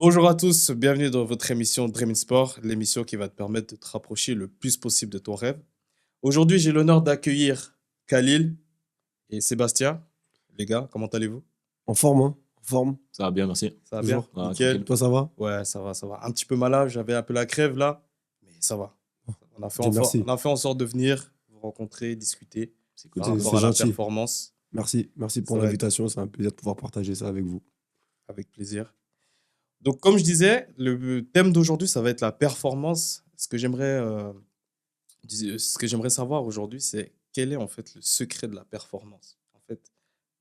Bonjour à tous, bienvenue dans votre émission Dream in Sport, l'émission qui va te permettre de te rapprocher le plus possible de ton rêve. Aujourd'hui, j'ai l'honneur d'accueillir Khalil et Sébastien. Les gars, comment allez-vous? En forme, hein? En forme, Ça va bien, merci. Ça va bien? toujours. Ouais, Nickel. tranquille. Toi, ça va? Ouais, ça va, ça va. Un petit peu malade, j'avais un peu la crève là, mais ça va. Dieu merci. On a fait en sorte de venir vous rencontrer, discuter C'est cool. par Ça. rapport C'est à la gentil. performance. Merci pour Ça va être l'invitation. C'est un plaisir de pouvoir partager ça avec vous. avec plaisir. Donc, comme je disais, le thème d'aujourd'hui, ça va être la performance. Ce que j'aimerais savoir aujourd'hui, c'est quel est en fait le secret de la performance? En fait,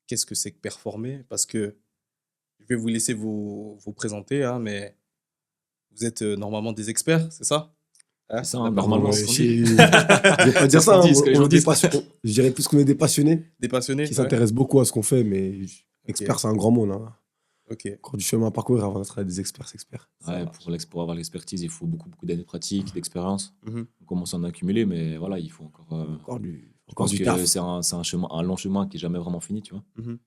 qu'est-ce que c'est que performer? Parce que je vais vous laisser vous présenter, hein, mais vous êtes normalement des experts, c'est ça? Hein? C'est ça, La hein, normalement, performance, c'est ce qu'on dit. Je vais pas c'est dire ce qu'on ça, hein. dit, ce que les On gens est des disent. je dirais plus qu'on est des passionnés Des passionnés? qui Ouais. s'intéressent beaucoup à ce qu'on fait, mais Ok, expert, c'est un grand mot, hein. ok, Encore du chemin à parcourir avant d'être des experts, c'est experts. ça Ouais, marche. pour avoir l'expertise, il faut beaucoup d'années de pratique, d'expérience. Mhm. On commence à en accumuler, mais voilà, il faut encore. Je Encore pense du que taf. c'est un chemin, un long chemin qui est jamais vraiment fini, tu vois. Mhm.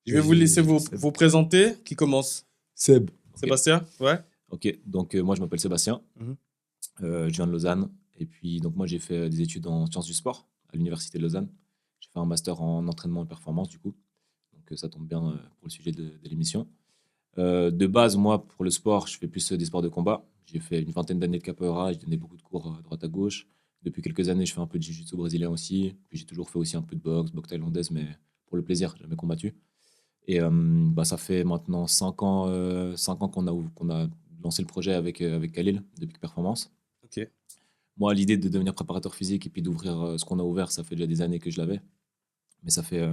Je vais vous laisser vous présenter. Qui commence? Seb, Sébastien? Ouais? Ok, donc moi je m'appelle Sébastien, Mhm. je viens de Lausanne, et puis donc moi j'ai fait des études en sciences du sport à l'université de Lausanne. J'ai fait un master en entraînement et performance du coup, donc ça tombe bien pour le sujet de l'émission. De base, moi, pour le sport, je fais plus des sports de combat. J'ai fait une vingtaine d'années de capoeira, j'ai donné beaucoup de cours à droite à gauche. Depuis quelques années, je fais un peu de jiu-jitsu brésilien aussi. Puis j'ai toujours fait aussi un peu de boxe thaïlandaise, mais pour le plaisir, jamais combattu. Et bah, ça fait maintenant 5 ans qu'on a lancé le projet avec Khalil, de Peak Performance. Ok. Moi, l'idée de devenir préparateur physique et puis d'ouvrir ce qu'on a ouvert, ça fait déjà des années que je l'avais. Mais ça fait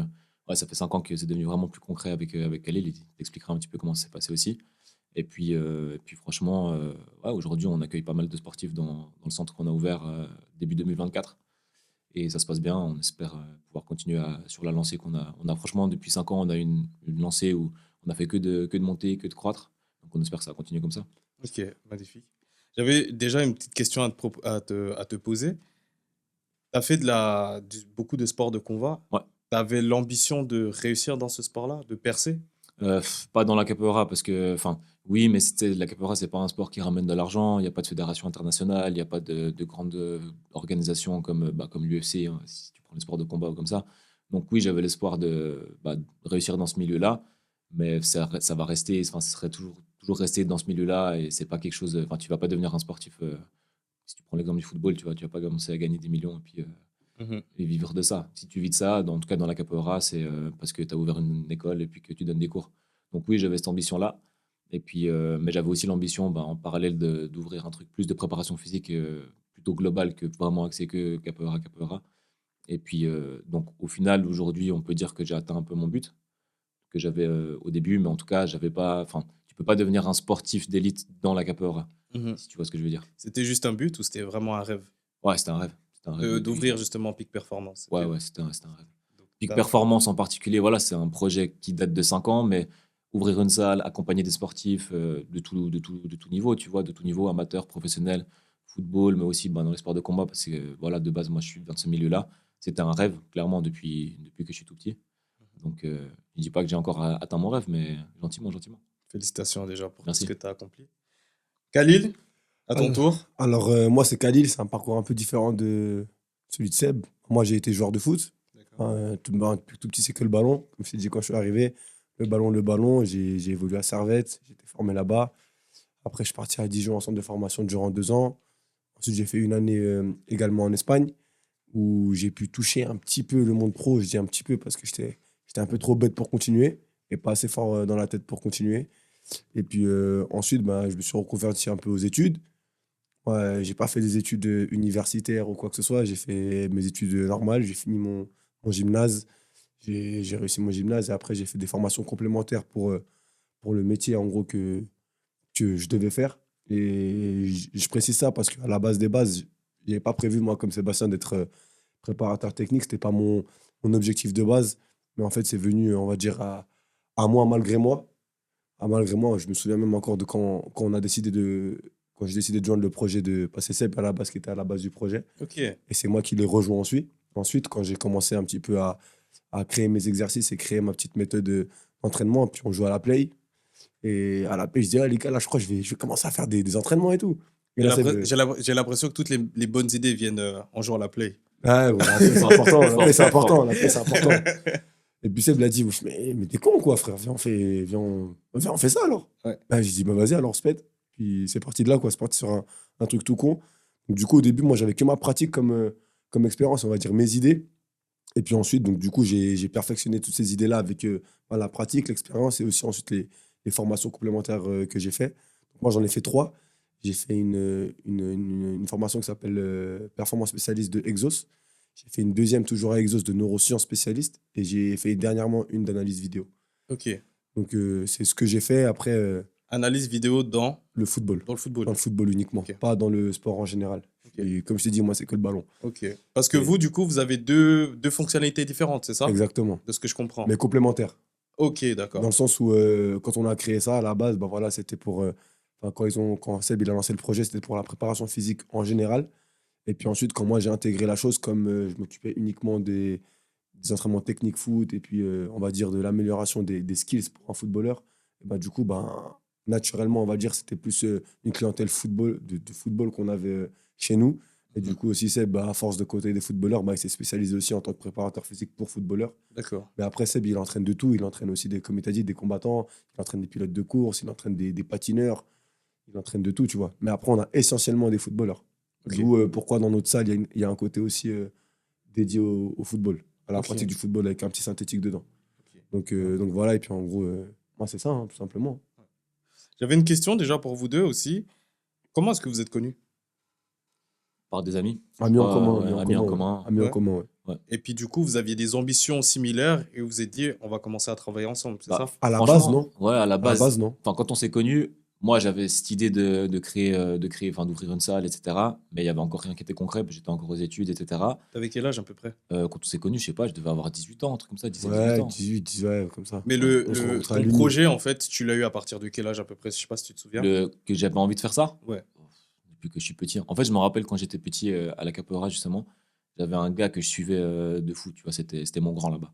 5 ans que c'est devenu vraiment plus concret avec Khalil. Il t'expliquera un petit peu comment ça s'est passé aussi. Et puis franchement, ouais, aujourd'hui, on accueille pas mal de sportifs dans le centre qu'on a ouvert début 2024. Et ça se passe bien. On espère pouvoir continuer sur la lancée qu'on a. Franchement, depuis 5 ans, on a une lancée où on a fait que de monter, que de croître. Donc on espère que ça va continuer comme ça. Ok, magnifique. J'avais déjà une petite question à te poser. Tu as fait beaucoup de sports de combat. Ouais. Tu avais l'ambition de réussir dans ce sport-là, de percer? Pas dans la capoeira parce que, enfin, oui, mais la capoeira, c'est pas un sport qui ramène de l'argent. Il n'y a pas de fédération internationale, il n'y a pas de grande organisation comme l'UFC, hein, si tu prends les sports de combat ou comme ça. Donc oui, j'avais l'espoir de réussir dans ce milieu-là, mais ça va rester, enfin, ce serait toujours rester dans ce milieu-là et c'est pas quelque chose. Enfin, tu vas pas devenir un sportif. Si tu prends l'exemple du football, tu vas pas commencer à gagner des millions et puis Mhm. et vivre de ça. Si tu vis de ça, en tout cas dans la capoeira, c'est parce que tu as ouvert une école et puis que tu donnes des cours. Donc oui, j'avais cette ambition-là. Et puis, mais j'avais aussi l'ambition, en parallèle, d'ouvrir un truc plus de préparation physique plutôt global que vraiment axé que capoeira. Et puis, donc au final, aujourd'hui, on peut dire que j'ai atteint un peu mon but que j'avais au début, mais en tout cas, j'avais pas. Enfin, tu peux pas devenir un sportif d'élite dans la capoeira, Mhm. si tu vois ce que je veux dire. C'était juste un but ou c'était vraiment un rêve Ouais, c'était un rêve. C'était un rêve d'ouvrir depuis. justement Peak Performance? Ouais, ouais, c'était un rêve. Donc, Peak Performance en particulier, voilà, c'est un projet qui date de 5 ans, mais ouvrir une salle, accompagner des sportifs de tout niveau, tu vois, de tout niveau, amateur, professionnel, football, mais aussi dans les sports de combat, parce que voilà, de base, moi, je suis dans ce milieu-là. C'était un rêve, clairement, depuis que je suis tout petit. Donc, je dis pas que j'ai encore atteint mon rêve, mais gentiment, gentiment. félicitations déjà pour tout ce Merci. que tu as accompli. Khalil, à ton tour. Alors, moi, c'est Khalil. C'est un parcours un peu différent de celui de Seb. Moi, j'ai été joueur de foot. Depuis tout petit, c'est que le ballon. Comme je t'ai dit quand je suis arrivé, le ballon. J'ai évolué à Servette. J'ai été formé là-bas. Après, je suis parti à Dijon en centre de formation durant 2 ans. Ensuite, j'ai fait une année également en Espagne où j'ai pu toucher un petit peu le monde pro. Je dis un petit peu parce que j'étais un peu trop bête pour continuer et pas assez fort dans la tête pour continuer. Et puis ensuite, je me suis reconverti un peu aux études. Ouais, j'ai pas fait des études universitaires ou quoi que ce soit. J'ai fait mes études normales. J'ai fini mon gymnase. J'ai réussi mon gymnase et après, j'ai fait des formations complémentaires pour le métier en gros que je devais faire. Et je précise ça parce qu'à la base des bases, je n'avais pas prévu, moi, comme Sébastien, d'être préparateur technique. C'était pas mon objectif de base. Mais en fait, c'est venu, on va dire, à moi, malgré moi. À malgré moi, je me souviens même encore de quand on a décidé quand j'ai décidé de joindre le projet de passer Seb à la base, qui était à la base du projet. Ok. Et c'est moi qui l'ai rejoint ensuite. Ensuite, quand j'ai commencé un petit peu à créer mes exercices et créer ma petite méthode d'entraînement, puis on jouait à la play. Et à la play, je dis, ah, les gars, là, je crois que je vais commencer à faire des entraînements et tout. Et là, Seb, J'ai l'impression que toutes les bonnes idées viennent en jouant à la play. ouais, la play, c'est important. La play, c'est important. La play, c'est important. Et puis Seb l'a dit, wesh, mais t'es con, quoi, frère. Viens, on fait ça alors. Ouais. Bah, j'ai dit, bah vas-y, alors on se pète. Puis c'est parti de là, quoi. C'est parti sur un truc tout con. Donc, du coup, au début, moi, j'avais que ma pratique comme expérience, on va dire mes idées. Et puis ensuite, donc, du coup, j'ai perfectionné toutes ces idées-là avec la pratique, l'expérience et aussi ensuite les formations complémentaires que j'ai fait. Donc, moi, j'en ai fait 3. J'ai fait une formation qui s'appelle Performance spécialiste de Exos. J'ai fait une deuxième, toujours à Exos, de neurosciences spécialiste. Et j'ai fait dernièrement une d'analyse vidéo. Ok. Donc, c'est ce que j'ai fait après Analyse vidéo dans le football. le football. Dans le football uniquement, Ok. pas dans le sport en général. Ok. Et comme je t'ai dit, moi, c'est que le ballon. Ok. Parce que Et- vous, du coup, vous avez deux fonctionnalités différentes, c'est ça? Exactement. De ce que je comprends. Mais complémentaires. Ok, d'accord. Dans le sens où, quand on a créé ça, à la base, bah voilà, c'était pour. Quand Seb il a lancé le projet, c'était pour la préparation physique en général. Et puis ensuite, quand moi j'ai intégré la chose, comme je m'occupais uniquement des entraînements techniques foot et puis, on va dire, de l'amélioration des skills pour un footballeur, et bah, du coup, ben, naturellement, on va dire, c'était plus une clientèle football, de football qu'on avait chez nous. Et du Mhm. coup, aussi, Seb, bah, à force de côté des footballeurs, bah, il s'est spécialisé aussi en tant que préparateur physique pour footballeurs. D'accord. Mais après, Seb, il entraîne de tout. Il entraîne aussi, comme tu as dit, des combattants. Il entraîne des pilotes de course. Il entraîne des patineurs. Il entraîne de tout, tu vois. Mais après, on a essentiellement des footballeurs. Ok. D'où pourquoi dans notre salle, il y a un côté aussi dédié au football, à la Ok. pratique du football avec un petit synthétique dedans. Ok. Donc voilà, et puis en gros, moi, c'est ça, hein, tout simplement. J'avais une question déjà pour vous deux aussi. Comment est-ce que vous êtes connus? Par des amis. Amis en Ouais, commun. ouais, Amis en amis en commun. commun. Amis en Ouais. commun, ouais. Et puis du coup, vous aviez des ambitions similaires et vous vous êtes dit, on va commencer à travailler ensemble, c'est Bah, ça? À la franchement, base, non. Ouais, à la À la base. base, non. Enfin, quand on s'est connus, moi, j'avais cette idée enfin, d'ouvrir une salle, etc. Mais il y avait encore rien qui était concret. J'étais encore aux études, etc. T'avais quel âge à peu près? Quand on s'est connus, je sais pas, je devais avoir 18 ans, un truc comme ça, 17, 18 Ouais, ans. 18, 10, ouais, comme ça. Mais On se rencontrait à ton l'Uni. projet, en fait, tu l'as eu à partir de quel âge à peu près? Je sais pas si tu te souviens. Que j'avais envie de faire ça Ouais. depuis que je suis petit. En fait, je me rappelle quand j'étais petit à la Capoeira, justement, j'avais un gars que je suivais de fou, tu vois, c'était mon grand là-bas.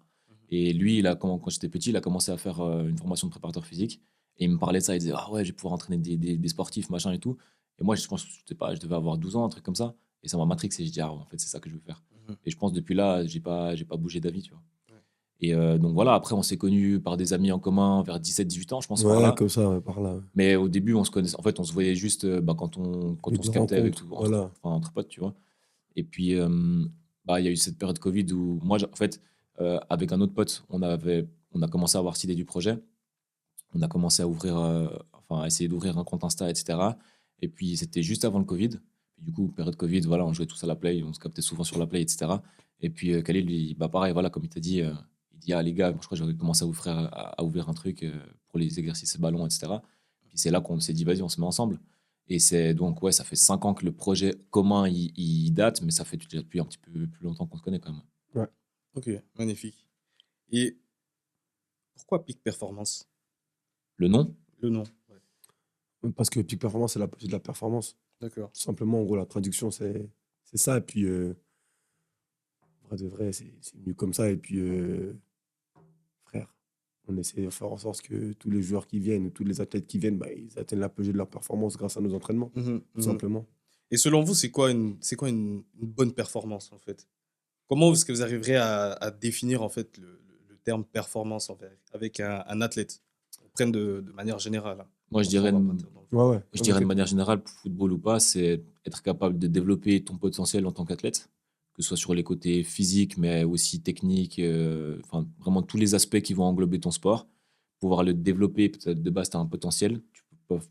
Et lui, quand j'étais petit, il a commencé à faire une formation de préparateur physique. Et il me parlait de ça, il disait, ah ouais, je vais pouvoir entraîner des sportifs, machin et tout. Et moi, je pense, je sais pas, je devais avoir 12 ans, un truc comme ça. Et ça m'a matrixé. Et je dis, ah ouais, en fait, c'est ça que je veux faire. Mhm. Et je pense depuis là, j'ai pas bougé d'avis, tu vois. Ouais. Et donc voilà, après, on s'est connus par des amis en commun vers 17-18 ans, je pense, par Ouais, là. comme ça, ouais, par là. Mais au début, on se connaissait. En fait, on se voyait juste quand Les on se deux captait avec rencontres, tout, voilà. entre potes, tu vois. Et puis, bah, il y a eu cette période Covid où moi, en fait, avec un autre pote, on a commencé à avoir cette idée du projet. On a commencé à à essayer d'ouvrir un compte Insta, etc. Et puis, c'était juste avant le Covid. Puis, du coup, période Covid, voilà, on jouait tous à la Play, on se captait souvent sur la Play, etc. Et puis, Khalil, lui, bah, pareil, voilà, comme il t'a dit, il dit, ah les gars, moi, je crois que j'aurais commencé à ouvrir un truc pour les exercices ballon, etc. Puis, c'est là qu'on s'est dit, vas-y, on se met ensemble. Et c'est donc, ouais, ça fait 5 ans que le projet commun, il date, mais ça fait déjà depuis un petit peu plus longtemps qu'on se connaît quand même. Ouais. Ok, magnifique. Et pourquoi Peak Performance? Le nom, Le nom. Ouais. Parce que Peak Performance, c'est de la performance. D'accord. Tout simplement, en gros, la traduction, c'est ça. Et puis, vrai de vrai, c'est venu comme ça. Et puis, frère, on essaie de faire en sorte que tous les joueurs qui viennent, ou tous les athlètes qui viennent, bah, ils atteignent l'apogée de leur performance grâce à nos entraînements, Mhm, tout mhm. simplement. Et selon vous, c'est quoi une bonne performance en fait? Comment est-ce que vous arriverez à définir en fait le terme performance en fait, avec un athlète? On prenne de manière générale, hein. moi, je Comme ça, dirais, on va partir dans le- Ouais, ouais. Je Non, dirais de mais manière générale, football ou pas, c'est être capable de développer ton potentiel en tant qu'athlète, que ce soit sur les côtés physiques, mais aussi techniques, enfin vraiment tous les aspects qui vont englober ton sport. Pouvoir le développer, peut-être de base, tu as un potentiel,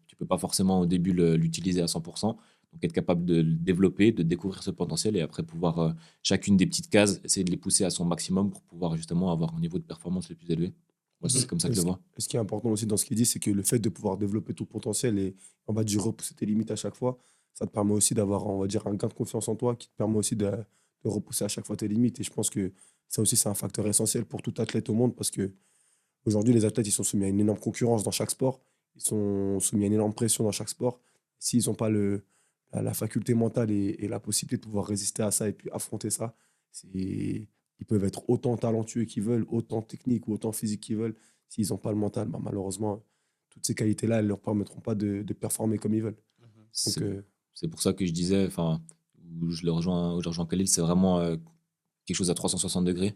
tu peux pas forcément au début l'utiliser à 100%. Donc être capable de le développer, de découvrir ce potentiel et après pouvoir, chacune des petites cases, essayer de les pousser à son maximum pour pouvoir justement avoir un niveau de performance le plus élevé. Moi, c'est Mhm. comme ça Et que je le vois. ce qui est important aussi dans ce qu'il dit, c'est que le fait de pouvoir développer ton potentiel et, on va dire, repousser tes limites à chaque fois, ça te permet aussi d'avoir, on va dire, un gain de confiance en toi qui te permet aussi de repousser à chaque fois tes limites. Et je pense que ça aussi, c'est un facteur essentiel pour tout athlète au monde parce que aujourd'hui, les athlètes, ils sont soumis à une énorme concurrence dans chaque sport. Ils sont soumis à une énorme pression dans chaque sport. s'ils n'ont pas la faculté mentale et la possibilité de pouvoir résister à ça et puis affronter ça, ils peuvent être autant talentueux qu'ils veulent, autant techniques ou autant physiques qu'ils veulent. S'ils n'ont pas le mental, bah, malheureusement, toutes ces qualités-là, elles ne leur permettront pas de performer comme ils veulent. Donc, C'est pour ça que je disais, enfin, où je rejoins Khalil, c'est vraiment quelque chose à 360 degrés.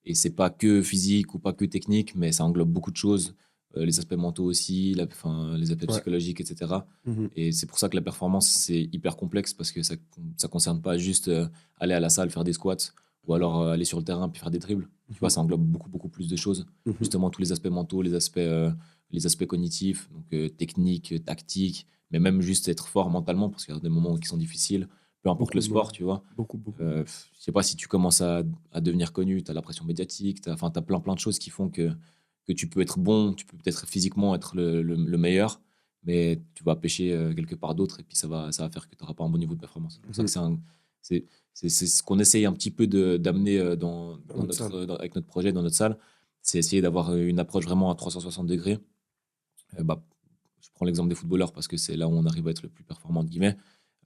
Et c'est pas que physique ou pas que technique, mais ça englobe beaucoup de choses, les aspects mentaux aussi, les aspects ouais. psychologiques, etc. Mhm. Et c'est pour ça que la performance, c'est hyper complexe parce que ça concerne pas juste aller à la salle, faire des squats ou alors aller sur le terrain puis faire des dribbles. Tu vois, ça englobe beaucoup, beaucoup plus de choses. Mhm. Justement, tous les aspects mentaux, les aspects cognitifs, donc techniques, tactiques, mais même juste être fort mentalement parce qu'il y a des moments qui sont difficiles, peu importe Beaucoup le de sport, moments. tu vois. Beaucoup. Je sais pas si tu commences à devenir connu, tu as la pression médiatique, tu as plein de choses qui font que tu peux être bon, tu peux peut-être physiquement être le meilleur, mais tu vas pêcher quelque part d'autre et puis ça va faire que tu n'auras pas un bon niveau de performance. C'est pour ça que c'est ce qu'on essaye un petit peu d'amener Dans notre salle. avec notre projet, dans notre salle, c'est essayer d'avoir une approche vraiment à 360 degrés. Bah, je prends l'exemple des footballeurs parce que c'est là où on arrive à être le plus performant, entre guillemets.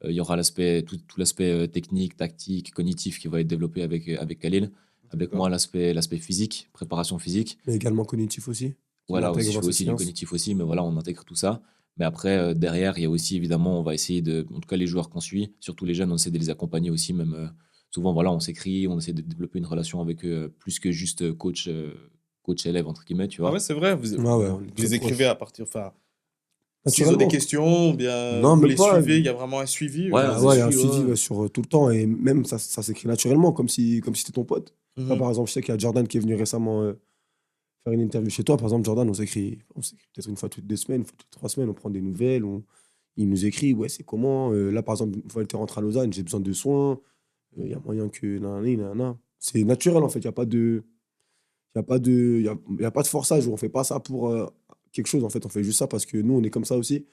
Il y aura tout l'aspect technique, tactique, cognitif qui va être développé avec Khalil. Avec D'accord. moi, l'aspect physique, préparation physique. Mais également cognitif aussi. Qui Voilà, aussi, l'intègre je dans fais cette aussi du séance. cognitif aussi, mais voilà, on intègre tout ça. Mais après, derrière, il y a aussi, évidemment, on va essayer en tout cas, les joueurs qu'on suit, surtout les jeunes, on essaie de les accompagner aussi. Même souvent, voilà, on s'écrit, on essaie de développer une relation avec eux, plus que juste coach-élève, entre guillemets, tu Ah ouais, vois. c'est vrai, vous, Ouais, on est vous très les écrivez proches. à partir. Enfin, s'ils ont des Naturellement. questions, ou bien Non, vous même les pas. suivez, il y a vraiment un suivi. Ouais, Genre, Bah on les ouais, il y a un suit, suivi ouais. ouais, sur tout le temps et même ça s'écrit naturellement comme si c'était ton pote. Tu vois, Mhm. par exemple, je sais qu'il y a Jordan qui est venu récemment faire une interview chez toi. Par exemple, Jordan, on s'écrit peut-être une fois toutes 2 semaines, une fois toutes 3 semaines, on prend des nouvelles, il nous écrit, ouais, c'est comment. Là, par exemple, une fois il était rentré à Lausanne, j'ai besoin de soins, il y a moyen que. Nanani, nanana. C'est naturel en fait, il n'y a pas de. Il y a pas de, y a pas de forçage, on fait pas ça pour quelque chose en fait, on fait juste ça parce que nous on est comme ça aussi.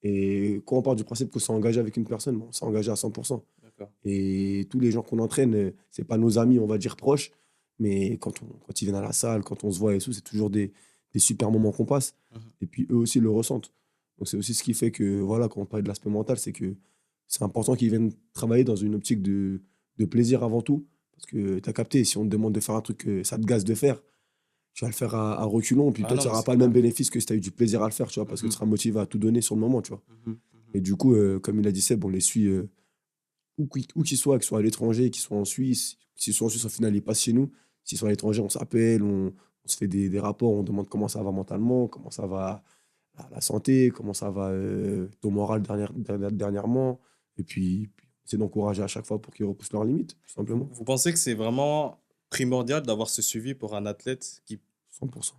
Et quand on part du principe qu'on s'est engagé avec une personne, bon, on s'est engagé à 100%. D'accord. Et tous les gens qu'on entraîne, c'est pas nos amis, on va dire proches, mais quand ils viennent à la salle, quand on se voit et tout, c'est toujours des super moments qu'on passe. Mhm. Et puis eux aussi le ressentent. Donc c'est aussi ce qui fait que, voilà, quand on parle de l'aspect mental, c'est que c'est important qu'ils viennent travailler dans une optique de plaisir avant tout. Parce que tu as capté, si on te demande de faire un truc que ça te gaze de faire, tu vas le faire à reculons, puis Ah toi, non, tu mais n'auras c'est pas le même clair. bénéfice que si tu as eu du plaisir à le faire, tu vois, parce que tu Mhm. seras motivé à tout donner sur le moment, tu vois. Mhm. Et du coup, comme il a dit Seb, on les suit où qu'ils soient, qu'ils soient à l'étranger, qu'ils soient en Suisse. S'ils sont en Suisse, au final, ils passent chez nous. S'ils sont à l'étranger, on s'appelle, on se fait des rapports, on demande comment ça va mentalement, comment ça va la santé, comment ça va ton moral dernièrement. Et puis c'est d'encourager à chaque fois pour qu'ils repoussent leurs limites, tout simplement. Vous pensez que c'est vraiment primordial d'avoir ce suivi pour un athlète 100%.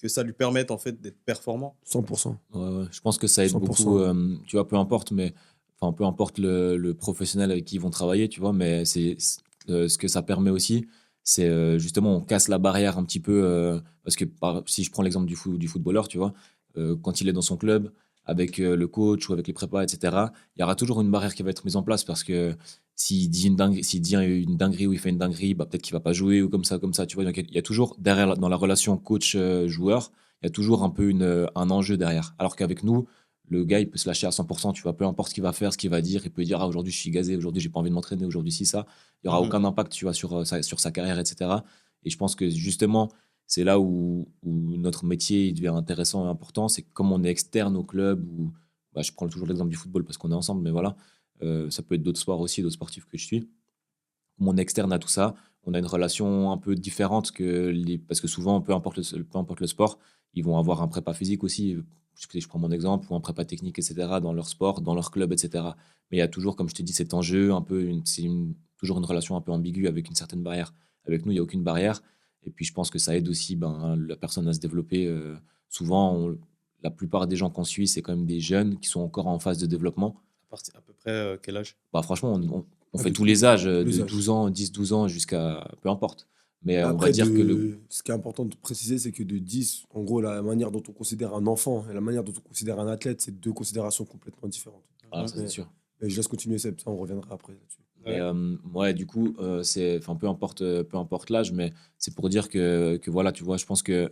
que ça lui permette en fait d'être performant? 100%. Ouais. Je pense que ça aide 100%. beaucoup, tu vois, peu importe, peu importe le professionnel avec qui ils vont travailler, tu vois, mais ce que ça permet aussi, c'est justement, on casse la barrière un petit peu, parce que si je prends l'exemple du footballeur, tu vois, quand il est dans son club, avec le coach ou avec les prépas, etc., il y aura toujours une barrière qui va être mise en place parce que s'il dit une dinguerie ou il fait une dinguerie, bah, peut-être qu'il va pas jouer ou comme ça, tu vois. Donc, il y a toujours, derrière, dans la relation coach-joueur, il y a toujours un peu un enjeu derrière. Alors qu'avec nous, le gars, il peut se lâcher à 100%, tu vois, peu importe ce qu'il va faire, ce qu'il va dire, il peut dire, ah, aujourd'hui, je suis gazé, aujourd'hui, j'ai pas envie de m'entraîner, aujourd'hui, si, ça. Il y aura Mhm. aucun impact, tu vois, sur sa carrière, etc. Et je pense que justement, c'est là où notre métier il devient intéressant et important. C'est comme on est externe au club, ou bah, je prends toujours l'exemple du football parce qu'on est ensemble, mais voilà, ça peut être d'autres sports aussi, d'autres sportifs que je suis. Comme on est externe à tout ça, on a une relation un peu différente parce que souvent, peu importe le sport, ils vont avoir un prépa physique aussi. Je prends mon exemple, ou un prépa technique, etc., dans leur sport, dans leur club, etc. Mais il y a toujours, comme je te dis, cet enjeu, un peu toujours une relation un peu ambiguë avec une certaine barrière. Avec nous, il n'y a aucune barrière. Et puis, je pense que ça aide aussi la personne à se développer. Souvent, la plupart des gens qu'on suit, c'est quand même des jeunes qui sont encore en phase de développement. À peu près quel âge? Bah, franchement, on Ah, fait de tous tout, les âges, tous les de âges. 12 ans, 10-12 ans jusqu'à peu importe. Mais on va Après, dire que ce qui est important de préciser, c'est que de 10, en gros, la manière dont on considère un enfant et la manière dont on considère un athlète, c'est deux considérations complètement différentes. voilà, Mhm. ça c'est Mais, sûr. mais je laisse continuer, Seb, ça, on reviendra après là-dessus. Mais Ouais. ouais, du coup, peu importe l'âge, mais c'est pour dire que voilà, tu vois, je pense que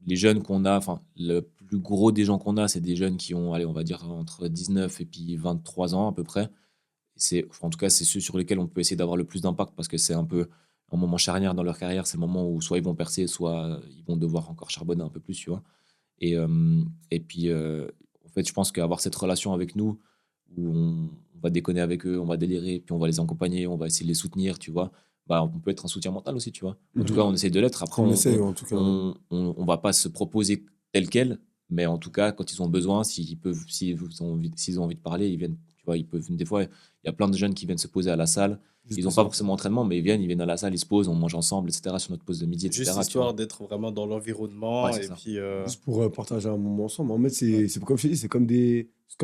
les jeunes qu'on a, enfin, le plus gros des gens qu'on a, c'est des jeunes qui ont, allez, on va dire entre 19 et puis 23 ans à peu près. En tout cas, c'est ceux sur lesquels on peut essayer d'avoir le plus d'impact parce que c'est un peu un moment charnière dans leur carrière. C'est le moment où soit ils vont percer, soit ils vont devoir encore charbonner un peu plus, tu vois. Et puis, en fait, je pense qu'avoir cette relation avec nous, où on va déconner avec eux, on va délirer, puis on va les accompagner, on va essayer de les soutenir, tu vois. Bah, on peut être un soutien mental aussi, tu vois. En tout cas, on essaie de l'être. Après, On essaie, en tout cas. on va pas se proposer tel quel, mais en tout cas, quand ils ont besoin, s'ils ont envie de parler, ils viennent. Tu vois, ils peuvent. Des fois, il y a plein de jeunes qui viennent se poser à la salle. Juste Ils pour n'ont pas ça. forcément entraînement, mais ils viennent à la salle, ils se posent, on mange ensemble, etc. Sur notre pause de midi, Juste etc. Tu vois. histoire d'être vraiment dans l'environnement Ouais, c'est et ça. puis Juste pour partager un moment ensemble. En fait, ouais. c'est comme je t'ai dit, c'est comme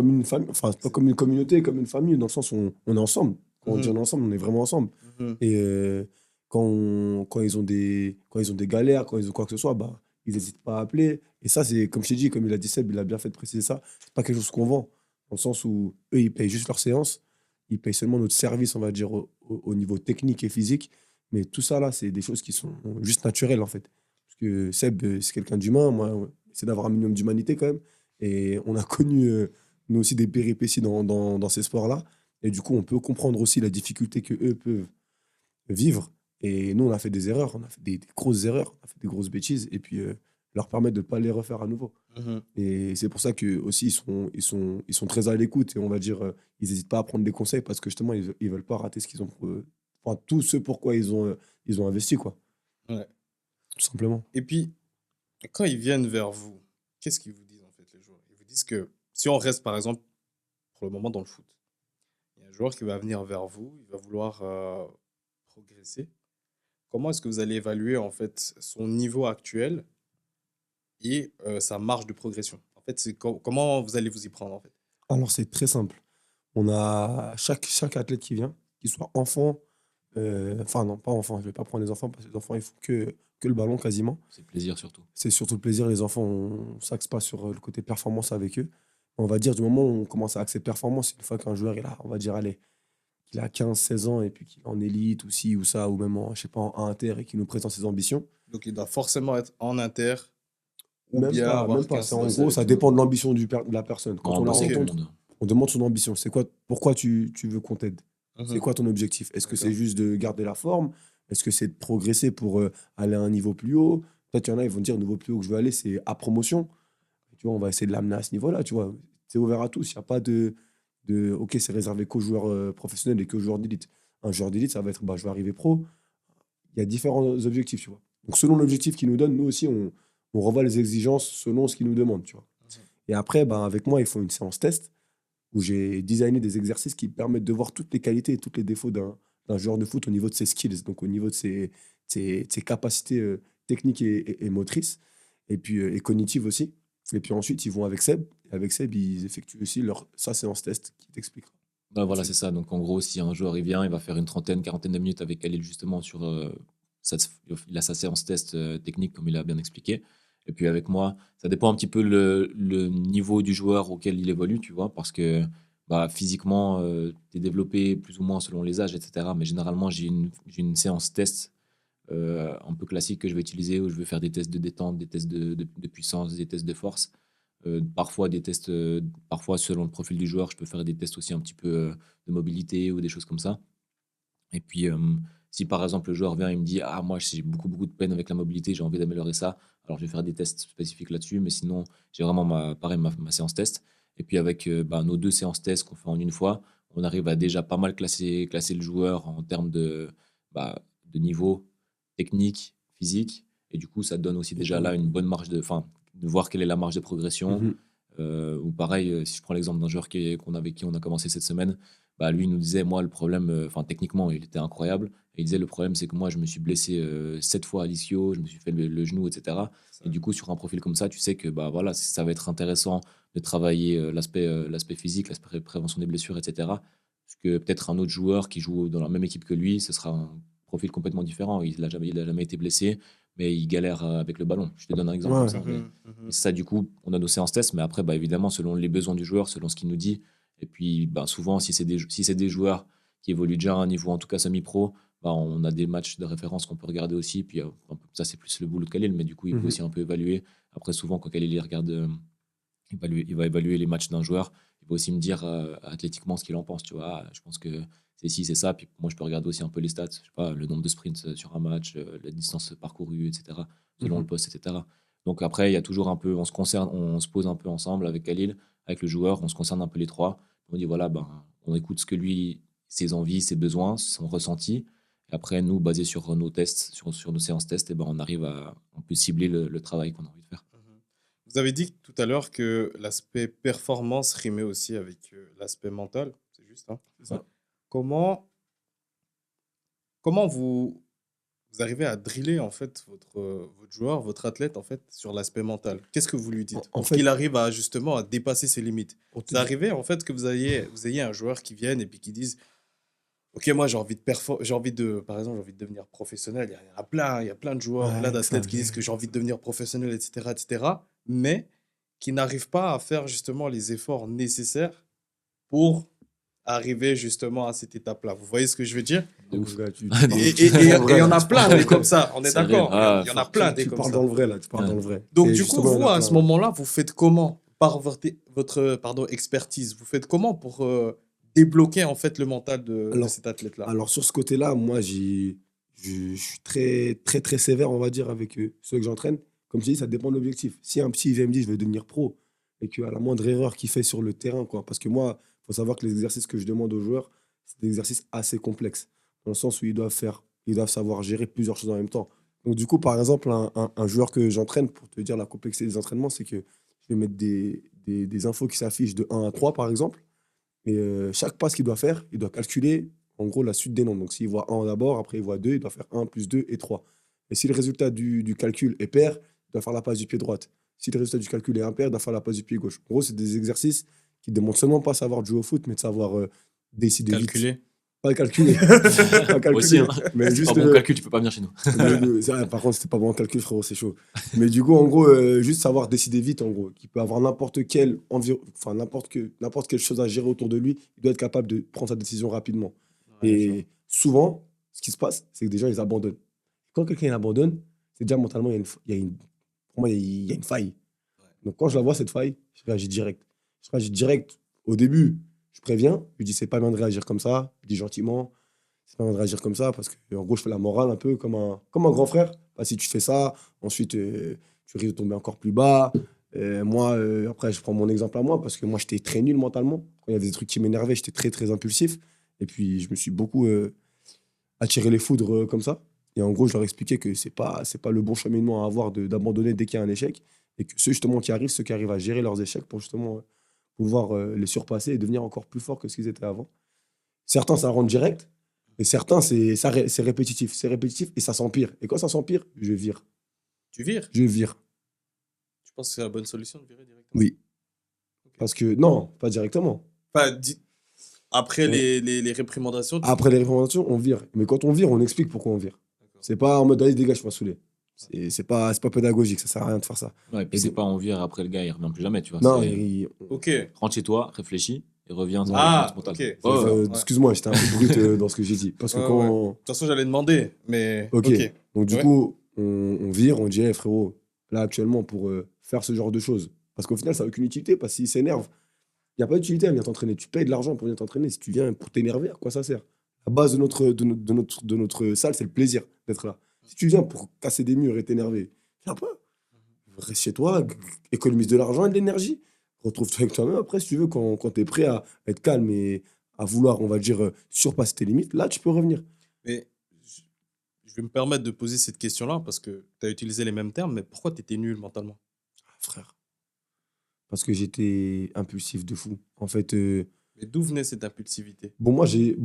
une famille. Enfin, c'est pas comme une communauté, comme une famille, dans le sens où on est ensemble. Quand on dit on est ensemble, on est vraiment ensemble. Mhm. Et quand quand ils ont des galères, quand ils ont quoi que ce soit, bah, ils n'hésitent pas à appeler. Et ça, c'est comme je t'ai dit, comme il a dit Seb, il a bien fait de préciser ça. C'est pas quelque chose qu'on vend. Dans le sens où eux, ils payent juste leur séance. Ils payent seulement notre service, on va dire, au niveau technique et physique. Mais tout ça, là, c'est des choses qui sont juste naturelles, en fait. Parce que Seb, c'est quelqu'un d'humain. Moi, c'est d'avoir un minimum d'humanité quand même. Et on a connu, nous aussi, des péripéties dans ces sports-là. Et du coup, on peut comprendre aussi la difficulté que eux peuvent vivre. Et nous, on a fait des erreurs, on a fait des grosses erreurs, on a fait des grosses bêtises. Et puis, leur permettre de ne pas les refaire à nouveau. Mhm. Et c'est pour ça que aussi ils sont très à l'écoute. Et on va dire, ils n'hésitent pas à prendre des conseils parce que justement, ils veulent pas rater ce qu'ils ont. Enfin, tout ce pourquoi ils ont investi, quoi. Ouais. Tout simplement. Et puis, quand ils viennent vers vous, qu'est-ce qu'ils vous disent en fait, les joueurs? Ils vous disent que si on reste par exemple pour le moment dans le foot, il y a un joueur qui va venir vers vous, il va vouloir progresser. Comment est-ce que vous allez évaluer en fait son niveau actuel et sa marge de progression? En fait, comment vous allez vous y prendre en fait? Alors, c'est très simple. On a chaque athlète qui vient, qu'il soit enfant, enfin, non, pas enfant, je vais pas prendre les enfants parce que les enfants, ils font que le ballon quasiment. C'est le plaisir surtout. C'est surtout le plaisir. Les enfants, on s'axe pas sur le côté performance avec eux. On va dire, du moment où on commence à axer performance, une fois qu'un joueur, on va dire, allez, il a 15 16 ans et puis qu'il est en élite ou ci ou ça, ou même en, je sais pas, en inter et qu'il nous présente ses ambitions. Donc il doit forcément être en inter ou bien Même avoir pas. 15 C'est en Ouais, ça gros, va être ça dépend de l'ambition de la personne. Quand non, on la bosser avec tout le rencontre, monde. on demande son ambition. C'est quoi, pourquoi tu veux qu'on t'aide? C'est Mhm. quoi ton objectif? Est-ce que c'est D'accord. juste de garder la forme? Est-ce que c'est de progresser pour aller à un niveau plus haut? Peut-être qu'il y en a, ils vont dire, le niveau plus haut que je veux aller, c'est à promotion. Tu vois, on va essayer de l'amener à ce niveau-là, tu vois. C'est ouvert à tous. Il n'y a pas OK, c'est réservé qu'aux joueurs professionnels et qu'aux joueurs d'élite. Un joueur d'élite, ça va être, bah, je vais arriver pro. Il y a différents objectifs, tu vois. Donc, selon l'objectif qu'ils nous donnent, nous aussi, on revoit les exigences selon ce qu'ils nous demandent, tu vois. Mhm. Et après, bah, avec moi, ils font une séance test où j'ai designé des exercices qui permettent de voir toutes les qualités et tous les défauts d'un joueur de foot au niveau de ses skills, donc au niveau de ses capacités techniques et motrices, et puis et cognitives aussi. Et puis ensuite, ils vont avec Seb. Et avec Seb, ils effectuent aussi sa séance test qui t'expliquera. Ouais, voilà, c'est ça. Donc, en gros, si un joueur il vient, il va faire une trentaine, quarantaine de minutes avec Khalil, justement, il a sa séance test technique, comme il a bien expliqué. Et puis, avec moi, ça dépend un petit peu le niveau du joueur auquel il évolue, tu vois, parce que bah, physiquement, tu es développé plus ou moins selon les âges, etc. Mais généralement, j'ai une séance test un peu classique que je vais utiliser où je vais faire des tests de détente, des tests de puissance, des tests de force. Parfois, parfois, selon le profil du joueur, je peux faire des tests aussi un petit peu de mobilité ou des choses comme ça. Et puis, si par exemple le joueur vient et me dit ah, moi j'ai beaucoup de peine avec la mobilité, j'ai envie d'améliorer ça, alors je vais faire des tests spécifiques là-dessus. Mais sinon, j'ai vraiment pareil, ma séance test. Et puis, avec bah, nos 2 séances test qu'on fait en une fois, on arrive à déjà pas mal classer le joueur en termes de niveau technique, physique. Et du coup, ça donne aussi déjà là une bonne marge enfin, de voir quelle est la marge de progression. Mhm. Ou pareil, si je prends l'exemple d'un joueur avec qui on a commencé cette semaine, bah lui il nous disait, moi le problème, enfin techniquement il était incroyable, et il disait le problème c'est que moi je me suis blessé 7 fois à l'ischio, je me suis fait le genou, etc. Et du coup sur un profil comme ça, tu sais que bah voilà, ça va être intéressant de travailler l'aspect physique, l'aspect prévention des blessures, etc. Parce que peut-être un autre joueur qui joue dans la même équipe que lui, ce sera un profil complètement différent. Il a jamais été blessé, mais il galère avec le ballon. Je te donne un exemple comme Ouais. ça. Mais Mhm. Mhm. ça, du coup, on a nos séances tests, mais après, bah, évidemment, selon les besoins du joueur, selon ce qu'il nous dit. Et puis, bah, souvent, si c'est des joueurs qui évoluent déjà à un niveau, en tout cas semi-pro, bah, on a des matchs de référence qu'on peut regarder aussi. Puis ça, c'est plus le boulot de Khalil, mais du coup, il peut aussi un peu évaluer. Après, souvent, quand Khalil il regarde, il va évaluer les matchs d'un joueur. Il va aussi me dire athlétiquement ce qu'il en pense. Tu vois. Ah, je pense que c'est ci, c'est ça. Puis moi, je peux regarder aussi un peu les stats. Je sais pas, le nombre de sprints sur un match, la distance parcourue, etc. Selon le poste, etc. Donc après, il y a toujours un peu, on se pose un peu ensemble avec Khalil, avec le joueur, on se concerne un peu les trois. On dit voilà, ben, on écoute ce que lui, ses envies, ses besoins, son ressenti. Et après, nous, basé sur nos tests, sur nos séances tests, et ben, on peut cibler le travail qu'on a envie de faire. Vous avez dit tout à l'heure que l'aspect performance rimait aussi avec l'aspect mental. C'est juste, hein? C'est ça. Comment, comment vous arrivez à driller en fait votre joueur, votre athlète en fait sur l'aspect mental? Qu'est-ce que vous lui dites En pour fait, qu'il arrive à justement à dépasser ses limites? pour te C'est dire, arrivé en fait que vous ayez un joueur qui vienne et puis qui dise OK, moi j'ai envie de par exemple, j'ai envie de devenir professionnel. Il y en a plein, il y a plein de joueurs, plein ouais, ça d'athlètes qui disent que j'ai envie de devenir professionnel, et cetera, mais qui n'arrivent pas à faire justement les efforts nécessaires pour arriver justement à cette étape-là. Vous voyez ce que je veux dire? De mon ouf. gars, tu Et parles, et tu et parles et en et il vrai y en là, a tu parles, plein des comme ça, on est C'est vrai. d'accord? Ah, Il y en a fort. plein des tu comme parles ça. dans le vrai là, tu parles Ouais. dans le vrai. Donc Et du coup, justement, il y en vous, a à ce plein, ouais. moment-là, vous faites comment? Par votre expertise, vous faites comment pour débloquer en fait le mental de Alors, cet athlète-là? alors sur ce côté-là, moi, je suis très, très, très sévère, on va dire, avec ceux que j'entraîne. Comme je dis, ça dépend de l'objectif. Si un petit il vient me dire, je veux devenir pro, et qu'à la moindre erreur qu'il fait sur le terrain, quoi, parce que moi, il faut savoir que les exercices que je demande aux joueurs, c'est des exercices assez complexes, dans le sens où ils doivent savoir gérer plusieurs choses en même temps. Donc, du coup, par exemple, un joueur que j'entraîne, pour te dire la complexité des entraînements, c'est que je vais mettre des infos qui s'affichent de 1 à 3, par exemple. Et chaque passe qu'il doit faire, il doit calculer en gros la suite des nombres. Donc s'il voit 1 d'abord, après il voit 2, il doit faire 1 plus 2 et 3. Et si le résultat du calcul est pair, il doit faire la passe du pied droite. Si le résultat du calcul est impair, il doit faire la passe du pied gauche. En gros, c'est des exercices qui ne demandent seulement pas savoir jouer au foot, mais de savoir décider vite. Calculer. Pas calculer, pas Moi aussi, calculer, hein. mais C'est pas juste. bon calcul, tu peux pas venir chez nous. Par contre, c'était pas bon calcul, frérot, c'est chaud. Mais du coup, en gros, juste savoir décider vite, en gros. Qu'il peut avoir enfin, n'importe quelle chose à gérer autour de lui, il doit être capable de prendre sa décision rapidement. Ouais, je vois. Et souvent, ce qui se passe, c'est que des gens, ils abandonnent. Quand quelqu'un il abandonne, c'est déjà mentalement, pour moi, il y a une faille. Donc quand je la vois, cette faille, je réagis direct. Je réagis direct. Au début, je préviens, je lui dis, c'est pas bien de réagir comme ça, je dis gentiment. C'est pas bien de réagir comme ça parce que, en gros, je fais la morale un peu comme un grand frère. Bah, si tu fais ça, ensuite, tu risques de tomber encore plus bas. Moi, après, je prends mon exemple à moi parce que moi, j'étais très nul mentalement. Quand il y avait des trucs qui m'énervaient, j'étais très, très impulsif. Et puis, je me suis beaucoup attiré les foudres comme ça. Et en gros, je leur expliquais que c'est pas le bon cheminement à avoir d'abandonner dès qu'il y a un échec. Et que ceux qui arrivent à gérer leurs échecs pour justement pouvoir les surpasser et devenir encore plus forts que ce qu'ils étaient avant. Certains, ça rentre direct. Et certains, c'est répétitif. C'est répétitif et ça s'empire. Et quand ça s'empire, je vire. Tu vires? Je vire. Tu penses que c'est la bonne solution de virer directement? Oui. Ok. Parce que, non, pas directement. Enfin, après Ouais. les réprimandations, Après les recommandations, on vire. Mais quand on vire, on explique pourquoi on vire. D'accord. C'est pas en mode, allez, dégage, je m'en saoulé. C'est pas pédagogique, ça sert à rien de faire ça. Ouais, et puis Et c'est donc- pas on vire après le gars, il revient plus jamais, tu vois. Non, Ok. Rentre chez toi, réfléchis et reviens avec Ah, notre mental. ok. Ouais, C'est ouais. ça. Ouais. excuse-moi, j'étais un peu brut dans ce que j'ai dit. Parce que Ouais, ouais. De quand. toute façon, j'allais demander, mais Ok. ok. Donc, du Ouais. coup, on vire, on dit, hey, frérot, là, actuellement, pour faire ce genre de choses. Parce qu'au final, ça n'a aucune utilité. Parce qu'il s'énerve, il n'y a pas d'utilité à venir t'entraîner. Tu payes de l'argent pour venir t'entraîner. Si tu viens pour t'énerver, à quoi ça sert? La base de notre salle, c'est le plaisir d'être là. Si tu viens pour casser des murs et t'énerver, viens pas. Reste chez toi, économise de l'argent et de l'énergie. Retrouve-toi avec toi-même après, si tu veux, quand tu es prêt à être calme et à vouloir, on va dire, surpasser tes limites, là, tu peux revenir. Mais je vais me permettre de poser cette question-là parce que tu as utilisé les mêmes termes, mais pourquoi tu étais nul mentalement? Ah, frère. Parce que j'étais impulsif de fou. En fait, Mais d'où venait cette impulsivité? bon, moi, c'est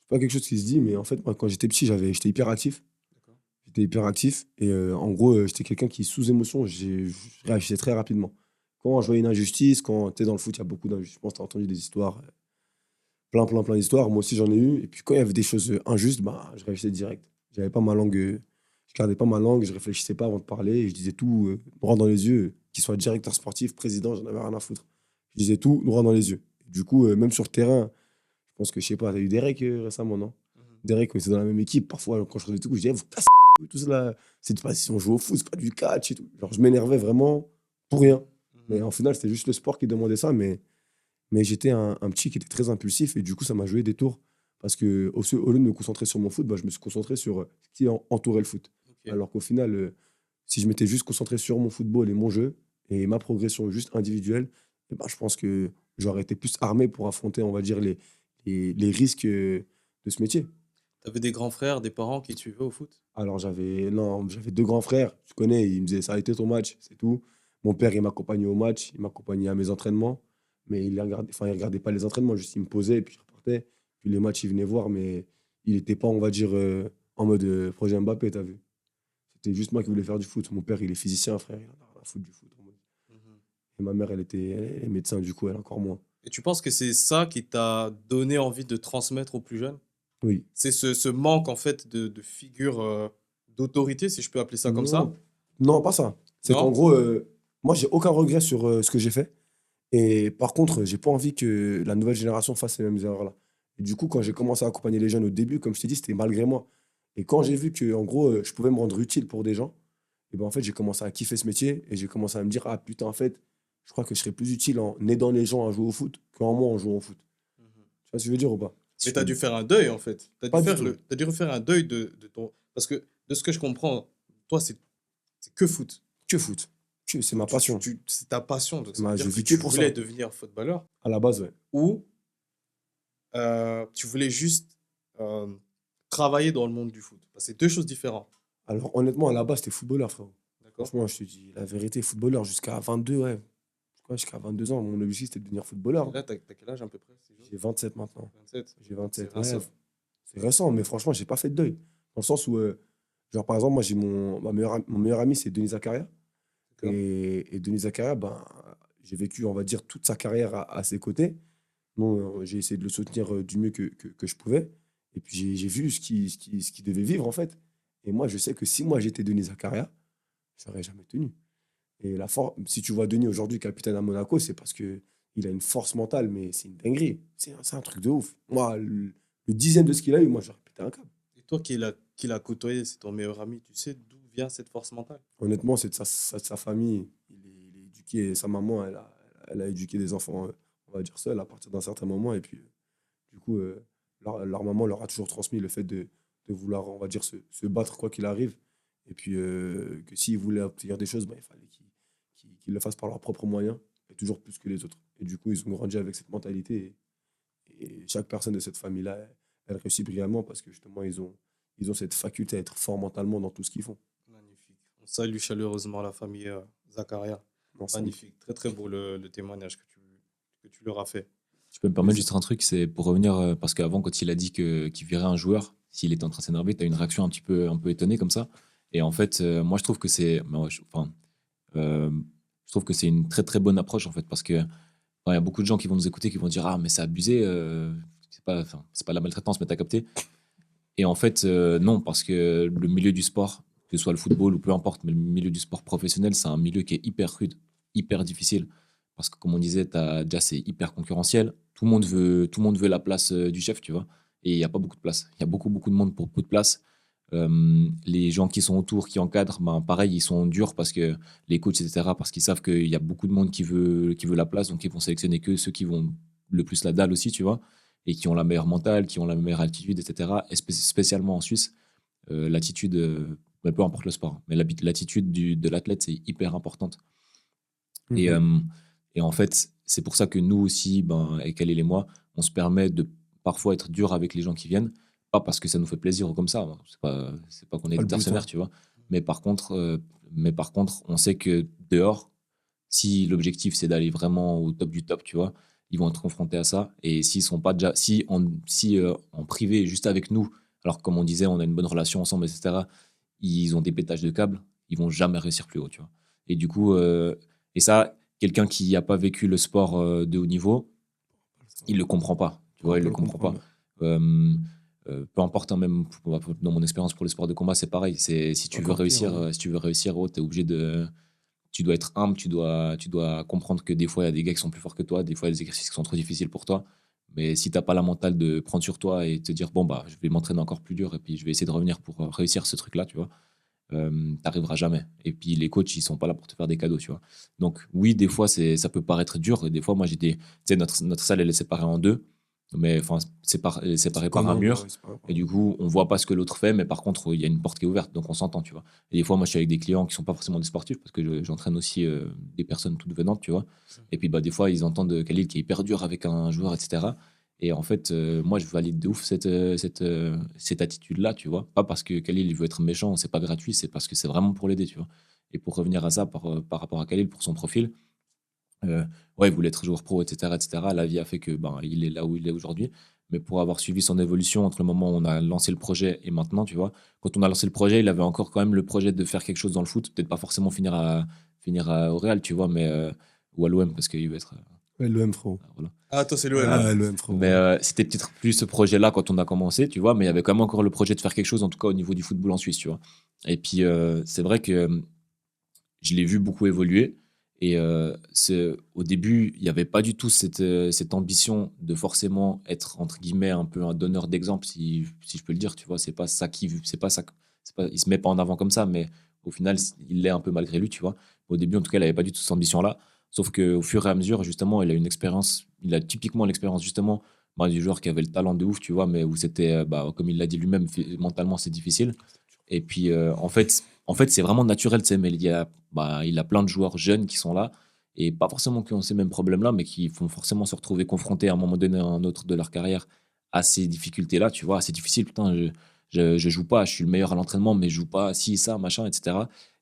pas quelque chose qui se dit, mais en fait, moi, quand j'étais petit, j'étais hyper actif. D'accord. J'étais hyper actif et en gros, j'étais quelqu'un qui, sous émotion, je réagissais très rapidement. Quand je voyais une injustice, quand tu es dans le foot, il y a beaucoup d'injustices. Je pense que tu as entendu des histoires, plein d'histoires. Moi aussi, j'en ai eu. Et puis quand il y avait des choses injustes, bah, je réagissais direct. J'avais pas ma langue, je gardais pas ma langue, je réfléchissais pas avant de parler. Et je disais tout droit dans les yeux, qu'il soit directeur sportif, président, j'en avais rien à foutre. Je disais tout droit dans les yeux. Du coup, même sur le terrain, je pense que, je sais pas, tu as eu des règles récemment, non? Derek, on était dans la même équipe. Parfois, quand je faisais tout, je disais, vous cassez tout ça. C'est pas si on joue au foot, c'est pas du catch et tout. Genre, je m'énervais vraiment pour rien. Mais en final, c'était juste le sport qui demandait ça. Mais j'étais un petit qui était très impulsif et du coup, ça m'a joué des tours. Parce que au lieu de me concentrer sur mon foot, bah, je me suis concentré sur ce qui entourait le foot. Ok. Alors qu'au final, si je m'étais juste concentré sur mon football et mon jeu et ma progression juste individuelle, eh ben, je pense que j'aurais été plus armé pour affronter, on va dire, les risques de ce métier. T'avais des grands frères, des parents qui te suivaient au foot? Alors, j'avais deux grands frères, tu connais, ils me disaient, ça a été ton match, c'est tout. Mon père, il m'accompagnait au match, il m'accompagnait à mes entraînements, mais il regardait pas les entraînements, juste il me posait, et puis je repartais. Puis les matchs, il venait voir, mais il n'était pas, on va dire, en mode projet Mbappé, t'as vu. C'était juste moi qui voulais faire du foot. Mon père, il est physicien, frère, il en a rien à foutre du foot. Mhm. Et ma mère, elle est médecin, du coup, elle encore moins. Et tu penses que c'est ça qui t'a donné envie de transmettre aux plus jeunes? Oui. C'est ce manque, en fait, de figure d'autorité, si je peux appeler ça comme ça? Non, pas ça. C'est qu'en Non? gros, moi, j'ai aucun regret sur ce que j'ai fait. Et par contre, j'ai pas envie que la nouvelle génération fasse ces mêmes erreurs-là. Et du coup, quand j'ai commencé à accompagner les jeunes au début, comme je t'ai dit, c'était malgré moi. Et quand j'ai vu que, en gros, je pouvais me rendre utile pour des gens, et ben en fait, j'ai commencé à kiffer ce métier et j'ai commencé à me dire, ah putain, en fait, je crois que je serais plus utile en aidant les gens à jouer au foot qu'en moi en jouant au foot. Mhm. Tu vois ce que je veux dire ou pas? Mais tu as dû faire un deuil, en fait. Tu as Pas du tout. dû refaire un deuil de ton... Parce que, de ce que je comprends, toi, c'est que foot. Que foot. C'est ma passion. C'est ta passion. Donc, ça veut Je dire que vis tu que pour voulais ça. devenir footballeur À la base, ouais. ou tu voulais juste euh, travailler dans le monde du foot. Parce que c'est deux choses différentes. Alors, honnêtement, à la base, c'était footballeur, frérot. D'accord? Franchement, je te dis la vérité, footballeur jusqu'à 22, ouais. Ouais, jusqu'à 22 ans, mon objectif, c'était de devenir footballeur. Et là, t'as quel âge à peu près? J'ai 27 maintenant. 27. J'ai 27. C'est récent. Ouais, c'est récent, mais franchement, j'ai pas fait de deuil. Dans le sens où, genre, par exemple, moi, j'ai mon meilleur ami, c'est Denis Zakaria. D'accord. Et Denis Zakaria, ben, j'ai vécu, on va dire, toute sa carrière à ses côtés. Bon, j'ai essayé de le soutenir du mieux que je pouvais. Et puis, j'ai vu ce qu'il devait vivre, en fait. Et moi, je sais que si moi, j'étais Denis Zakaria, je n'aurais jamais tenu. Et si tu vois Denis aujourd'hui capitaine à Monaco, c'est parce que il a une force mentale, mais c'est une dinguerie. C'est un truc de ouf. Moi, le dixième de ce qu'il a eu, moi, j'aurais pété un câble. Et toi qui l'as côtoyé, c'est ton meilleur ami, tu sais d'où vient cette force mentale? Honnêtement, c'est de sa famille. Il est éduqué, sa maman, elle a éduqué des enfants, on va dire seuls, à partir d'un certain moment. Et puis, du coup, leur maman leur a toujours transmis le fait de vouloir, on va dire, se battre quoi qu'il arrive. Et puis, que s'ils voulaient obtenir des choses, bah, il fallait qu'ils le fassent par leurs propres moyens, et toujours plus que les autres. Et du coup, ils ont grandi avec cette mentalité. Et chaque personne de cette famille-là, elle réussit brillamment parce que justement, ils ont cette faculté à être forts mentalement dans tout ce qu'ils font. Magnifique. On salue chaleureusement la famille Zakaria. Non, Magnifique. Très très beau le témoignage que tu leur as fait. Je peux me permettre juste un truc, c'est pour revenir, parce qu'avant, quand il a dit qu'il verrait un joueur, s'il était en train de s'énerver, tu as une réaction un peu étonnée comme ça. Et en fait, moi, je trouve que je trouve que c'est une très très bonne approche, en fait, parce que il y a beaucoup de gens qui vont nous écouter, qui vont dire ah, mais c'est abusé, c'est pas la maltraitance, mais t'as capté. Et en fait, non, parce que le milieu du sport, que ce soit le football ou peu importe, mais le milieu du sport professionnel, c'est un milieu qui est hyper rude, hyper difficile. Parce que, comme on disait, déjà, c'est hyper concurrentiel. Tout le monde veut la place du chef, tu vois. Et il n'y a pas beaucoup de place. Il y a beaucoup, beaucoup de monde pour peu de place. Les gens qui sont autour, qui encadrent, ben, pareil, ils sont durs parce que les coachs, etc., parce qu'ils savent qu'il y a beaucoup de monde qui veut la place, donc ils vont sélectionner que ceux qui vont le plus la dalle aussi, tu vois, et qui ont la meilleure mentale, qui ont la meilleure attitude, etc. Et spécialement en Suisse, l'attitude, peu importe le sport, mais l'attitude de l'athlète, c'est hyper importante. Et, et en fait, c'est pour ça que nous aussi, ben, et Khalil et moi, on se permet de parfois être dur avec les gens qui viennent, pas parce que ça nous fait plaisir ou comme ça, hein. C'est pas qu'on est Pas des le but, hein. mercenaires, tu vois. Mais par contre, on sait que dehors, si l'objectif c'est d'aller vraiment au top du top, tu vois, ils vont être confrontés à ça. Et s'ils sont pas déjà, si en privé, juste avec nous, alors que comme on disait, on a une bonne relation ensemble, etc., ils ont des pétages de câbles, ils vont jamais réussir plus haut, tu vois. Et du coup, et ça, quelqu'un qui n'a pas vécu le sport de haut niveau, il le comprend pas. Tu vois, On il peut le le comprend pas. comprendre. Peu importe, hein, même dans mon expérience pour le sport de combat, c'est pareil. C'est si tu veux Encore pire, réussir, ouais. si tu veux réussir, t'es obligé de. Tu dois être humble, tu dois comprendre que des fois il y a des gars qui sont plus forts que toi, des fois il y a des exercices qui sont trop difficiles pour toi, Mais si tu n'as pas la mentale de prendre sur toi et te dire, bon, bah, je vais m'entraîner encore plus dur et puis je vais essayer de revenir pour réussir ce truc-là, tu vois, t'arriveras jamais. Et puis les coachs, ils sont pas là pour te faire des cadeaux, tu vois. Donc oui, des fois, ça peut paraître dur. Et des fois, moi, tu sais, notre salle, elle est séparée en deux, mais enfin, elle est séparée par un Comment, mur. ouais, c'est pas grave. Et du coup, on voit pas ce que l'autre fait, mais par contre, il y a une porte qui est ouverte, donc on s'entend, tu vois. Et des fois, moi, je suis avec des clients qui sont pas forcément des sportifs, parce que j'entraîne aussi des personnes toutes venantes, tu vois. Et puis, bah, des fois, ils entendent Khalil qui est hyper dur avec un joueur, etc. Et en fait, moi, je valide de ouf cette attitude-là, tu vois. Pas parce que Khalil il veut être méchant, c'est pas gratuit, c'est parce que c'est vraiment pour l'aider, tu vois. Et pour revenir à ça, par rapport à Khalil, pour son profil, ouais, il voulait être joueur pro, etc., etc. La vie a fait que ben, il est là où il est aujourd'hui. Mais pour avoir suivi son évolution entre le moment où on a lancé le projet et maintenant, tu vois, quand on a lancé le projet, il avait encore quand même le projet de faire quelque chose dans le foot. Peut-être pas forcément au Real, tu vois, mais, ou à l'OM, parce qu'il veut être. Ouais, l'OM, frérot. Voilà. Ah, toi, c'est l'OM. Ah, l'OM, frérot. Mais c'était peut-être plus ce projet-là quand on a commencé, tu vois, mais il y avait quand même encore le projet de faire quelque chose, en tout cas au niveau du football en Suisse, tu vois. Et puis, c'est vrai que je l'ai vu beaucoup évoluer. Et au début, il n'y avait pas du tout cette ambition de forcément être, entre guillemets, un peu un donneur d'exemple, si je peux le dire, tu vois. C'est pas ça il se met pas en avant comme ça, mais au final, il l'est un peu malgré lui, tu vois. Au début, en tout cas, il n'avait pas du tout cette ambition-là. Sauf qu'au fur et à mesure, justement, il a typiquement l'expérience, justement, bah, du joueur qui avait le talent de ouf, tu vois, mais où c'était, bah, comme il l'a dit lui-même, mentalement, c'est difficile. Et puis, en fait, c'est vraiment naturel, tu sais, mais il a plein de joueurs jeunes qui sont là, et pas forcément qui ont ces mêmes problèmes-là, mais qui vont forcément se retrouver confrontés à un moment donné à un autre de leur carrière à ces difficultés-là, tu vois. C'est difficile, putain, je joue pas, je suis le meilleur à l'entraînement, mais je joue pas ci, ça, machin, etc.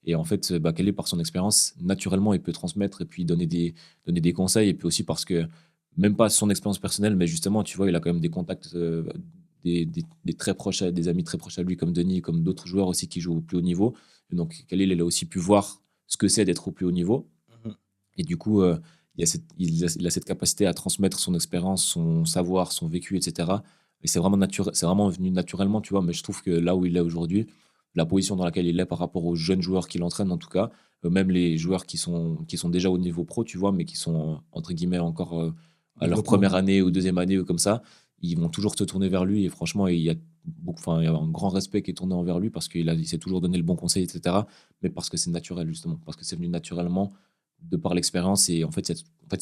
Et en fait, bah, Kelly, par son expérience, naturellement, il peut transmettre et puis donner des conseils, et puis aussi parce que, même pas son expérience personnelle, mais justement, tu vois, il a quand même des contacts, des très proches, des amis très proches à lui, comme Denis, comme d'autres joueurs aussi qui jouent au plus haut niveau. Et donc, Khalil, il a aussi pu voir ce que c'est d'être au plus haut niveau. Mhm. Et du coup, il a cette capacité à transmettre son expérience, son savoir, son vécu, etc. Et c'est vraiment venu naturellement, tu vois. Mais je trouve que là où il est aujourd'hui, la position dans laquelle il est par rapport aux jeunes joueurs qu'il entraîne, en tout cas, même les joueurs qui sont déjà au niveau pro, tu vois, mais qui sont, entre guillemets, encore à leur Développement. première année ou deuxième année ou comme ça, ils vont toujours se tourner vers lui. Et franchement, il y a un grand respect qui est tourné envers lui parce il s'est toujours donné le bon conseil, etc. Mais parce que c'est naturel, justement. Parce que c'est venu naturellement de par l'expérience. Et en fait, ça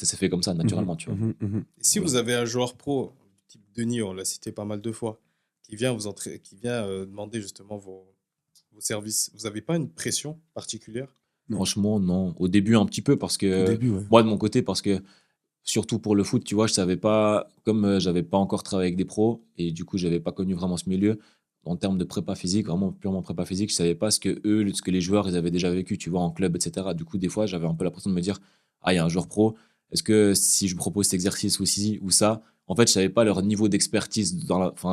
s'est fait comme ça, naturellement, tu vois. Et si Voilà. vous avez un joueur pro, type Denis, on l'a cité pas mal de fois, qui vient demander justement vos services, vous n'avez pas une pression particulière? Non. Franchement, non. Au début, un petit peu parce Au que début, ouais. moi, de mon côté, parce que surtout pour le foot, tu vois, je savais pas, comme j'avais pas encore travaillé avec des pros et du coup, j'avais pas connu vraiment ce milieu en termes de prépa physique, vraiment purement prépa physique, je savais pas ce que les joueurs, ils avaient déjà vécu, tu vois, en club, etc. Du coup, des fois, j'avais un peu l'impression de me dire, ah, il y a un joueur pro, est-ce que si je propose cet exercice ou ci ou ça, en fait, je savais pas leur niveau d'expertise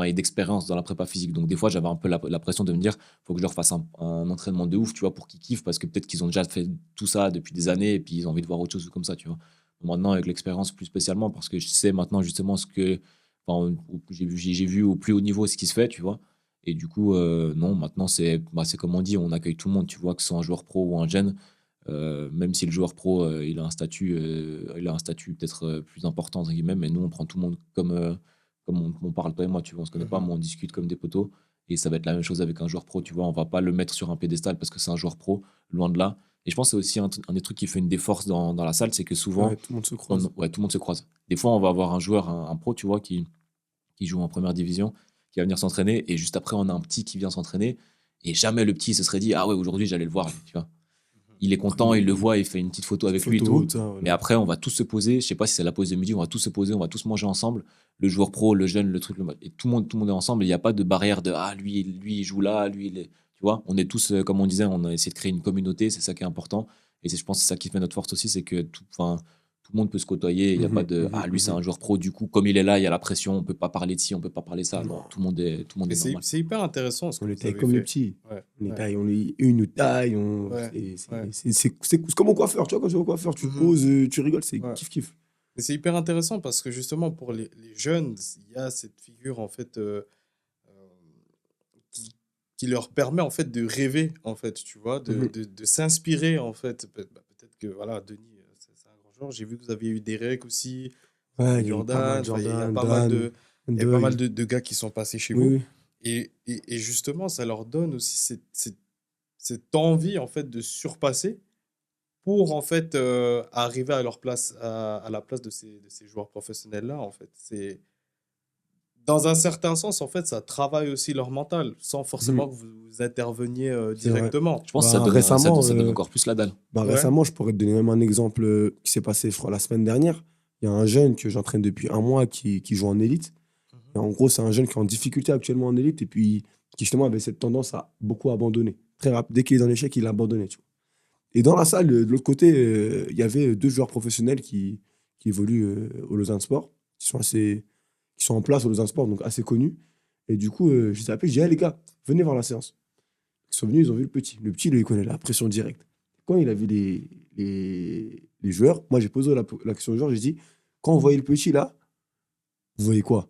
et d'expérience dans la prépa physique. Donc, des fois, j'avais un peu la pression de me dire, faut que je leur fasse un entraînement de ouf, tu vois, pour qu'ils kiffent, parce que peut-être qu'ils ont déjà fait tout ça depuis des années et puis ils ont envie de voir autre chose comme ça, tu vois. Maintenant, avec l'expérience plus spécialement, parce que je sais maintenant justement j'ai vu au plus haut niveau ce qui se fait, tu vois. Et du coup, non, maintenant, c'est comme on dit, on accueille tout le monde, tu vois, que ce soit un joueur pro ou un jeune. Même si le joueur pro, il a un statut peut-être plus important, entre guillemets, mais nous, on prend tout le monde comme on parle, toi et moi, tu vois, on se connaît pas, mais on discute comme des potos. Et ça va être la même chose avec un joueur pro, tu vois, on va pas le mettre sur un pédestal parce que c'est un joueur pro, loin de là. Et je pense que c'est aussi un des trucs qui fait une des forces dans la salle, c'est que souvent, Ouais, tout le monde se croise. ouais, tout le monde se croise. Des fois, on va avoir un joueur, un pro, tu vois, qui joue en première division, qui va venir s'entraîner, et juste après, on a un petit qui vient s'entraîner, et jamais le petit se serait dit, ah ouais, aujourd'hui, j'allais le voir, lui, tu vois. Il est content, il le voit, il fait une petite photo avec lui et tout. Photo, ça, Mais voilà. après, on va tous se poser. Je sais pas si c'est la pause de midi, on va tous se poser, on va tous manger ensemble. Le joueur pro, le jeune, le truc, et tout le monde est ensemble. Il n'y a pas de barrière de ah lui il joue là, lui il est. Tu vois, on est tous comme on disait, on a essayé de créer une communauté, c'est ça qui est important. Et je pense que c'est ça qui fait notre force aussi, c'est que tout le monde peut se côtoyer. Il n'y a pas de ah lui c'est un joueur pro, du coup comme il est là, il y a la pression, on peut pas parler de ci, on peut pas parler de ça. Non, tout le monde Et est normal. c'est hyper intéressant ce que On est vous taille avez comme les fait. petits. Ouais, On est ouais, taille, une nous taille. ouais, ouais. C'est comme au coiffeur, tu vois, quand tu vas au coiffeur, tu te Mhm. poses, tu rigoles, c'est Ouais. kiff-kiff. Et c'est hyper intéressant parce que justement pour les jeunes, il y a cette figure en fait euh, qui, qui leur permet en fait de rêver en fait, tu vois, Mhm. de s'inspirer en fait. Peut-être que voilà, Denis, c'est un grand joueur. J'ai vu que vous aviez eu Derek aussi. Ouais, il y a eu pas mal Jordan, enfin, il y a Jordan, pas mal Dan, il y a pas mal Ndoye. de gars qui sont passés chez Oui, vous. oui. Et justement, ça leur donne aussi cette envie, en fait, de surpasser pour, en fait, arriver à leur place, à la place de ces joueurs professionnels-là, en fait. C'est, dans un certain sens, en fait, ça travaille aussi leur mental, sans forcément Mhm. que vous interveniez C'est vrai. directement. Je pense que ça Bah, donne, récemment, ça donne encore plus la dalle. Ouais. je pourrais te donner même un exemple qui s'est passé, je crois, la semaine dernière. Il y a un jeune que j'entraîne depuis un mois qui joue en élite. Mhm. Et en gros, c'est un jeune qui est en difficulté actuellement en élite et puis qui justement avait cette tendance à beaucoup abandonner. Très rapide. Dès qu'il est dans l'échec, il a abandonné. Tu vois. Et dans la salle, de l'autre côté, il y avait deux joueurs professionnels qui évoluent au Lausanne Sport, qui sont en place au Lausanne Sport, donc assez connus. Et du coup, je les ai appelés, j'ai dit, hey, les gars, venez voir la séance. Ils sont venus, ils ont vu le petit. Le petit, lui, il connaît la pression directe. Quand il a vu les joueurs, moi, j'ai posé la question au joueur, j'ai dit, quand vous voyez le petit là, vous voyez quoi?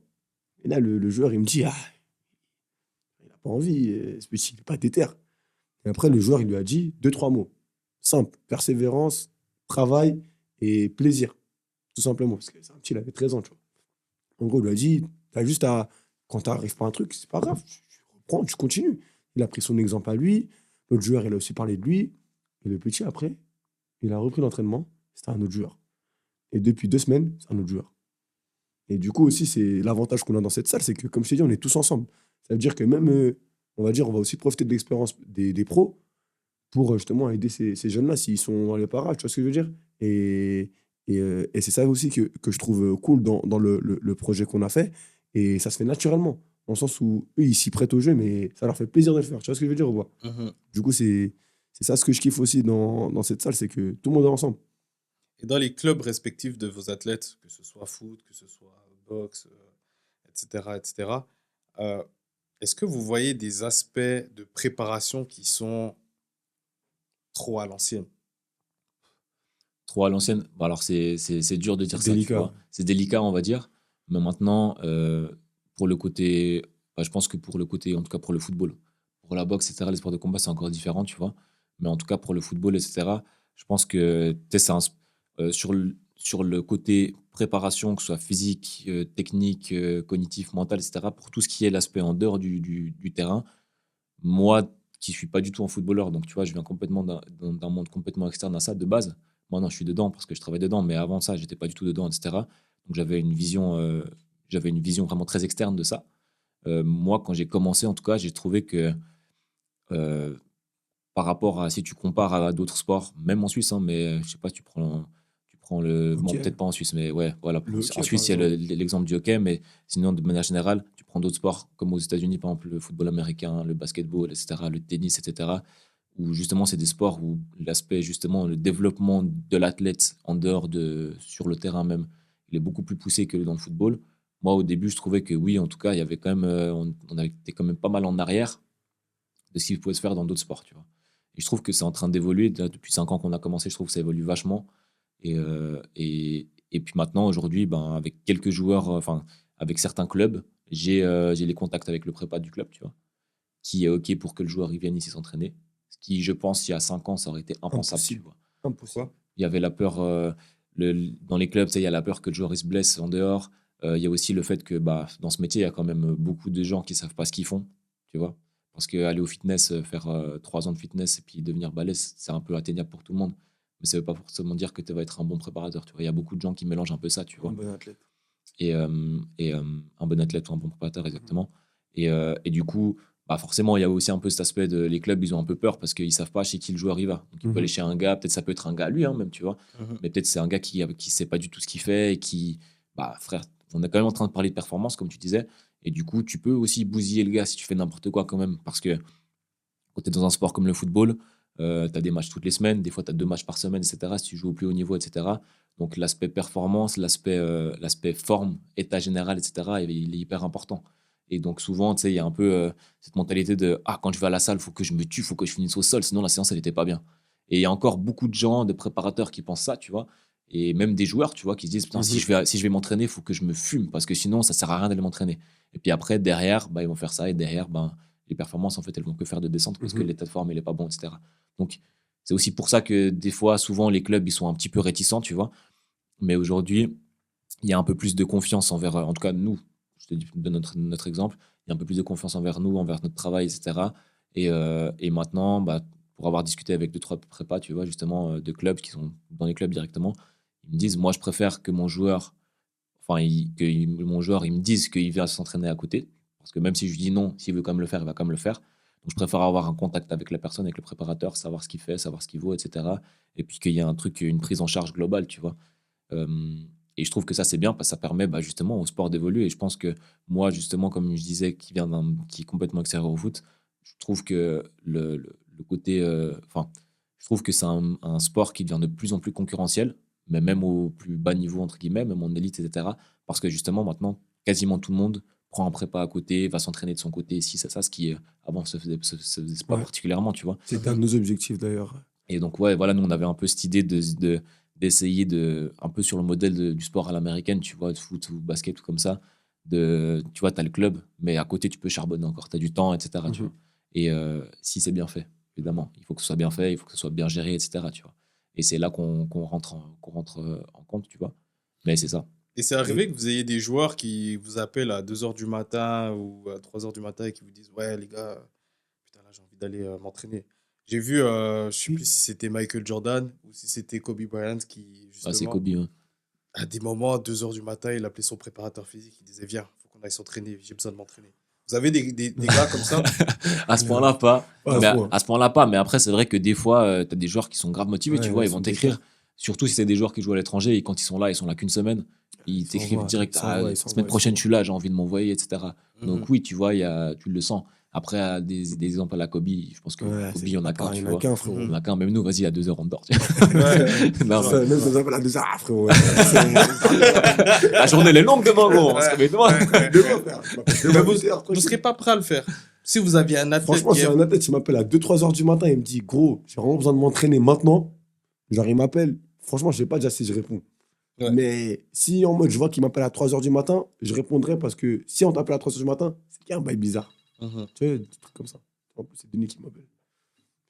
Et là, le joueur, il me dit, ah, il n'a pas envie, ce petit, il n'est pas déter. Et après, le joueur, il lui a dit deux, trois mots. Simple, persévérance, travail et plaisir. Tout simplement, parce que c'est un petit, il avait 13 ans, tu vois. En gros, il lui a dit, t'as juste à, quand t'arrives pas à un truc, c'est pas grave, tu reprends, tu continues. Il a pris son exemple à lui, l'autre joueur, il a aussi parlé de lui, et le petit, après, il a repris l'entraînement, c'était un autre joueur. Et depuis 2 semaines, c'est un autre joueur. Et du coup, aussi, c'est l'avantage qu'on a dans cette salle, c'est que, comme je t'ai dit, on est tous ensemble. Ça veut dire que même, on va dire, on va aussi profiter de l'expérience des pros pour justement aider ces jeunes-là s'ils sont dans les parages, tu vois ce que je veux dire? Et c'est ça aussi que je trouve cool dans le projet qu'on a fait. Et ça se fait naturellement, dans le sens où eux, ils s'y prêtent au jeu, mais ça leur fait plaisir de le faire. Tu vois ce que je veux dire ou pas? Mhm. Du coup, c'est ça ce que je kiffe aussi dans cette salle, c'est que tout le monde est ensemble. Et dans les clubs respectifs de vos athlètes, que ce soit foot, que ce soit boxe, etc., etc., euh, est-ce que vous voyez des aspects de préparation qui sont trop à l'ancienne? Trop à l'ancienne. Bon, alors, c'est dur de dire C'est ça, tu délicat. vois. C'est délicat, on va dire. Mais maintenant, pour le côté. Bah, je pense que pour le côté, en tout cas pour le football, pour la boxe, etc., les sports de combat, c'est encore différent, tu vois. Mais en tout cas, pour le football, etc., je pense que tu sais, sur le côté préparation, que ce soit physique, technique, cognitif, mental, etc., pour tout ce qui est l'aspect en dehors du terrain, moi qui suis pas du tout un footballeur, donc tu vois, je viens complètement d'un monde complètement externe à ça de base. Maintenant, je suis dedans parce que je travaille dedans, mais avant ça, j'étais pas du tout dedans, etc. Donc j'avais une vision vraiment très externe de ça. Moi, quand j'ai commencé, en tout cas, j'ai trouvé que euh, par rapport à si tu compares à d'autres sports, même en Suisse, hein, mais je sais pas, tu prends le, bon, Ok. peut-être pas en Suisse, mais ouais, voilà, Le en hockey, par Suisse, il y a exemple. l'exemple du hockey, mais sinon, de manière générale, tu prends d'autres sports comme aux États-Unis, par exemple, le football américain, le basketball, etc., le tennis, etc., où justement, c'est des sports où l'aspect, justement, le développement de l'athlète en dehors de, sur le terrain même, il est beaucoup plus poussé que dans le football. Moi, au début, je trouvais que oui, en tout cas, il y avait quand même, on avait été quand même pas mal en arrière de ce qui pouvait se faire dans d'autres sports, tu vois. Et je trouve que c'est en train d'évoluer. Depuis 5 ans qu'on a commencé, je trouve que ça évolue vachement. Et puis maintenant, aujourd'hui, ben, avec quelques joueurs, enfin, avec certains clubs, j'ai les contacts avec le prépa du club, tu vois, qui est OK pour que le joueur il vienne ici s'entraîner. Ce qui, je pense, il y a 5 ans, ça aurait été impensable, tu Impossible. vois. Impossible. Pourquoi? Il y avait la peur, dans les clubs, tu sais, il y a la peur que le joueur il se blesse en dehors. Il y a aussi le fait que bah, dans ce métier, il y a quand même beaucoup de gens qui savent pas ce qu'ils font, tu vois. Parce qu'aller au fitness, faire 3 ans de fitness et puis devenir balèze, c'est un peu atteignable pour tout le monde. Mais ça veut pas forcément dire que tu vas être un bon préparateur, tu vois. Il y a beaucoup de gens qui mélangent un peu ça, tu Un vois. bon athlète. Un bon athlète ou un bon préparateur, exactement. Et du coup, bah forcément, il y a aussi un peu cet aspect de les clubs, ils ont un peu peur parce qu'ils savent pas chez qui le joueur il va. Donc, il peut aller Mhm. chez un gars, peut-être ça peut être un gars, lui, hein, même, tu vois. Mhm. Mais peut-être c'est un gars qui sait pas du tout ce qu'il fait et qui, bah, frère, on est quand même en train de parler de performance, comme tu disais. Et du coup, tu peux aussi bousiller le gars si tu fais n'importe quoi quand même. Parce que quand tu es dans un sport comme le football, tu as des matchs toutes les semaines, des fois tu as 2 matchs par semaine, etc. Si tu joues au plus haut niveau, etc. Donc l'aspect performance, l'aspect forme, état général, etc., il est hyper important. Et donc souvent, tu sais, il y a un peu cette mentalité de ah, quand je vais à la salle, il faut que je me tue, il faut que je finisse au sol, sinon la séance, elle n'était pas bien. Et il y a encore beaucoup de gens, de préparateurs qui pensent ça, tu vois. Et même des joueurs, tu vois, qui se disent putain, Mhm. si je vais m'entraîner, il faut que je me fume, parce que sinon, ça sert à rien d'aller m'entraîner. Et puis après, derrière, bah, ils vont faire ça, et derrière, ben, les performances, en fait, elles vont que faire de descente parce que Mhm. l'état de forme, il est pas bon, etc. Donc, c'est aussi pour ça que des fois, souvent, les clubs, ils sont un petit peu réticents, tu vois. Mais aujourd'hui, il y a un peu plus de confiance envers, en tout cas nous, je te donne notre exemple, il y a un peu plus de confiance envers nous, envers notre travail, etc. Et maintenant, bah, pour avoir discuté avec 2-3 prépas, tu vois, justement, de clubs qui sont dans les clubs directement, ils me disent, moi, je préfère que mon joueur, mon joueur, il me dise qu'il vient s'entraîner à côté. Parce que même si je lui dis non, s'il veut quand même le faire, il va quand même le faire. Donc, je préfère avoir un contact avec la personne, avec le préparateur, savoir ce qu'il fait, savoir ce qu'il vaut, etc. Et puis qu'il y a un truc, une prise en charge globale, tu vois. Euh, et je trouve que ça, c'est bien parce que ça permet bah, justement au sport d'évoluer. Et je pense que moi, justement, comme je disais, qui est complètement extérieur au foot, je trouve que le côté. Enfin, je trouve que c'est un sport qui devient de plus en plus concurrentiel, mais même au plus bas niveau, entre guillemets, même en élite, etc. Parce que justement, maintenant, quasiment tout le monde prend un prépa à côté, va s'entraîner de son côté, si, ça, ce qui avant se faisait pas Ouais. particulièrement, tu vois. C'était un de nos objectifs d'ailleurs. Et donc, ouais, voilà, nous, on avait un peu cette idée d'essayer un peu sur le modèle du sport à l'américaine, tu vois, de foot ou basket ou comme ça, tu vois, tu as le club, mais à côté, tu peux charbonner encore, tu as du temps, etc., tu vois. Et si c'est bien fait, évidemment, il faut que ce soit bien fait, il faut que ce soit bien géré, etc., tu vois. Et c'est là qu'on rentre, en compte, tu vois. Mais c'est ça. Et c'est arrivé que vous ayez des joueurs qui vous appellent à 2 h du matin ou à 3 h du matin et qui vous disent ouais les gars, putain là j'ai envie d'aller m'entraîner. J'ai vu, je sais plus si c'était Michael Jordan ou si c'était Kobe Bryant qui Ah, c'est justement Kobe, hein. à des moments à 2 h du matin il appelait son préparateur physique, il disait viens, faut qu'on aille s'entraîner, j'ai besoin de m'entraîner. Vous avez des gars comme ça? À ce point-là, pas. Pas Mais à ce point. à ce point-là, pas. Mais après, c'est vrai que des fois, tu as des joueurs qui sont grave motivés, Ouais, tu vois, ouais, ils vont c'est t'écrire. Surtout si c'est des joueurs qui jouent à l'étranger et quand ils sont là qu'une semaine, ils t'écrivent direct. Ils Semaine prochaine, je suis là, j'ai envie de m'envoyer, etc. Donc, Mhm. oui, tu vois, tu le sens. Après, des exemples à la Kobe, je pense que Ouais, Kobe, c'est il y en a qu'un, pas- il tu y en a vois. qu'un, frérot. Il y en a qu'un, même nous, vas-y, à 2 h, on dort. Tu vois. Ouais. Non, Ouais. Même ça s'appelle à 2 heures, frérot. la journée, elle est longue demain, gros. On se réveille demain. Mais vous ne serez pas prêt à le faire. Si vous aviez un athlète Franchement, qui c'est est... un athlète qui m'appelle à 2-3 heures du matin. Il me dit, gros, j'ai vraiment besoin de m'entraîner maintenant. Genre, il m'appelle. Franchement, je sais pas déjà si je réponds. Ouais. Mais si en mode, je vois qu'il m'appelle à 3 heures du matin, je répondrai parce que si on t'appelle à 3 heures du matin, c'est qu'il y a un bail bizarre. Mhm. Tu vois, des trucs comme ça. En plus, c'est Denis qui m'appelle.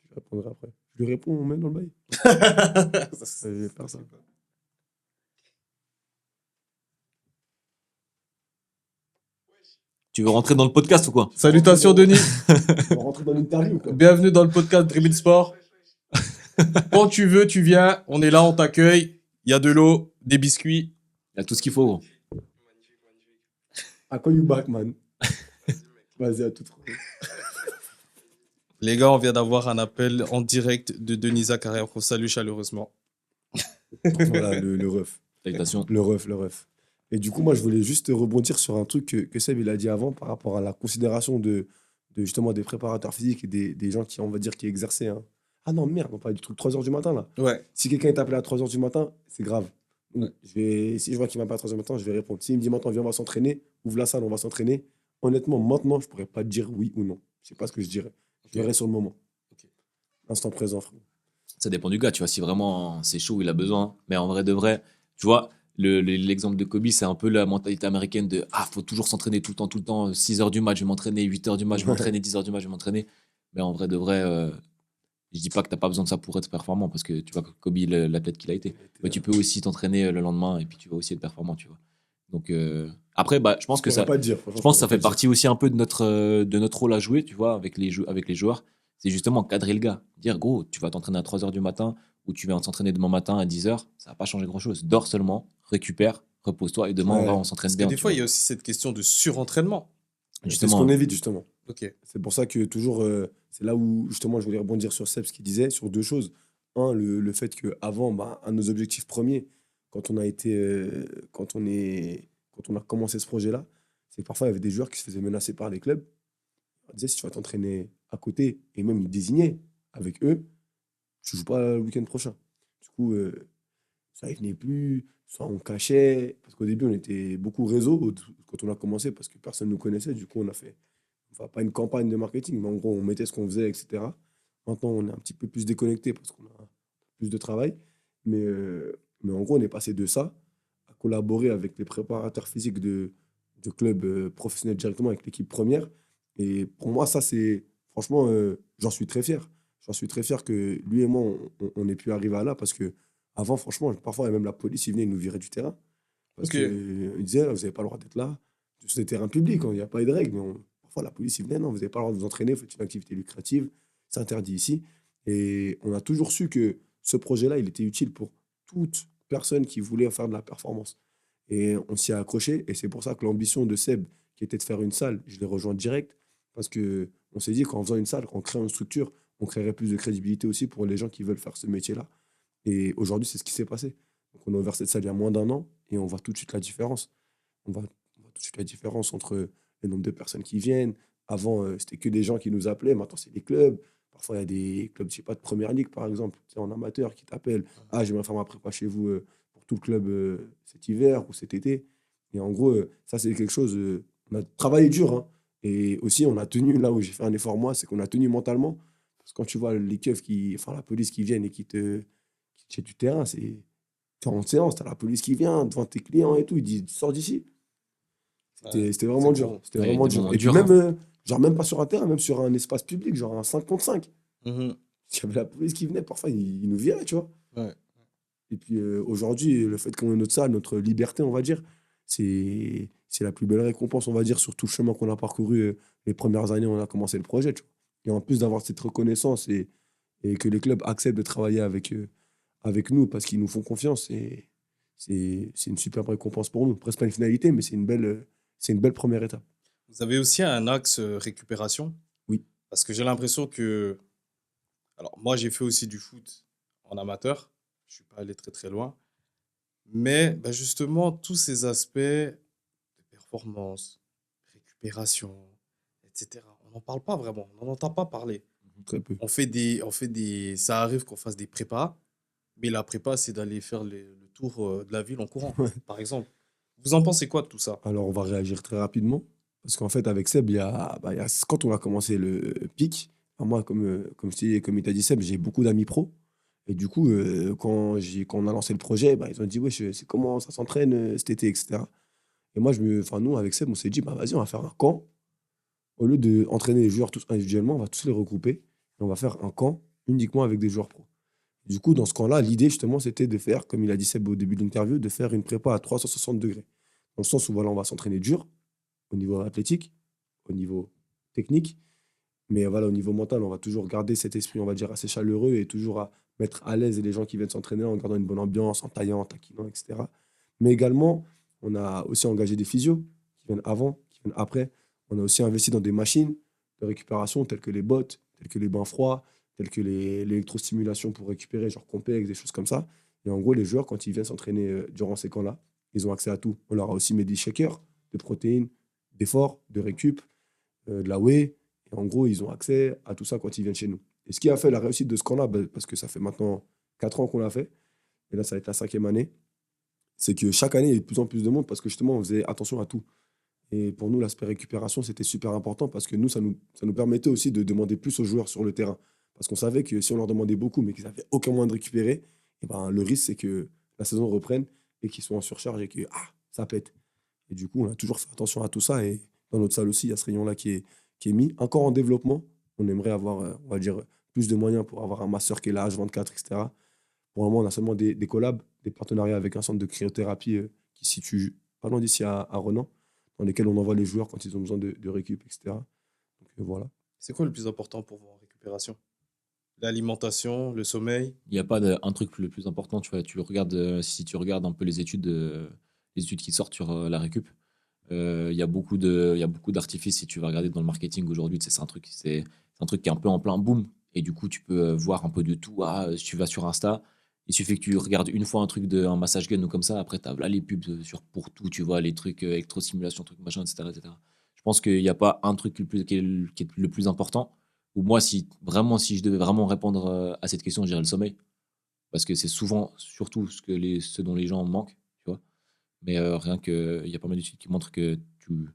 Je répondrai après. Je lui réponds, on met dans le bail. Je vais faire ça. Tu veux rentrer dans le podcast ou quoi? Salutations Denis, On va rentrer dans l'interview ou quoi? bienvenue dans le podcast Dribble Sport. Quand tu veux, tu viens, on est là, on t'accueille. Il y a de l'eau, des biscuits. Il y a tout ce qu'il faut, gros. I call you back, man. Vas-y, à tout. Les gars, on vient d'avoir un appel en direct de Denis Zakaria qu'on salue chaleureusement. Voilà, le ref. Salutations. Le ref. Et du coup, moi, je voulais juste rebondir sur un truc que Seb il a dit avant par rapport à la considération de justement des préparateurs physiques et des gens qui, on va dire, qui exerçaient. Ah non, merde, on parle du truc 3 heures du matin, là. Ouais. Si quelqu'un est appelé à 3 heures du matin, c'est grave. Ouais. Si je vois qu'il m'appelle à 3 heures du matin, je vais répondre. S'il me dit maintenant, viens, on va s'entraîner, ouvre la salle, on va s'entraîner. Honnêtement, maintenant, je pourrais pas te dire oui ou non. Je sais pas ce que je dirais. Je verrai sur le moment. Ok. Instant présent, frère. Ça dépend du gars, tu vois, si vraiment c'est chaud, il a besoin. Mais en vrai de vrai, tu vois, l'exemple de Kobe, c'est un peu la mentalité américaine de faut toujours s'entraîner tout le temps. 6 h du match, je vais m'entraîner, 8 h du match, je vais m'entraîner, 10 h du match, je vais m'entraîner. Mais en vrai de vrai, je dis pas que t'as pas besoin de ça pour être performant parce que tu vois, Kobe, l'athlète qu'il a été. Mais tu peux aussi t'entraîner le lendemain et puis tu vas aussi être performant, tu vois. Donc après, bah, je pense que Je pourrais ça. pas te dire. Je pense que ça fait partie aussi un peu de notre rôle à jouer, tu vois, avec les joueurs. C'est justement cadrer le gars. Dire, gros, tu vas t'entraîner à 3 h du matin ou tu vas t'entraîner demain matin à 10 h, ça va pas changer grand-chose. Dors seulement, récupère, repose-toi et demain, Ouais. on s'entraîne Parce que bien. des tu fois, vois. il y a aussi cette question de surentraînement. C'est ce Justement, qu'on évite, justement. Ok. C'est pour ça que toujours, c'est là où justement je voulais rebondir sur Seb, ce qu'il disait, sur deux choses. Un, le fait qu'avant, bah, un de nos objectifs premiers, quand on a été, quand on a commencé ce projet-là, c'est que parfois il y avait des joueurs qui se faisaient menacer par les clubs. On disait, si tu vas t'entraîner à côté, et même ils désignaient avec eux, tu joues pas le week-end prochain. Du coup, ça ne venait plus, soit on cachait, parce qu'au début on était beaucoup réseau quand on a commencé, parce que personne ne nous connaissait, du coup on a fait, enfin pas une campagne de marketing, mais en gros on mettait ce qu'on faisait, etc. Maintenant on est un petit peu plus déconnecté parce qu'on a plus de travail, mais en gros on est passé de ça à collaborer avec les préparateurs physiques de clubs professionnels directement avec l'équipe première. Et pour moi ça c'est, franchement, j'en suis très fier. J'en suis très fier que lui et moi on ait pu arriver à là, parce que avant, franchement, parfois, même la police, ils venaient, ils nous viraient du terrain. Parce Ok. qu'ils disaient, vous n'avez pas le droit d'être là. Sur des terrains publics, il n'y a pas eu de règles. Mais parfois, la police, ils venaient, non, vous n'avez pas le droit de vous entraîner, vous faites une activité lucrative. C'est interdit ici. Et on a toujours su que ce projet-là, il était utile pour toute personne qui voulait faire de la performance. Et on s'y a accroché. Et c'est pour ça que l'ambition de Seb, qui était de faire une salle, je l'ai rejoint direct. Parce que on s'est dit qu'en faisant une salle, en créant une structure, on créerait plus de crédibilité aussi pour les gens qui veulent faire ce métier-là. Et aujourd'hui, c'est ce qui s'est passé. Donc, on a ouvert cette salle il y a moins d'1 an et on voit tout de suite la différence. On voit tout de suite la différence entre le nombre de personnes qui viennent. Avant, c'était que des gens qui nous appelaient. Maintenant, c'est des clubs. Parfois, il y a des clubs, je sais pas, de première ligue, par exemple, tu sais, en amateur, qui t'appellent. Ah, j'aimerais faire ma prépa chez vous pour tout le club cet hiver ou cet été. Et en gros, ça, c'est quelque chose. On a travaillé dur, hein. Et aussi, on a tenu, là où j'ai fait un effort, moi, c'est qu'on a tenu mentalement. Parce que quand tu vois les keufs enfin, la police qui viennent et qui te jettent du terrain, t'es en séance, t'as la police qui vient devant tes clients et tout, ils disent, sors d'ici. Ouais, C'était c'est vraiment dur. gros. C'était Ouais, il y a vraiment des dur. moments Et puis durs, même, hein. genre même pas sur un terrain, même sur un espace public, genre un 5 contre 5. Mhm. Il y avait la police qui venait, parfois ils nous viraient, tu vois. Ouais. Et puis aujourd'hui, le fait qu'on ait notre salle, notre liberté, on va dire, c'est la plus belle récompense, on va dire, sur tout le chemin qu'on a parcouru les premières années où on a commencé le projet, tu vois. Et en plus d'avoir cette reconnaissance et que les clubs acceptent de travailler avec nous parce qu'ils nous font confiance, c'est une superbe récompense pour nous. Après, c'est pas une finalité, mais c'est une belle première étape. Vous avez aussi un axe récupération? Oui. Parce que j'ai l'impression que... Alors, moi, j'ai fait aussi du foot en amateur. Je suis pas allé très très loin. Mais bah, justement, tous ces aspects de performance, récupération, etc., on n'en parle pas vraiment. On n'en entend pas parler. Très peu. Ça arrive qu'on fasse des prépas, mais la prépa, c'est d'aller faire le tour de la ville en courant, par exemple. Vous en pensez quoi de tout ça? Alors, on va réagir très rapidement. Parce qu'en fait, avec Seb, quand on a commencé le pic, enfin, moi, comme il t'a dit Seb, j'ai beaucoup d'amis pros. Et du coup, quand on a lancé le projet, bah, ils ont dit, ouais, c'est comment ça s'entraîne cet été, etc. Et moi, enfin, nous, avec Seb, on s'est dit, bah, vas-y, on va faire un camp. Au lieu d'entraîner les joueurs tous individuellement, on va tous les regrouper. Et on va faire un camp uniquement avec des joueurs pros. Du coup, dans ce camp-là, l'idée, justement, c'était de faire, comme il a dit Seb au début de l'interview, de faire une prépa à 360 degrés. Dans le sens où voilà, on va s'entraîner dur au niveau athlétique, au niveau technique, mais voilà, au niveau mental, on va toujours garder cet esprit, on va dire, assez chaleureux et toujours à mettre à l'aise les gens qui viennent s'entraîner en gardant une bonne ambiance, en taillant, en taquinant, etc. Mais également, on a aussi engagé des physios qui viennent avant, qui viennent après. On a aussi investi dans des machines de récupération telles que les bottes, telles que les bains froids, telles que l'électrostimulation pour récupérer, genre Compex, des choses comme ça. Et en gros, les joueurs, quand ils viennent s'entraîner durant ces camps-là, ils ont accès à tout. On leur a aussi mis des shakers de protéines, d'efforts, de récup, de la whey. Et en gros, ils ont accès à tout ça quand ils viennent chez nous. Et ce qui a fait la réussite de ce camp-là, parce que ça fait maintenant 4 ans qu'on l'a fait, et là, ça va être la 5e année, c'est que chaque année, il y a de plus en plus de monde parce que justement, on faisait attention à tout. Et pour nous, l'aspect récupération, c'était super important parce que nous, ça nous permettait aussi de demander plus aux joueurs sur le terrain. Parce qu'on savait que si on leur demandait beaucoup, mais qu'ils n'avaient aucun moyen de récupérer, et ben, le risque, c'est que la saison reprenne et qu'ils soient en surcharge et que ça pète. Et du coup, on a toujours fait attention à tout ça. Et dans notre salle aussi, il y a ce rayon-là qui est mis. Encore en développement, on aimerait avoir, on va dire, plus de moyens pour avoir un master qui est là, H24, etc. Pour le moment, on a seulement des collabs, des partenariats avec un centre de cryothérapie qui se situe pas loin d'ici à Renan, dans lesquels on envoie les joueurs quand ils ont besoin de récup, etc. Donc voilà. C'est quoi le plus important pour vous en récupération? L'alimentation, le sommeil? Il n'y a pas un truc le plus important, tu vois. Si tu regardes un peu les études qui sortent sur la récup, il y a beaucoup d'artifices. Si tu vas regarder dans le marketing aujourd'hui, tu sais, c'est un truc qui est un peu en plein boom. Et du coup, tu peux voir un peu de tout. Si tu vas sur Insta, il suffit que tu regardes une fois un truc un massage gun ou comme ça. Après, tu as là les pubs pour tout, tu vois, les trucs électrostimulation, trucs machin, etc., etc. Je pense qu'il n'y a pas un truc qui est le plus important. Ou moi, si je devais vraiment répondre à cette question, je dirais le sommeil. Parce que c'est souvent, surtout, ce dont les gens manquent, tu vois. Mais rien que, il y a pas mal d'études qui montrent que tu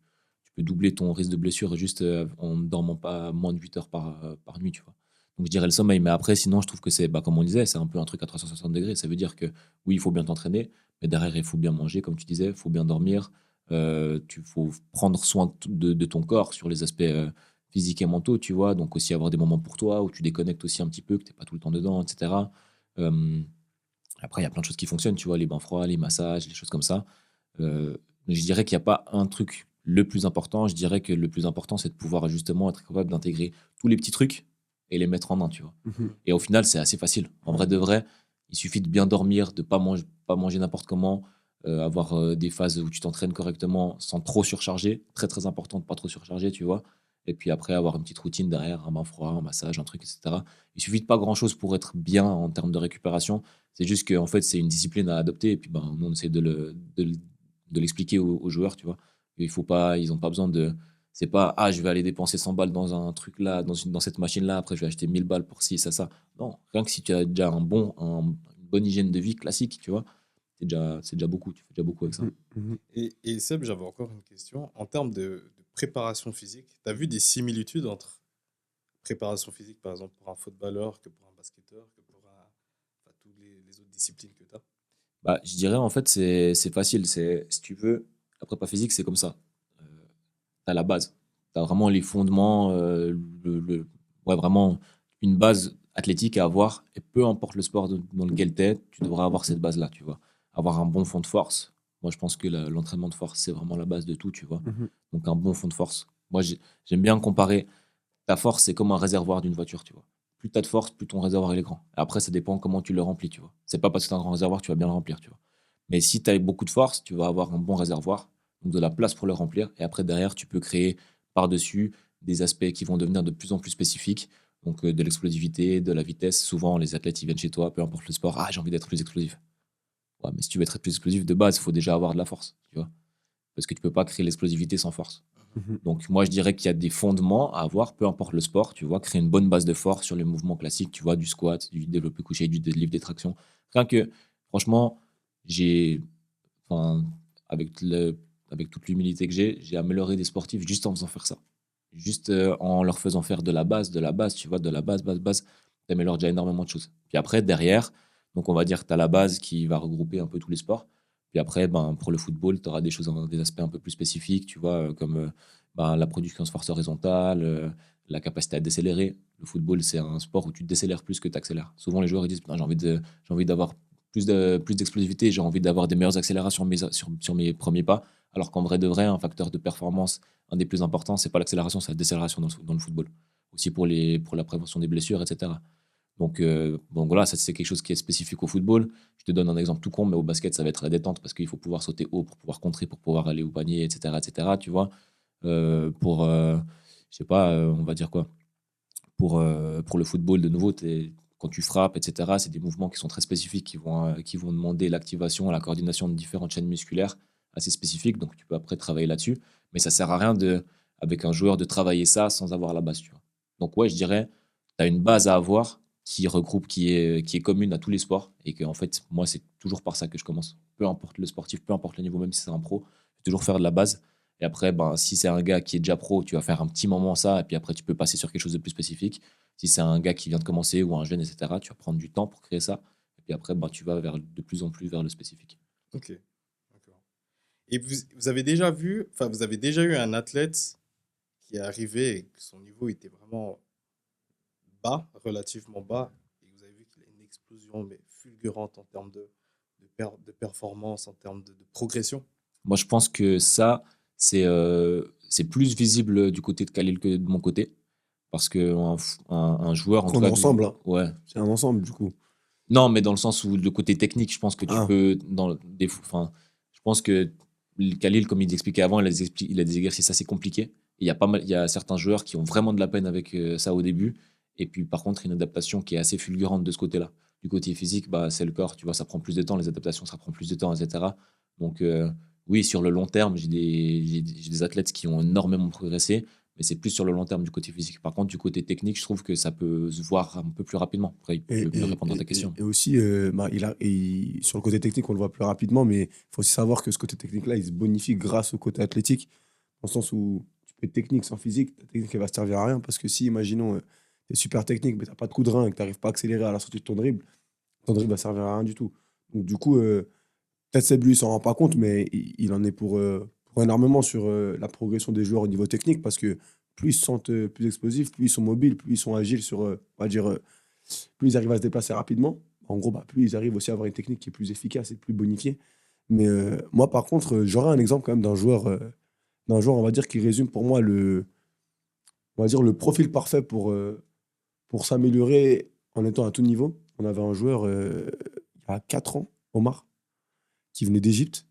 peux doubler ton risque de blessure juste en ne dormant pas moins de 8 heures par nuit, tu vois. Donc je dirais le sommeil. Mais après, sinon, je trouve que c'est, comme on disait, c'est un peu un truc à 360 degrés. Ça veut dire que oui, il faut bien t'entraîner, mais derrière, il faut bien manger, comme tu disais, il faut bien dormir. Tu faut prendre soin de ton corps sur les aspects physiques et mentaux, tu vois. Donc aussi avoir des moments pour toi où tu déconnectes aussi un petit peu, que tu n'es pas tout le temps dedans, etc. Après, il y a plein de choses qui fonctionnent, tu vois, les bains froids, les massages, les choses comme ça. Je dirais qu'il n'y a pas un truc le plus important. Je dirais que le plus important, c'est de pouvoir justement être capable d'intégrer tous les petits trucs et les mettre en un, tu vois. Mhm. Et au final, c'est assez facile. En vrai de vrai, il suffit de bien dormir, de pas manger n'importe comment, avoir des phases où tu t'entraînes correctement sans trop surcharger. Très, très important de pas trop surcharger, tu vois. Et puis après, avoir une petite routine derrière, un bain froid, un massage, un truc, etc. Il suffit de pas grand-chose pour être bien en termes de récupération. C'est juste qu'en fait, c'est une discipline à adopter. Et puis, ben, nous, on essaie de l'expliquer aux joueurs, tu vois. Il faut pas, ils n'ont pas besoin de. C'est pas, ah, je vais aller dépenser 100 balles dans un truc là, dans cette machine-là, après je vais acheter 1000 balles pour ci, ça. Non, rien que si tu as déjà une bonne hygiène de vie classique, tu vois, c'est déjà beaucoup, tu fais déjà beaucoup avec ça. Mhm. Mhm. Et Seb, j'avais encore une question. En termes de préparation physique, tu as vu des similitudes entre préparation physique, par exemple, pour un footballeur, que pour un basketteur, que pour enfin, toutes les autres disciplines que tu as? Bah, je dirais en fait, c'est facile. Si tu veux, la prépa physique, c'est comme ça. Euh, tu as la base. Tu as vraiment les fondements, ouais, vraiment une base athlétique à avoir. Et peu importe le sport dans lequel tu es, tu devras avoir cette base-là, tu vois. Avoir un bon fond de force. Moi, je pense que l'entraînement de force, c'est vraiment la base de tout, tu vois. Mhm. Donc, un bon fond de force. Moi, j'aime bien comparer. Ta force, c'est comme un réservoir d'une voiture, tu vois. Plus tu as de force, plus ton réservoir il est grand. Et après, ça dépend comment tu le remplis, tu vois. C'est pas parce que tu as un grand réservoir, tu vas bien le remplir, tu vois. Mais si tu as beaucoup de force, tu vas avoir un bon réservoir, donc de la place pour le remplir. Et après, derrière, tu peux créer par-dessus des aspects qui vont devenir de plus en plus spécifiques. Donc, de l'explosivité, de la vitesse. Souvent, les athlètes, ils viennent chez toi, peu importe le sport. Ah, j'ai envie d'être plus explosif. Ouais, mais si tu veux être plus explosif, de base, il faut déjà avoir de la force, tu vois. Parce que tu peux pas créer l'explosivité sans force. Mhm. Donc, moi, je dirais qu'il y a des fondements à avoir, peu importe le sport, tu vois, créer une bonne base de force sur les mouvements classiques, tu vois, du squat, du développé couché, du deadlift, des tractions. Rien que, franchement, j'ai, enfin, avec toute l'humilité que j'ai amélioré des sportifs juste en faisant faire ça. Juste en leur faisant faire de la base, tu vois, de la base, t'améliores déjà énormément de choses. Puis après, derrière, donc on va dire que tu as la base qui va regrouper un peu tous les sports. Puis après, ben, pour le football, tu auras des aspects un peu plus spécifiques, tu vois, comme ben, la production de force horizontale, la capacité à décélérer. Le football, c'est un sport où tu décélères plus que tu accélères. Souvent, les joueurs ils disent, putain, j'ai envie d'avoir plus d'explosivité, j'ai envie d'avoir des meilleures accélérations sur mes premiers pas. Alors qu'en vrai de vrai, un facteur de performance, un des plus importants, c'est pas l'accélération, c'est la décélération dans le football. Aussi pour la prévention des blessures, etc. Donc voilà, ça c'est quelque chose qui est spécifique au football. Je te donne un exemple tout con, mais au basket, ça va être la détente parce qu'il faut pouvoir sauter haut pour pouvoir contrer, pour pouvoir aller au panier, etc. Tu vois. Pour, je sais pas, on va dire quoi. Pour le football, de nouveau, quand tu frappes, etc., c'est des mouvements qui sont très spécifiques, qui vont demander l'activation et la coordination de différentes chaînes musculaires assez spécifiques. Donc tu peux après travailler là-dessus. Mais ça sert à rien avec un joueur de travailler ça sans avoir la base. Tu vois. Donc ouais, je dirais, tu as une base à avoir qui regroupe, qui est commune à tous les sports. Et que en fait, moi, c'est toujours par ça que je commence. Peu importe le sportif, peu importe le niveau, même si c'est un pro, je vais toujours faire de la base. Et après, ben, si c'est un gars qui est déjà pro, tu vas faire un petit moment ça, et puis après, tu peux passer sur quelque chose de plus spécifique. Si c'est un gars qui vient de commencer ou un jeune, etc., tu vas prendre du temps pour créer ça. Et puis après, ben, tu vas de plus en plus vers le spécifique. Ok, d'accord. Et vous avez déjà vu, enfin, vous avez déjà eu un athlète qui est arrivé et que son niveau était vraiment bas, relativement bas, et vous avez vu qu'il a une explosion mais fulgurante en termes de performance, en termes de progression. Moi, je pense que ça, c'est plus visible du côté de Khalil que de mon côté. Parce qu'un joueur, en tout Qu'on est cas, ensemble, hein. ouais. C'est un ensemble, du coup. Non, mais dans le sens où le côté technique, je pense que tu Ah, peux, enfin, je pense que Khalil, comme il expliquait avant, il a des exercices assez compliqués. Et il y a certains joueurs qui ont vraiment de la peine avec ça au début. Et puis, par contre, une adaptation qui est assez fulgurante de ce côté-là. Du côté physique, bah, c'est le corps, tu vois, ça prend plus de temps, les adaptations, ça prend plus de temps, etc. Donc, oui, sur le long terme, j'ai des athlètes qui ont énormément progressé, mais c'est plus sur le long terme du côté physique. Par contre, du côté technique, je trouve que ça peut se voir un peu plus rapidement. Après, il et, peut mieux et, répondre à ta et, question. et aussi, bah, sur le côté technique, on le voit plus rapidement, mais il faut aussi savoir que ce côté technique-là, il se bonifie grâce au côté athlétique, dans le sens où tu peux être technique sans physique, ta technique, elle va se servir à rien, parce que si, imaginons, tu es super technique, mais tu n'as pas de coup de rein et que tu n'arrives pas à accélérer à la sortie de ton dribble va servir à rien du tout. Donc, du coup, peut-être Seb, lui, il s'en rend pas compte, mais il en est pour énormément sur la progression des joueurs au niveau technique, parce que plus ils se sentent plus explosifs, plus ils sont mobiles, plus ils sont agiles on va dire, plus ils arrivent à se déplacer rapidement. En gros, bah, plus ils arrivent aussi à avoir une technique qui est plus efficace et plus bonifiée. Mais moi, par contre, j'aurais un exemple quand même on va dire, qui résume pour moi on va dire, le profil parfait pour s'améliorer en étant à tout niveau. On avait un joueur il y a 4 ans, Omar, qui venait d'Égypte.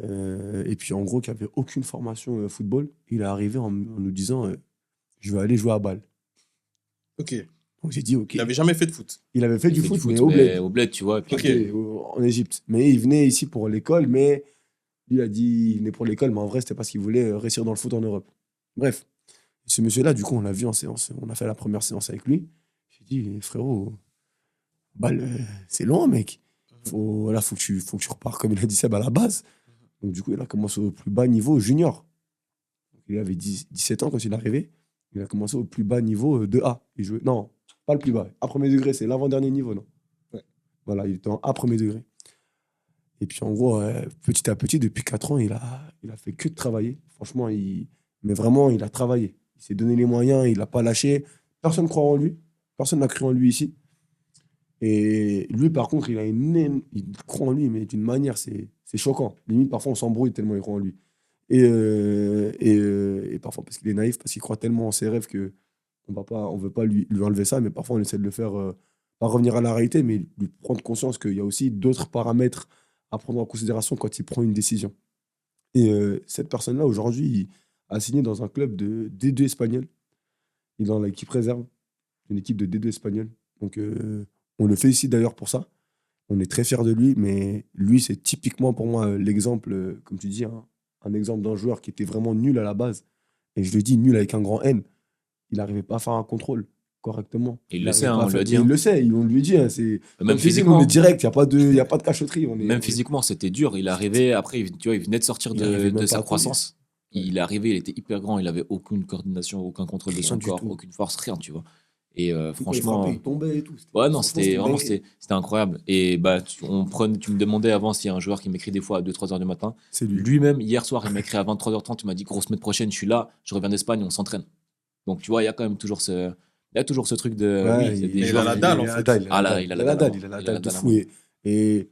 Et puis, en gros, qui avait aucune formation football. Il est arrivé en nous disant je vais aller jouer à balle. Ok. Donc, j'ai dit ok. Il n'avait jamais fait de foot. Il avait fait Il du fait foot, mais au bled. au bled, tu vois. Et puis, Ok. En Égypte. Mais il venait ici pour l'école, mais lui a dit il venait pour l'école, mais en vrai, c'était parce qu'il voulait réussir dans le foot en Europe. Bref, ce monsieur-là, du coup, on l'a vu en séance. On a fait la première séance avec lui. J'ai dit frérot, balle, c'est loin, mec. Là, faut que tu repars, comme il a dit Seb, à la base. Donc, du coup, il a commencé au plus bas niveau junior. Donc, il avait 17 ans quand il est arrivé. Il a commencé au plus bas niveau de A. Il jouait... Non, pas le plus bas. A premier degré, c'est l'avant-dernier niveau, non? Ouais. Voilà, il était en A premier degré. Et puis, en gros, petit à petit, depuis 4 ans, il a fait que de travailler. Franchement, mais vraiment, il a travaillé. Il s'est donné les moyens, il n'a pas lâché. Personne ne croit en lui. Personne n'a cru en lui ici. Et lui, par contre, il croit en lui, mais d'une manière, c'est choquant. Limite, parfois, on s'embrouille tellement il croit en lui. Et parfois, parce qu'il est naïf, parce qu'il croit tellement en ses rêves que on veut pas lui enlever ça, mais parfois, on essaie de le faire, pas revenir à la réalité, mais lui prendre conscience qu'il y a aussi d'autres paramètres à prendre en considération quand il prend une décision. Et cette personne-là, aujourd'hui, il a signé dans un club de D2 espagnol. Il est dans l'équipe réserve, une équipe de D2 espagnol. Donc, on le félicite d'ailleurs pour ça. On est très fiers de lui, mais lui, c'est typiquement pour moi l'exemple, comme tu dis, un exemple d'un joueur qui était vraiment nul à la base. Et je le dis nul avec un grand N. Il n'arrivait pas à faire un contrôle correctement. Et il le sait, n'arrivait pas à on lui a faire... dit. Mais il le sait, on lui dit. C'est... Même Comme je dis, nous, on physiquement. est direct, il y a pas de cachotterie. Même physiquement, c'était dur. Il arrivait, après, tu vois, il venait de sortir Il arrivait même de pas sa à courir. croissance. Il est arrivé, il était hyper grand, il avait aucune coordination, aucun contrôle de Rien son du corps, tout. aucune force, rien, tu vois. Et Quand il franchement, frappait, il tombait et tout. ouais, non, Franchement, c'était une vraiment, dinguerie. c'était incroyable. Et bah, tu me demandais avant s'il y a un joueur qui m'écrit des fois à 2-3 heures du matin. C'est lui. Lui-même, hier soir, il m'a écrit à 23h30, il m'a dit, grosse semaine prochaine, je suis là, je reviens d'Espagne, on s'entraîne. Donc, tu vois, il y a quand même toujours il y a toujours ce truc de, oui, Ouais, il y a des Mais il a joueurs la qui, dalle, en il a la fait. dalle, ah là, il a la dalle à mort. il a la Il a la dalle de dalle à fou. mort. Et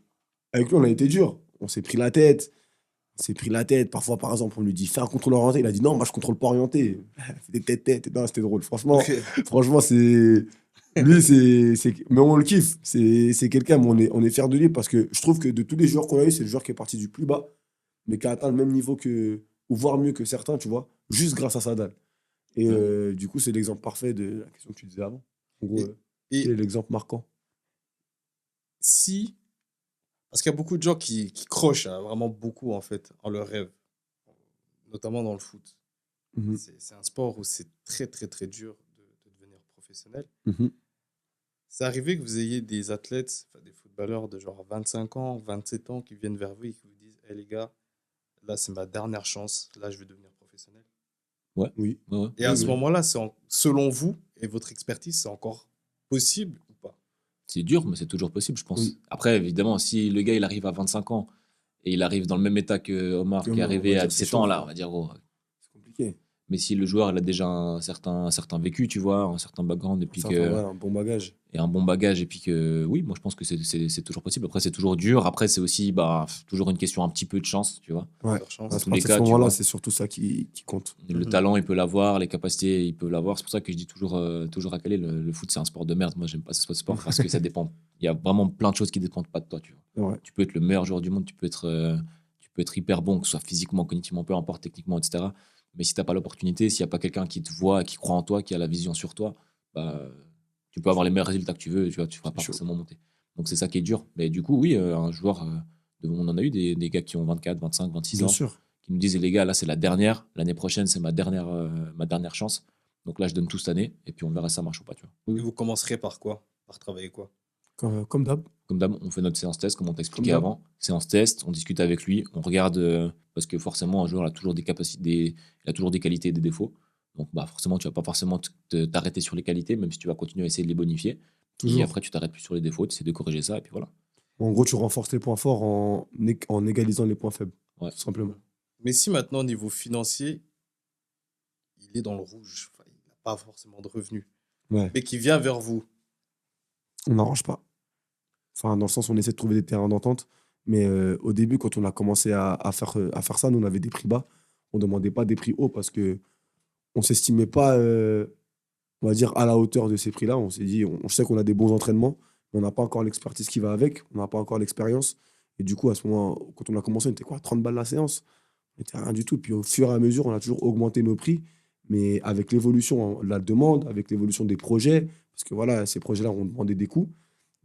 avec lui, on a été dur. On s'est pris la tête. On s'est pris la tête. Parfois, par exemple, on lui dit fais un contrôle orienté. Il a dit non, moi je contrôle pas orienté. Fais des têtes. Non, c'était drôle. Franchement, Ok. franchement c'est. Lui, mais on le kiffe. C'est quelqu'un, mais on est fiers de lui parce que je trouve que de tous les joueurs qu'on a eu, c'est le joueur qui est parti du plus bas, mais qui a atteint le même niveau ou voire mieux que certains, tu vois, juste grâce à sa dalle. Et du coup, c'est l'exemple parfait de la question que tu disais avant. En gros, Et quel est l'exemple marquant? si, parce qu'il y a beaucoup de gens qui crochent hein, vraiment beaucoup en fait en leur rêve, notamment dans le foot. Mhm. C'est un sport où c'est très très très dur de devenir professionnel. Mhm. C'est arrivé que vous ayez des athlètes, enfin, des footballeurs de genre 25 ans, 27 ans qui viennent vers vous et qui vous disent hey, les gars, là c'est ma dernière chance, là je vais devenir professionnel. Ouais, Oui. ouais, ouais. Et à Oui, ce oui. moment-là, selon vous et votre expertise, c'est encore possible ou pas? C'est dur, mais c'est toujours possible, je pense. Oui. Après, évidemment, si le gars, il arrive à 25 ans et il arrive dans le même état que Omar, qui est On va arrivé à dire c'est 17 ans, chaud. là, on va dire, oh. C'est compliqué. Mais si le joueur, il a déjà un certain vécu, tu vois, un certain background, Un bon bagage. et un bon bagage, et puis que, oui, moi, je pense que c'est toujours possible. Après, c'est toujours dur. Après, c'est aussi, bah, toujours une question un petit peu de chance, tu vois. Ouais. Leur chance. Dans À tous les partir de cas, ce tu moment-là, vois. c'est surtout ça qui compte. Le talent, il peut l'avoir, les capacités, il peut l'avoir. C'est pour ça que je dis toujours à Calais, le foot, c'est un sport de merde. Moi, j'aime pas ce sport parce que ça dépend. Il y a vraiment plein de choses qui dépendent pas de toi, tu vois. Ouais. Tu peux être le meilleur joueur du monde, tu peux être hyper bon, que ce soit physiquement, cognitivement, peu importe, techniquement, etc. Mais si t'as pas l'opportunité, s'il y a pas quelqu'un qui te voit, qui croit en toi, qui a la vision sur toi, bah, tu peux avoir les meilleurs résultats que tu veux, tu vois, tu feras pas C'est chaud. forcément monter. Donc c'est ça qui est dur. Mais du coup, oui, un joueur, on en a eu des gars qui ont 24, 25, 26 Bien ans, sûr. qui nous disent les gars, là c'est la dernière, l'année prochaine c'est ma dernière chance. Donc là je donne tout cette année et puis on verra si ça marche ou pas, tu vois. Et vous commencerez par quoi? Par travailler quoi? Comme d'hab. Comme d'hab, on fait notre séance test, comme on t'a expliqué Comme d'hab. avant. Séance test, on discute avec lui, on regarde, parce que forcément, un joueur a toujours des capacités, il a toujours des qualités et des défauts. Donc, bah, forcément, tu vas pas forcément t'arrêter sur les qualités, même si tu vas continuer à essayer de les bonifier. Toujours. Et après, tu t'arrêtes plus sur les défauts, tu essaies de corriger ça, et puis voilà. En gros, tu renforces les points forts en égalisant les points faibles. Ouais. Tout simplement. Mais si maintenant, au niveau financier, il est dans le rouge, enfin, il n'a pas forcément de revenus, Ouais. mais qui vient vers vous, On n'arrange pas. Enfin, dans le sens où on essaie de trouver des terrains d'entente. Mais au début, quand on a commencé à faire ça, nous, on avait des prix bas. On ne demandait pas des prix hauts parce qu'on ne s'estimait pas, on va dire, à la hauteur de ces prix-là. On s'est dit, on sait qu'on a des bons entraînements, mais on n'a pas encore l'expertise qui va avec, on n'a pas encore l'expérience. Et du coup, à ce moment, quand on a commencé, on était quoi, 30 balles la séance? On était rien du tout. Puis au fur et à mesure, on a toujours augmenté nos prix, mais avec l'évolution de la demande, avec l'évolution des projets, parce que voilà, ces projets-là ont demandé des coûts.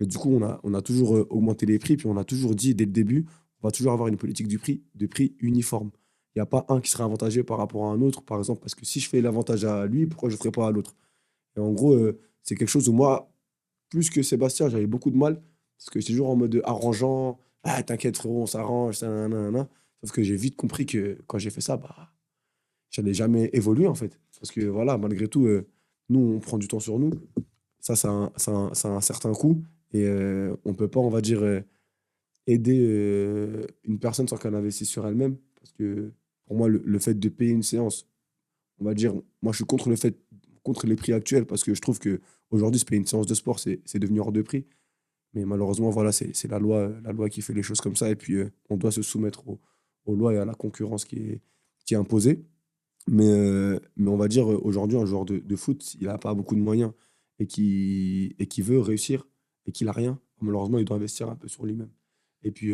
Et du coup, on a toujours augmenté les prix, puis on a toujours dit dès le début, on va toujours avoir une politique de prix uniforme. Il n'y a pas un qui sera avantagé par rapport à un autre, par exemple, parce que si je fais l'avantage à lui, pourquoi je ne ferai pas à l'autre? Et en gros, c'est quelque chose où moi, plus que Sébastien, j'avais beaucoup de mal, parce que j'étais toujours en mode arrangeant. Ah, t'inquiète, frérot, on s'arrange, ça, nanana. Sauf que j'ai vite compris que quand j'ai fait ça, bah, j'allais jamais évoluer, en fait. Parce que voilà, malgré tout, nous, on prend du temps sur nous. Ça a un certain coût. Et on peut pas, on va dire, aider une personne sans qu'elle investisse sur elle-même. Parce que pour moi, le fait de payer une séance, on va dire, moi, je suis contre les prix actuels parce que je trouve que aujourd'hui, se payer une séance de sport, c'est devenu hors de prix. Mais malheureusement, voilà, c'est la loi qui fait les choses comme ça. Et puis, on doit se soumettre aux lois et à la concurrence qui est imposée. Mais on va dire, aujourd'hui, un joueur de foot, il n'a pas beaucoup de moyens et qui veut réussir et qu'il n'a rien. Malheureusement, il doit investir un peu sur lui-même. Et puis,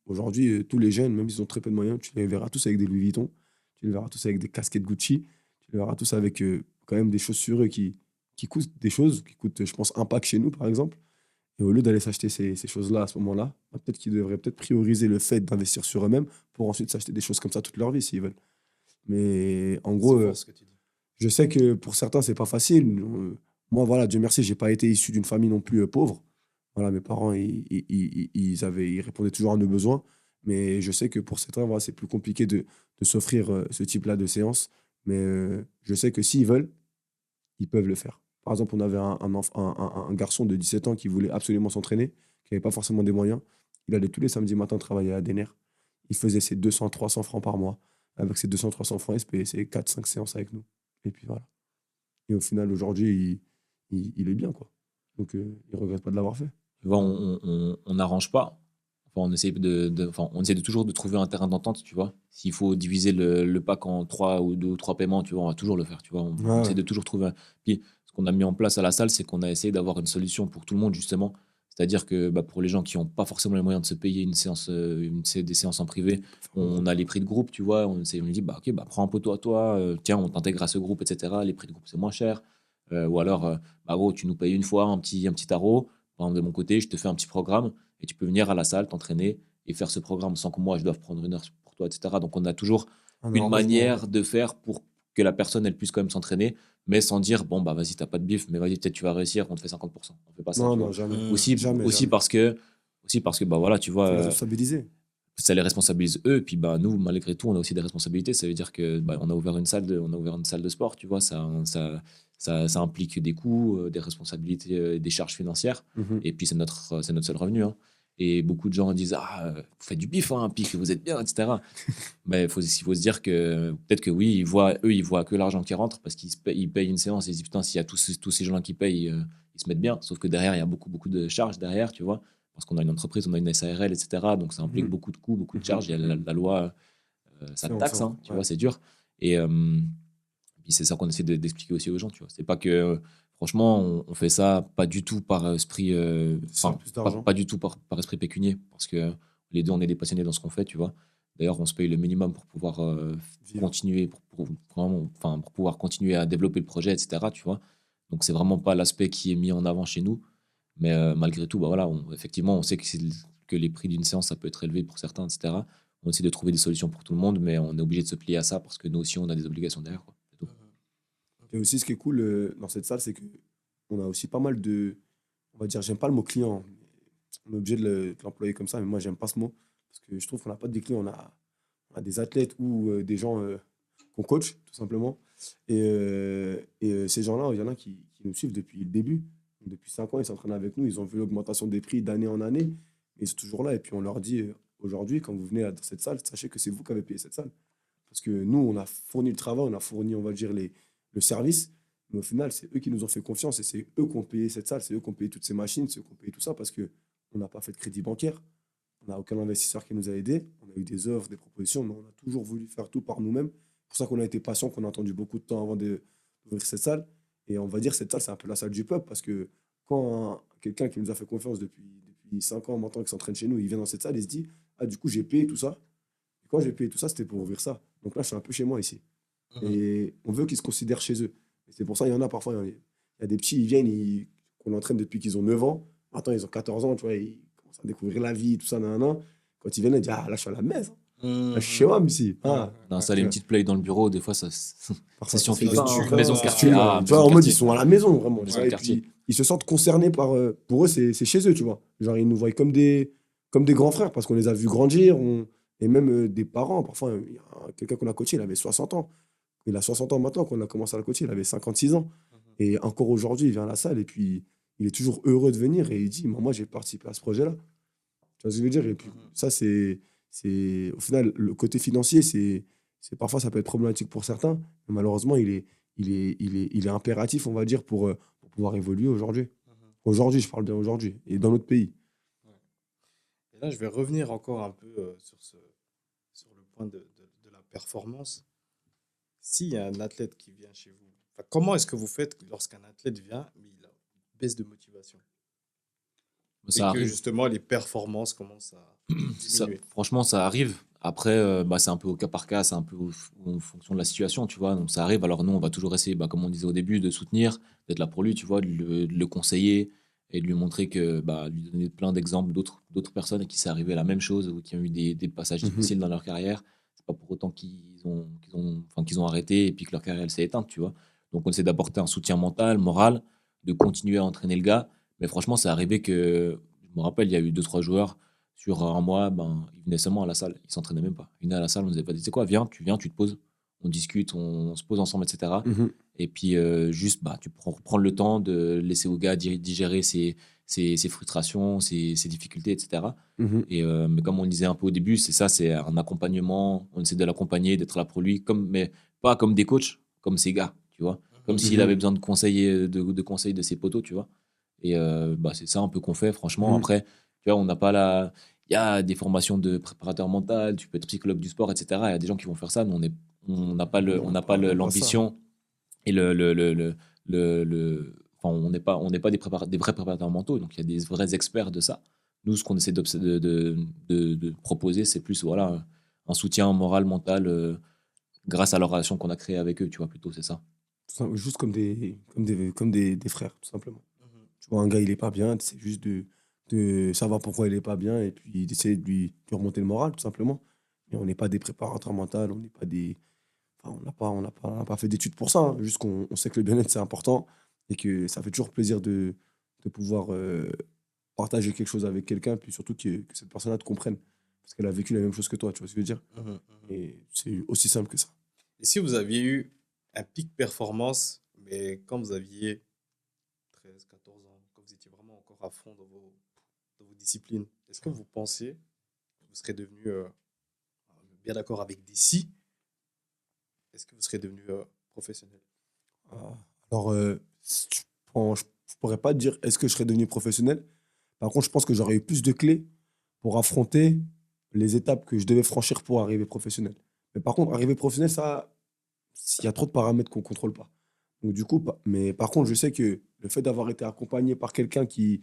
aujourd'hui, tous les jeunes, même s'ils ont très peu de moyens, tu les verras tous avec des Louis Vuitton, tu les verras tous avec des casquettes Gucci, tu les verras tous avec quand même des chaussures qui coûtent des choses, qui coûtent, je pense, un pack chez nous, par exemple. Et au lieu d'aller s'acheter ces choses-là à ce moment-là, bah, peut-être qu'ils devraient peut-être prioriser le fait d'investir sur eux-mêmes pour ensuite s'acheter des choses comme ça toute leur vie s'ils veulent. Mais en gros, C'est fort ce que tu dis. je sais que pour certains, c'est pas facile. Moi, voilà, Dieu merci, j'ai pas été issu d'une famille non plus pauvre. Voilà, mes parents, ils répondaient toujours à nos besoins. Mais je sais que pour certains, voilà, c'est plus compliqué de s'offrir ce type-là de séance. Mais je sais que s'ils veulent, ils peuvent le faire. Par exemple, on avait un garçon de 17 ans qui voulait absolument s'entraîner, qui n'avait pas forcément des moyens. Il allait tous les samedis matins travailler à Denner. Il faisait ses 200-300 francs par mois. Avec ses 200-300 francs, il se payait ses 4-5 séances avec nous. Et puis voilà. Et au final, aujourd'hui, il est bien, quoi. Donc, il ne regrette pas de l'avoir fait. Tu vois, on n'arrange pas. Enfin, on essaie de toujours de trouver un terrain d'entente, tu vois. S'il faut diviser le pack en 3 paiements, tu vois, on va toujours le faire, tu vois. On essaie Ouais, de toujours trouver. Puis, ce qu'on a mis en place à la salle, c'est qu'on a essayé d'avoir une solution pour tout le monde, justement. C'est-à-dire que bah, pour les gens qui n'ont pas forcément les moyens de se payer une séance, des séances en privé, on a les prix de groupe, tu vois. On dit, bah, ok, bah, prends un poteau à toi, tiens, on t'intègre à ce groupe, etc. Les prix de groupe, c'est moins cher. Ou alors, bah, gros, tu nous payes une fois un petit tarot. Par exemple, de mon côté, je te fais un petit programme et tu peux venir à la salle, t'entraîner et faire ce programme sans que moi, je doive prendre une heure pour toi, etc. Donc, on a toujours un une arrangement. manière de faire pour que la personne, elle puisse quand même s'entraîner, mais sans dire, bon, bah, vas-y, t'as pas de bif, mais vas-y, peut-être tu vas réussir, on te fait 50%. On fait pas ça, Non, tu non, vois. jamais. Aussi, Jamais, aussi jamais. parce que, bah, voilà, tu vois, Faut les responsabiliser. ça les responsabilise eux, et puis bah, nous, malgré tout, on a aussi des responsabilités. Ça veut dire que bah, on a ouvert une salle de sport, tu vois, ça implique des coûts, des responsabilités, des charges financières, Mhm. et puis c'est notre seul revenu, hein. Et beaucoup de gens disent ah vous faites du bif, hein, puis que vous êtes bien, etc. Mais il faut se dire que peut-être que oui, ils voient que l'argent qui rentre parce ils payent une séance et ils se disent putain, s'il y a tous ces gens-là qui payent, ils se mettent bien. Sauf que derrière, il y a beaucoup de charges derrière, tu vois, parce qu'on a une entreprise, on a une SARL, etc. Donc ça implique Mhm. beaucoup de coûts, beaucoup de Mhm. charges. Il y a Mhm. la loi, ça te taxe, hein, tu Ouais. vois, c'est dur. Et puis c'est ça qu'on essaie d'expliquer aussi aux gens, tu vois. C'est pas que, franchement, on fait ça pas du tout par esprit, Ça sert plus d'argent. pas du tout par esprit pécunier, parce que les deux, on est des passionnés dans ce qu'on fait, tu vois. D'ailleurs, on se paye le minimum pour pouvoir Vivre. continuer, pour pouvoir continuer à développer le projet, etc., tu vois. Donc c'est vraiment pas l'aspect qui est mis en avant chez nous, mais malgré tout, bah voilà, effectivement, on sait que les prix d'une séance, ça peut être élevé pour certains, etc. On essaie de trouver des solutions pour tout le monde, mais on est obligé de se plier à ça parce que nous aussi, on a des obligations derrière, quoi. C'est tout. Et aussi, ce qui est cool dans cette salle, c'est qu'on a aussi pas mal de. On va dire, j'aime pas le mot client. On est obligé de l'employer comme ça, mais moi, j'aime pas ce mot. Parce que je trouve qu'on n'a pas de clients, on a des athlètes ou des gens qu'on coach, tout simplement. Et ces gens-là, il y en a qui nous suivent depuis le début. Depuis 5 ans, ils s'entraînent avec nous. Ils ont vu l'augmentation des prix d'année en année. Mais ils sont toujours là. Et puis, on leur dit aujourd'hui, quand vous venez dans cette salle, sachez que c'est vous qui avez payé cette salle. Parce que nous, on a fourni le travail, on a fourni, on va dire, le service. Mais au final, c'est eux qui nous ont fait confiance et c'est eux qui ont payé cette salle, c'est eux qui ont payé toutes ces machines, c'est eux qui ont payé tout ça parce qu'on n'a pas fait de crédit bancaire On n'a aucun investisseur qui nous a aidés. On a eu des offres, des propositions, mais on a toujours voulu faire tout par nous-mêmes. C'est pour ça qu'on a été patient, qu'on a attendu beaucoup de temps avant d'ouvrir cette salle. Et on va dire cette salle, c'est un peu la salle du peuple parce que quand quelqu'un qui nous a fait confiance depuis 5 ans, maintenant, qui s'entraîne chez nous, il vient dans cette salle, il se dit, ah, du coup, j'ai payé tout ça. Et quand j'ai payé tout ça, c'était pour ouvrir ça. Donc là, je suis un peu chez moi ici. Et on veut qu'ils se considèrent chez eux. Et c'est pour ça, il y en a parfois, il y a des petits, ils viennent, qu'on entraîne depuis qu'ils ont 9 ans. Maintenant, ils ont 14 ans, tu vois, ils commencent à découvrir la vie, tout ça, nanana. Quand ils viennent, ils disent, ah, là, je suis à la maison. Là, je suis chez moi, ici. Ah, On a installé une petite play dans le bureau, des fois, ça parfois, session ça fait FIFA, des hein, thunes, maison de ça quartier. tue, Ah, tu vois, maison en de mode, ils quartier. sont à la maison, vraiment. Tu Maison vois, de et quartier. puis, ils se sentent concernés par. Pour eux, c'est chez eux, tu vois. Genre, ils nous voient comme des grands frères parce qu'on les a vus grandir. Et même des parents. Parfois, il y a quelqu'un qu'on a coaché, il avait 60 ans. Il a 60 ans maintenant, quand on a commencé à le coacher, il avait 56 ans. Et encore aujourd'hui, il vient à la salle et puis il est toujours heureux de venir et il dit, moi, j'ai participé à ce projet-là. Tu vois ce que je veux dire? Et puis, ça, au final, le côté financier, parfois, ça peut être problématique pour certains, mais malheureusement, il est impératif, on va dire, pour pouvoir évoluer aujourd'hui. Aujourd'hui, je parle bien aujourd'hui, et dans notre pays. Et là, je vais revenir encore un peu sur le point de la performance. S'il y a un athlète qui vient chez vous, enfin, comment est-ce que vous faites lorsqu'un athlète vient, mais il a une baisse de motivation et Ça que arrive. justement les performances commencent à diminuer? Franchement, ça arrive. Après, c'est un peu au cas par cas, c'est un peu en fonction de la situation, tu vois. Donc, ça arrive. Alors, nous, on va toujours essayer, comme on disait au début, de soutenir, d'être là pour lui, tu vois, de le conseiller et de lui montrer que, lui donner plein d'exemples d'autres personnes à qui c'est arrivé la même chose ou qui ont eu des passages Mhm. difficiles dans leur carrière. C'est pas pour autant qu'ils ont arrêté et puis que leur carrière elle s'est éteinte, tu vois. Donc, on essaie d'apporter un soutien mental, moral, de continuer à entraîner le gars. Mais franchement, c'est arrivé que, je me rappelle, il y a eu 2, 3 joueurs sur un mois, ils venaient seulement à la salle. Ils s'entraînaient même pas. Ils venaient à la salle, on ne disait pas, tu sais quoi, viens, tu te poses, on discute, on se pose ensemble, etc. Mhm. Et puis, juste, tu prends le temps de laisser au gars digérer ses frustrations, ses difficultés, etc. Mhm. Mais comme on disait un peu au début, c'est ça, c'est un accompagnement. On essaie de l'accompagner, d'être là pour lui, mais pas comme des coachs, comme ses gars, tu vois. Comme s'il Mhm. avait besoin de conseils, de conseils de ses potos, tu vois. Et c'est ça un peu qu'on fait, franchement. Mhm. Après, tu vois, on n'a pas la. Il y a des formations de préparateur mental, tu peux être psychologue du sport, etc. Il y a des gens qui vont faire ça, mais on n'a pas Non, pas ça. l'ambition et enfin, on n'est pas des vrais préparateurs mentaux, donc il y a des vrais experts de ça. Nous, ce qu'on essaie de proposer, c'est plus voilà, un soutien moral, mental, grâce à la relation qu'on a créée avec eux, tu vois, plutôt, c'est ça. Juste comme des frères, tout simplement. Mhm. Tu vois, un gars, il est pas bien, c'est juste de savoir pourquoi il est pas bien et puis d'essayer de lui remonter le moral, tout simplement. Mais on n'est pas des préparateurs mentaux, on n'est pas des. Enfin, on n'a pas fait d'études pour ça, hein. Juste qu'on sait que le bien-être, c'est important et que ça fait toujours plaisir de pouvoir partager quelque chose avec quelqu'un, puis surtout que cette personne-là te comprenne. Parce qu'elle a vécu la même chose que toi, tu vois ce que je veux dire? Mhm. Mhm. Et c'est aussi simple que ça. Et si vous aviez eu un pic performance, mais quand vous aviez 13, 14 ans, quand vous étiez vraiment encore à fond dans vos disciplines, est-ce que vous pensiez que vous serez devenu, bien d'accord avec des si, est-ce que vous serez devenu professionnel? Ah, Alors, je pourrais pas te dire est-ce que je serais devenu professionnel. Par contre, je pense que j'aurais eu plus de clés pour affronter les étapes que je devais franchir pour arriver professionnel. Mais par contre, arriver professionnel, ça, il y a trop de paramètres qu'on ne contrôle pas. Donc, du coup, mais par contre, je sais que le fait d'avoir été accompagné par quelqu'un qui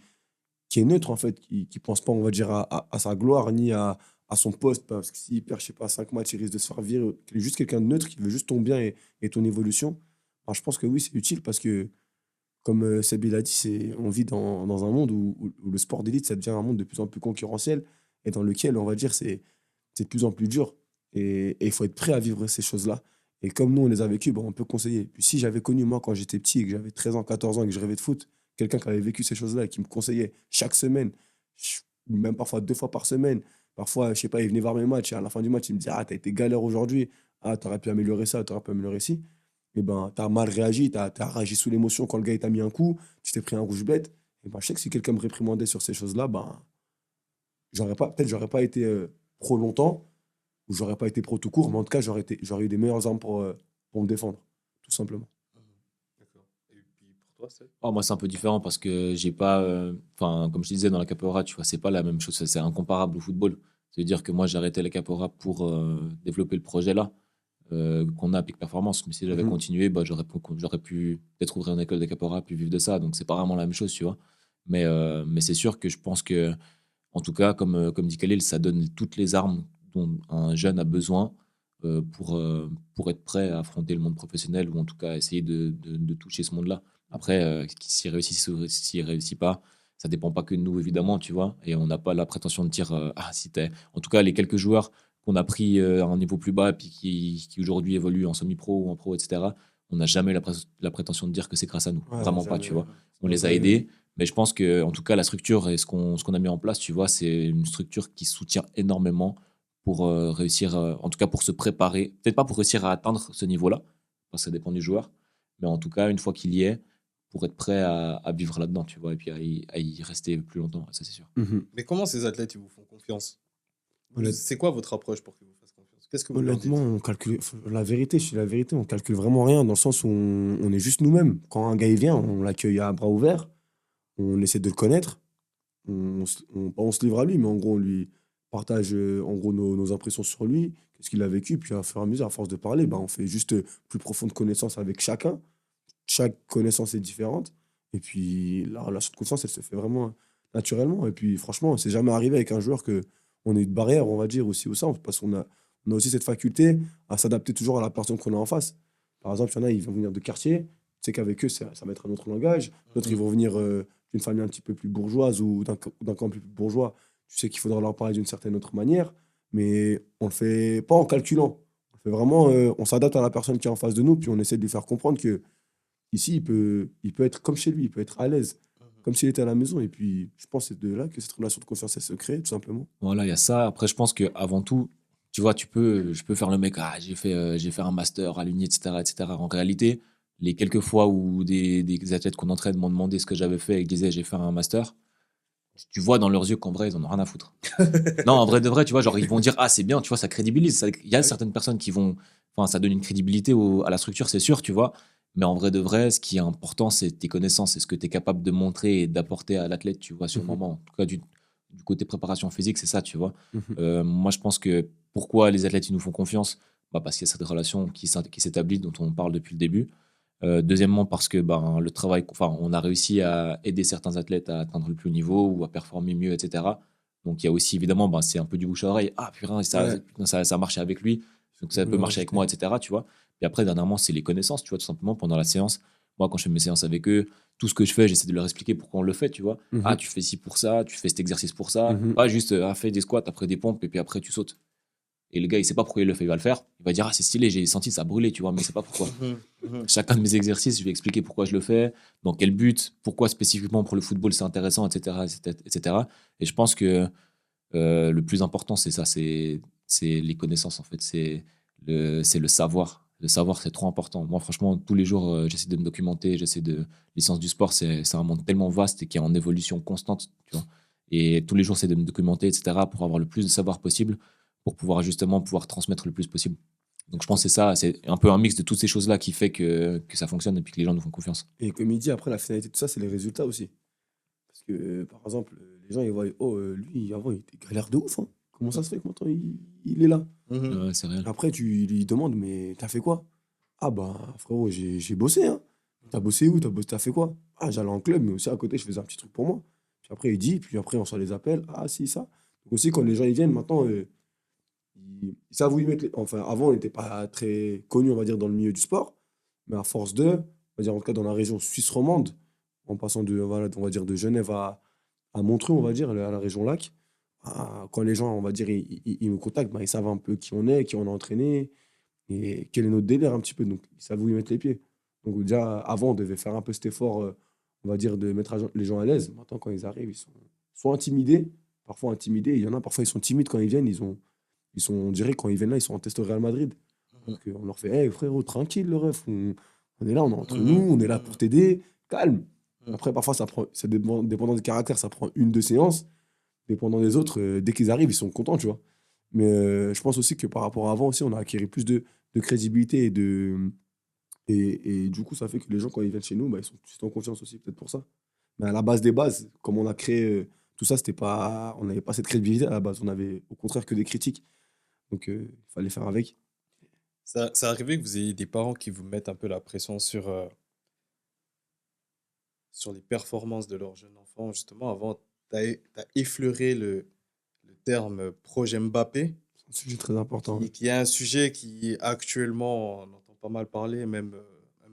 est neutre, en fait, qui ne pense pas, on va dire, à sa gloire ni à son poste, parce que s'il perd, je sais pas, 5 matchs, il risque de se faire virer. Qu'il est juste quelqu'un de neutre qui veut juste ton bien et ton évolution. Alors, je pense que oui, c'est utile parce que, comme Seb l'a dit, on vit dans un monde où le sport d'élite, ça devient un monde de plus en plus concurrentiel et dans lequel, on va dire, c'est de plus en plus dur. Et il faut être prêt à vivre ces choses-là. Et comme nous, on les a vécues, on peut conseiller. Puis si j'avais connu, moi, quand j'étais petit et que j'avais 13 ans, 14 ans et que je rêvais de foot, quelqu'un qui avait vécu ces choses-là et qui me conseillait chaque semaine, même parfois 2 fois par semaine, parfois, je sais pas, il venait voir mes matchs et à la fin du match, il me disait, ah, t'as été galère aujourd'hui, ah, t'aurais pu améliorer ça, t'aurais pu améliorer ci. Et ben, t'as mal réagi, t'as réagi sous l'émotion quand le gars il t'a mis un coup, tu t'es pris un rouge bête. Et ben, je sais que si quelqu'un me réprimandait sur ces choses-là, peut-être j'aurais pas été pro longtemps, ou j'aurais pas été pro tout court, mais en tout cas, j'aurais eu des meilleures armes pour me défendre, tout simplement. Mhm. D'accord. Et puis pour toi, Seb? Oh, moi, c'est un peu différent parce que j'ai pas. Enfin, comme je te disais, dans la capoeira, tu vois, c'est pas la même chose. C'est incomparable au football. C'est-à-dire que moi, j'ai arrêté la capoeira pour développer le projet là qu'on a à Peak Performance. Mais si j'avais Mhm. continué, bah, j'aurais pu peut-être ouvrir une école de capoeira puis vivre de ça. Donc, c'est pas vraiment la même chose, tu vois. Mais c'est sûr que je pense que, en tout cas, comme dit Khalil, ça donne toutes les armes dont un jeune a besoin pour être prêt à affronter le monde professionnel ou en tout cas essayer de toucher ce monde-là. Après, s'il réussit, s'il réussit pas, ça dépend pas que de nous, évidemment, tu vois. Et on n'a pas la prétention de dire, ah, si t'es. En tout cas, les quelques joueurs qu'on a pris à un niveau plus bas et puis qui aujourd'hui évoluent en semi-pro ou en pro, etc., on n'a jamais la prétention de dire que c'est grâce à nous. Ouais, Vraiment pas, jamais. tu vois. On Non, les a jamais. aidés, mais je pense que, en tout cas, la structure et ce qu'on a mis en place, tu vois, c'est une structure qui soutient énormément pour réussir, en tout cas pour se préparer, peut-être pas pour réussir à atteindre ce niveau-là, parce que ça dépend du joueur, mais en tout cas, une fois qu'il y est, pour être prêt à vivre là-dedans, tu vois, et puis à y rester plus longtemps, ça c'est sûr. Mhm. Mais comment ces athlètes, ils vous font confiance? Honnête- C'est quoi votre approche pour qu'ils vous fassent confiance? Qu'est-ce que vous leur Honnêtement, dites? on calcule. La vérité, je suis la vérité, on calcule vraiment rien dans le sens où on est juste nous-mêmes. Quand un gars il vient, on l'accueille à bras ouverts, on essaie de le connaître, pas on se livre à lui, mais en gros, on lui partage en gros nos impressions sur lui, qu'est-ce qu'il a vécu, puis à fur et à mesure, à force de parler, bah, on fait juste plus profonde connaissance avec chacun. Chaque connaissance est différente. Et puis la relation de confiance, elle se fait vraiment naturellement. Et puis franchement, c'est jamais arrivé avec un joueur que on ait une barrière, on va dire, aussi au sein, parce qu'on a aussi cette faculté à s'adapter toujours à la personne qu'on a en face. Par exemple, il y en a, ils vont venir de quartier, tu sais qu'avec eux, ça va être un autre langage. D'autres, ils Mhm. vont venir d'une famille un petit peu plus bourgeoise ou d'un camp plus bourgeois. Tu sais qu'il faudra leur parler d'une certaine autre manière, mais on le fait pas en calculant. On le fait vraiment, on s'adapte à la personne qui est en face de nous, puis on essaie de lui faire comprendre que ici, il peut être comme chez lui, il peut être à l'aise, comme s'il était à la maison. Et puis, je pense que c'est de là que cette relation de confiance, elle se crée, tout simplement. Voilà, il y a ça. Après, je pense que avant tout, tu vois, je peux faire le mec, ah, j'ai fait un master à l'Uni, etc., etc. En réalité, les quelques fois où des athlètes qu'on entraîne m'ont demandé ce que j'avais fait et qu'ils disaient j'ai fait un master, tu vois dans leurs yeux qu'en vrai, ils en ont rien à foutre. Non, en vrai de vrai, tu vois, genre, ils vont dire, ah, c'est bien, tu vois, ça crédibilise. Il y a Ah oui. certaines personnes qui vont, enfin, ça donne une crédibilité à la structure, c'est sûr, tu vois. Mais en vrai de vrai, ce qui est important, c'est tes connaissances, c'est ce que tu es capable de montrer et d'apporter à l'athlète, tu vois, sur le Mhm, moment. En tout cas, du côté préparation physique, c'est ça, tu vois. mhm. Moi, je pense que pourquoi les athlètes, ils nous font confiance? Bah, parce qu'il y a cette relation qui s'établit, dont on parle depuis le début. Deuxièmement, parce que ben, le travail, enfin, on a réussi à aider certains athlètes à atteindre le plus haut niveau ou à performer mieux, etc. Donc il y a aussi évidemment, ben, c'est un peu du bouche à oreille. Ah putain, Ouais, ça a marché avec lui, donc ça on peut peut marcher avec rajouter. moi, etc. Tu vois. Et après, dernièrement, c'est les connaissances, tu vois, tout simplement pendant la séance. Moi, quand je fais mes séances avec eux, tout ce que je fais, j'essaie de leur expliquer pourquoi on le fait, tu vois. Ah, Mhm, tu fais ci pour ça, tu fais cet exercice pour ça. mhm. Pas juste, ah, fais des squats, après des pompes, et puis après tu sautes. Et le gars, il sait pas pourquoi il le fait, il va le faire. Il va dire, ah, c'est stylé, j'ai senti ça brûler, tu vois, mais il sait pas pourquoi. Mhm, mhm. Chacun de mes exercices, je vais expliquer pourquoi je le fais, dans quel but, pourquoi spécifiquement pour le football c'est intéressant, etc., etc., etc. Et je pense que le plus important, c'est ça, c'est les connaissances, en fait. C'est le savoir. Le savoir, c'est trop important. Moi, franchement, tous les jours, j'essaie de me documenter, Les sciences du sport, c'est un monde tellement vaste et qui est en évolution constante, tu vois. Et tous les jours, c'est de me documenter, etc., pour avoir le plus de savoir possible, pour pouvoir justement pouvoir transmettre le plus possible. Donc, je pense que c'est ça, c'est un peu un mix de toutes ces choses-là qui fait que ça fonctionne et puis que les gens nous font confiance. Et comme il dit, après, la finalité de tout ça, c'est les résultats aussi. Parce que, par exemple, les gens, ils voient, oh, lui, avant, il était galère de ouf, hein. Comment ça se fait que maintenant, il est là? Mhm. Ouais, c'est réel. Après, tu lui demandes, mais t'as fait quoi? Ah bah, frérot, j'ai bossé, hein. T'as bossé où? T'as fait quoi? Ah, j'allais en club, mais aussi à côté, je faisais un petit truc pour moi. Puis après, il dit, puis après, on s'en les appelle. Ah, si, ça. Donc aussi, quand les gens ils viennent, maintenant, ils savent où ils mettent Enfin, avant, on n'était pas très connus, on va dire, dans le milieu du sport. Mais à force de, on va dire, en tout cas, dans la région suisse romande, en passant de, voilà, on va dire, de Genève à Montreux, on va dire, à la région Lac, quand les gens, on va dire, ils nous contactent, bah, ils savent un peu qui on est, qui on a entraîné, et quel est notre délire un petit peu. Donc, ils savent où ils mettent les pieds. Donc, déjà, avant, on devait faire un peu cet effort, on va dire, de mettre les gens à l'aise. Maintenant, quand ils arrivent, ils sont soit intimidés, parfois intimidés. Il y en a, parfois, ils sont timides quand ils viennent. On dirait, quand ils viennent là, ils sont en test au Real Madrid. Mhm. Donc, on leur fait, hey, frérot, tranquille, le ref. On est là, on est entre nous, Mhm. on est là pour t'aider. Calme. Mhm. Après, parfois, ça dépendant des caractères, ça prend une, deux séances. Mais pendant les autres, dès qu'ils arrivent, ils sont contents, tu vois. Mais je pense aussi que par rapport à avant aussi, on a acquis plus de crédibilité Et du coup, ça fait que les gens, quand ils viennent chez nous, bah, ils sont tout de suite en confiance aussi, peut-être pour ça. Mais à la base des bases, comme on a créé tout ça, c'était pas, on n'avait pas cette crédibilité à la base. On avait au contraire que des critiques. Donc, il fallait faire avec. Ça arrivé que vous ayez des parents qui vous mettent un peu la pression sur les performances de leur jeune enfant. Justement, avant, t'as effleuré le terme projet Mbappé, C'est un sujet très important. qui est un sujet qui actuellement, on entend pas mal parler. Même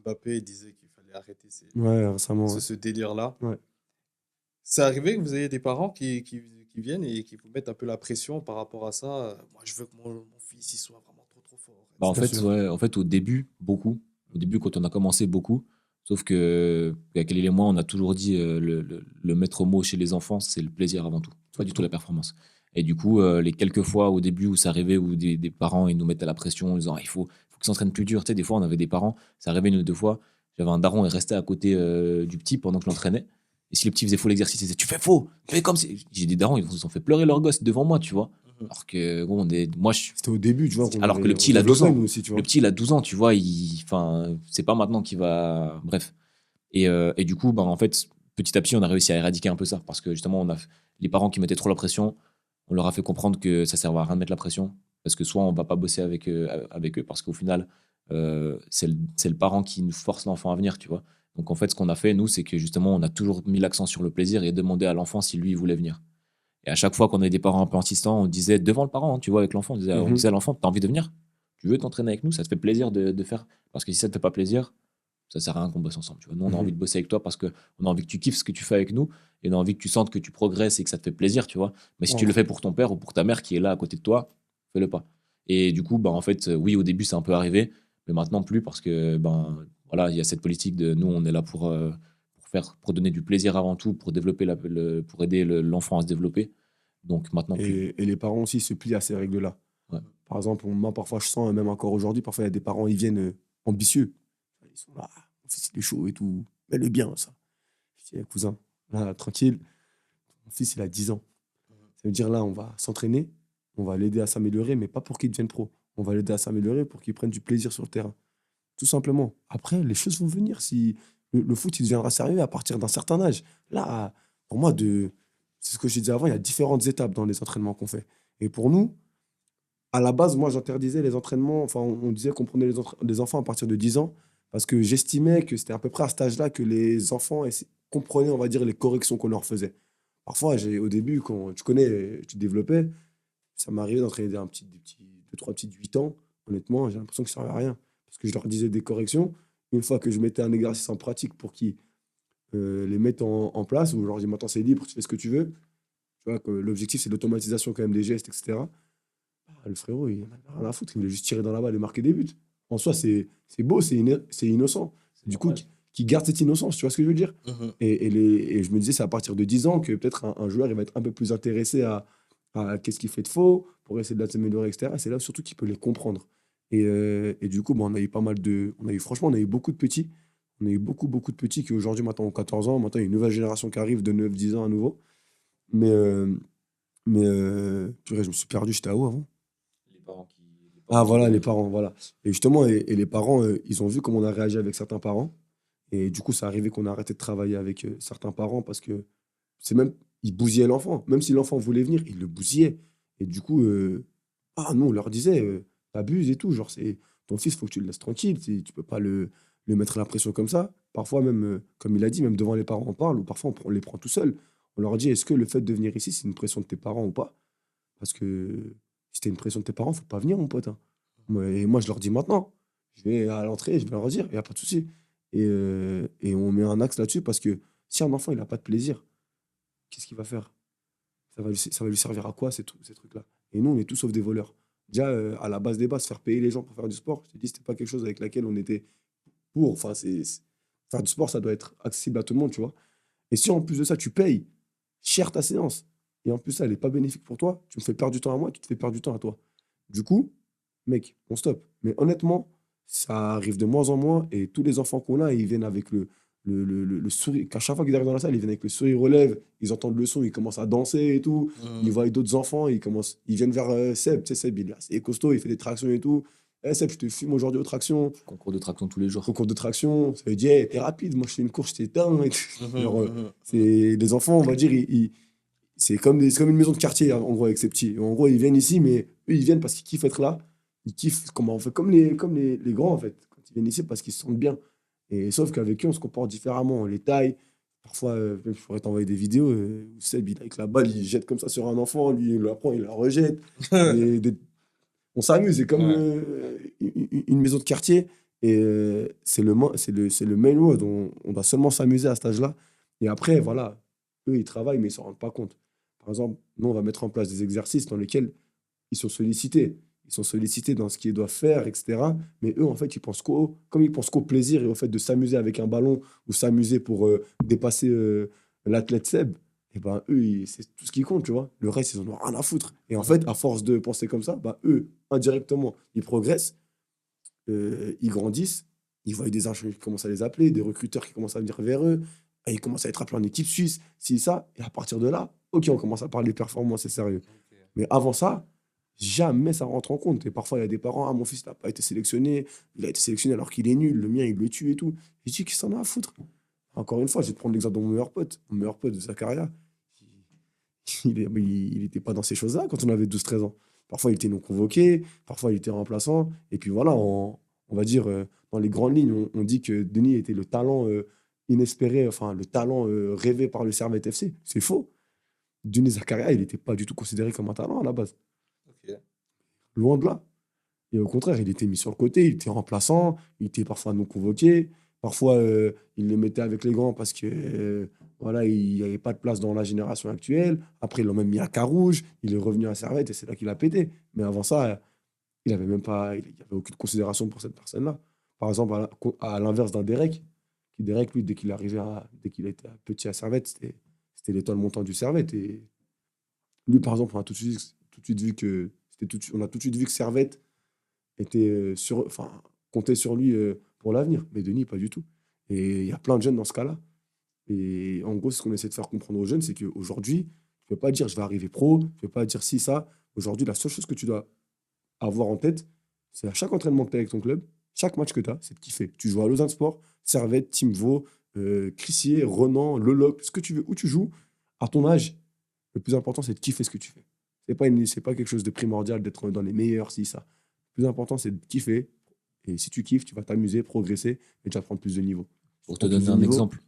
Mbappé disait qu'il fallait arrêter Ouais, récemment. Ouais. ce délire-là. Ouais. C'est arrivé que vous ayez des parents qui viennent et qui vous mettent un peu la pression par rapport à ça. Moi, je veux que mon fils il soit vraiment trop fort. Bah, Bien sûr. ouais, en fait, au début, beaucoup. Au début, quand on a commencé, beaucoup. Sauf que, Khalil et moi, on a toujours dit le maître mot chez les enfants, c'est le plaisir avant tout, pas du tout la performance. Et du coup, les quelques fois au début où ça arrivait, où des parents ils nous mettaient la pression en disant ah, faut qu'ils s'entraînent plus dur. Tu sais, des fois, on avait des parents, ça arrivait une ou deux fois, j'avais un daron, il restait à côté du petit pendant que je l'entraînais. Et si le petit faisait faux l'exercice, il disait tu fais faux, fais comme si. J'ai des darons, ils ont fait pleurer leur gosse devant moi, tu vois. Mhm. Alors que, bon, moi, C'était au début, tu vois. alors que le petit, il a 12 ans. Nous aussi, tu vois. Le petit, il a 12 ans, tu vois. Enfin, c'est pas maintenant qu'il va. Bref. Et du coup, ben, en fait, petit à petit, on a réussi à éradiquer un peu ça. Parce que justement, les parents qui mettaient trop la pression, on leur a fait comprendre que ça servait à rien de mettre la pression. Parce que soit on va pas bosser avec eux, parce qu'au final, c'est le parent qui nous force l'enfant à venir, tu vois. Donc en fait, ce qu'on a fait, nous, c'est que justement, on a toujours mis l'accent sur le plaisir et demandé à l'enfant si lui, il voulait venir. Et à chaque fois qu'on avait des parents un peu insistants, on disait devant le parent, hein, tu vois, avec l'enfant, on disait à l'enfant, t'as envie de venir? Tu veux t'entraîner avec nous? Ça te fait plaisir de faire? Parce que si ça te fait pas plaisir, ça sert à rien qu'on bosse ensemble. Tu vois. Nous, on a envie de bosser avec toi parce qu'on a envie que tu kiffes ce que tu fais avec nous et on a envie que tu sentes que tu progresses et que ça te fait plaisir, tu vois. Mais si tu le fais pour ton père ou pour ta mère qui est là à côté de toi, fais-le pas. Et du coup, bah, en fait, oui, au début, c'est un peu arrivé, mais maintenant plus parce que, ben, voilà, il y a cette politique de nous, on est là pour donner du plaisir avant tout, pour développer pour aider l'enfant à se développer. Donc maintenant plus. Et les parents aussi se plient à ces règles-là. Ouais. Par exemple, moi, parfois, je sens, même encore aujourd'hui, parfois, il y a des parents, ils viennent ambitieux. Ils sont là, mon fils, il est chaud et tout. Mets-le bien, ça. Je dis, cousin, là, tranquille, mon fils, il a 10 ans. Ça veut dire, là, on va s'entraîner, on va l'aider à s'améliorer, mais pas pour qu'il devienne pro. On va l'aider à s'améliorer pour qu'il prenne du plaisir sur le terrain. Tout simplement. Après, les choses vont venir. Si le foot, il deviendra sérieux à partir d'un certain âge. Là, pour moi, c'est ce que je disais avant, il y a différentes étapes dans les entraînements qu'on fait. Et pour nous, à la base, moi, j'interdisais les entraînements. Enfin, on disait qu'on prenait les enfants à partir de 10 ans parce que j'estimais que c'était à peu près à cet âge-là que les enfants comprenaient, on va dire, les corrections qu'on leur faisait. Parfois, au début, quand tu connais, tu développais, ça m'arrivait d'entraîner deux, trois petits de 8 ans. Honnêtement, j'ai l'impression que ça ne servait à rien. Parce que je leur disais des corrections. Une fois que je mettais un exercice en pratique pour qu'ils les mettent en place, ou je leur dis maintenant c'est libre, tu fais ce que tu veux. Tu vois, que l'objectif c'est l'automatisation quand même des gestes, etc. Le frérot, il n'en avait rien à foutre, il voulait juste tirer dans la balle et marquer des buts. En soi, c'est beau, c'est innocent. Du coup, qui garde cette innocence, tu vois ce que je veux dire? Et je me disais, c'est à partir de 10 ans que peut-être un joueur il va être un peu plus intéressé à qu'est-ce qu'il fait de faux, pour essayer de s'améliorer, etc. C'est là surtout qu'il peut les comprendre. Et du coup, on a eu franchement, on a eu beaucoup de petits. On a eu beaucoup, beaucoup de petits qui aujourd'hui, maintenant, ont 14 ans. Maintenant, il y a une nouvelle génération qui arrive de 9 10 ans à nouveau. Mais purée, je me suis perdu, j'étais à où avant? Les parents qui. Ah, voilà, les parents, voilà. Et justement, et les parents, ils ont vu comment on a réagi avec certains parents. Et du coup, ça arrivé qu'on a arrêté de travailler avec certains parents parce que ils bousillaient l'enfant. Même si l'enfant voulait venir, ils le bousillaient. Et du coup, nous, on leur disait, t'abuses et tout. Genre, ton fils, faut que tu le laisses tranquille. Tu peux pas le mettre la pression comme ça. Parfois, même, comme il a dit, même devant les parents, on parle, ou parfois, on les prend tout seul. On leur dit, est-ce que le fait de venir ici, c'est une pression de tes parents ou pas? Parce que si t'as une pression de tes parents, faut pas venir, mon pote, hein. Et moi, je leur dis maintenant. Je vais à l'entrée, je vais leur dire, il n'y a pas de souci. Et on met un axe là-dessus parce que si un enfant, il n'a pas de plaisir, qu'est-ce qu'il va faire? Ça va lui servir à quoi, ces trucs-là? Et nous, on est tous sauf des voleurs. Déjà, à la base des bases, faire payer les gens pour faire du sport, je t'ai dit, c'était pas quelque chose avec laquelle on était pour. Enfin, faire du sport, ça doit être accessible à tout le monde, tu vois. Et si en plus de ça, tu payes cher ta séance, et en plus ça, elle n'est pas bénéfique pour toi, tu me fais perdre du temps à moi, tu te fais perdre du temps à toi. Du coup, mec, on stoppe. Mais honnêtement, ça arrive de moins en moins, et tous les enfants qu'on a, ils viennent avec le sourire. Qu'à chaque fois qu'ils arrivent dans la salle, ils viennent avec le sourire aux lèvres, ils entendent le son, ils commencent à danser et tout. Ils voient d'autres enfants, ils viennent vers Seb. Tu sais, Seb, il est assez costaud, il fait des tractions et tout. Seb, je te fume aujourd'hui aux tractions. Concours de traction tous les jours. Concours de traction, ça veut dire, hey, t'es rapide, moi je fais une course, je t'éteins. Et tout. Genre, Mhm. c'est les enfants, on va dire, c'est comme une maison de quartier, en gros, avec ces petits. En gros, ils viennent ici, mais eux, ils viennent parce qu'ils kiffent être là. Ils kiffent, comment on fait, comme les grands, en fait. Quand ils viennent ici, parce qu'ils se sentent bien. Et sauf qu'avec eux, on se comporte différemment. On les taille. Parfois, même, je pourrais t'envoyer des vidéos où Seb, avec la balle, il jette comme ça sur un enfant. Lui, il la prend, il la rejette. On s'amuse. C'est comme Ouais. une maison de quartier. Et c'est le main road. On doit seulement s'amuser à cet âge-là. Et après, voilà, eux, ils travaillent, mais ils ne s'en rendent pas compte. Par exemple, nous, on va mettre en place des exercices dans lesquels ils sont sollicités. Ils sont sollicités dans ce qu'ils doivent faire, etc. Mais eux, en fait, comme ils pensent qu'au plaisir et au fait de s'amuser avec un ballon ou s'amuser pour dépasser l'athlète Seb, et ben eux, c'est tout ce qui compte, tu vois. Le reste, ils en ont rien à foutre. Et en fait, à force de penser comme ça, bah, eux, indirectement, ils progressent, ils grandissent, ils voient des agents qui commencent à les appeler, des recruteurs qui commencent à venir vers eux, et ils commencent à être appelés en équipe suisse, si ça, et à partir de là, ok, on commence à parler performance, c'est sérieux. Mais avant ça, jamais ça rentre en compte. Et parfois, il y a des parents, ah, mon fils n'a pas été sélectionné, il a été sélectionné alors qu'il est nul, le mien, il le tue et tout. Je dis qu'il s'en a à foutre. Encore une fois, je vais te prendre l'exemple de mon meilleur pote. Mon meilleur pote de Zakaria, il n'était pas dans ces choses-là quand on avait 12 13 ans. Parfois, il était non convoqué, parfois, il était remplaçant. Et puis voilà, on va dire, dans les grandes lignes, on dit que Denis était le talent inespéré, enfin, le talent rêvé par le Servette FC. C'est faux. Denis Zakaria, il n'était pas du tout considéré comme un talent à la base. Ok. Loin de là. Et au contraire, il était mis sur le côté, il était remplaçant, il était parfois non convoqué. Parfois, il le mettait avec les grands parce que voilà, il n'y avait pas de place dans la génération actuelle. Après, ils l'ont même mis à Carouge, il est revenu à Servette et c'est là qu'il a pété. Mais avant ça, il n'avait même pas, il n'y avait aucune considération pour cette personne-là. Par exemple, à l'inverse d'un Derek, qui Derek, lui, dès qu'il était petit à Servette, c'était l'étoile montante du Servette. Et lui, par exemple, on a tout de suite vu que on a tout de suite vu que Servette était enfin, comptait sur lui pour l'avenir. Mais Denis, pas du tout. Et il y a plein de jeunes dans ce cas-là. Et en gros, ce qu'on essaie de faire comprendre aux jeunes, c'est qu'aujourd'hui, tu ne peux pas dire je vais arriver pro, tu ne peux pas dire si, ça. Aujourd'hui, la seule chose que tu dois avoir en tête, c'est à chaque entraînement que tu as avec ton club, chaque match que tu as, c'est de kiffer. Tu joues à Lausanne Sport, Servette, Team Vaud, Crissier, Renan, Le Loc, ce que tu veux, où tu joues, à ton âge, le plus important, c'est de kiffer ce que tu fais. C'est pas quelque chose de primordial d'être dans les meilleurs, si, ça. Le plus important, c'est de kiffer. Et si tu kiffes, tu vas t'amuser, progresser et tu vas prendre plus de niveau. Pour te donner un exemple,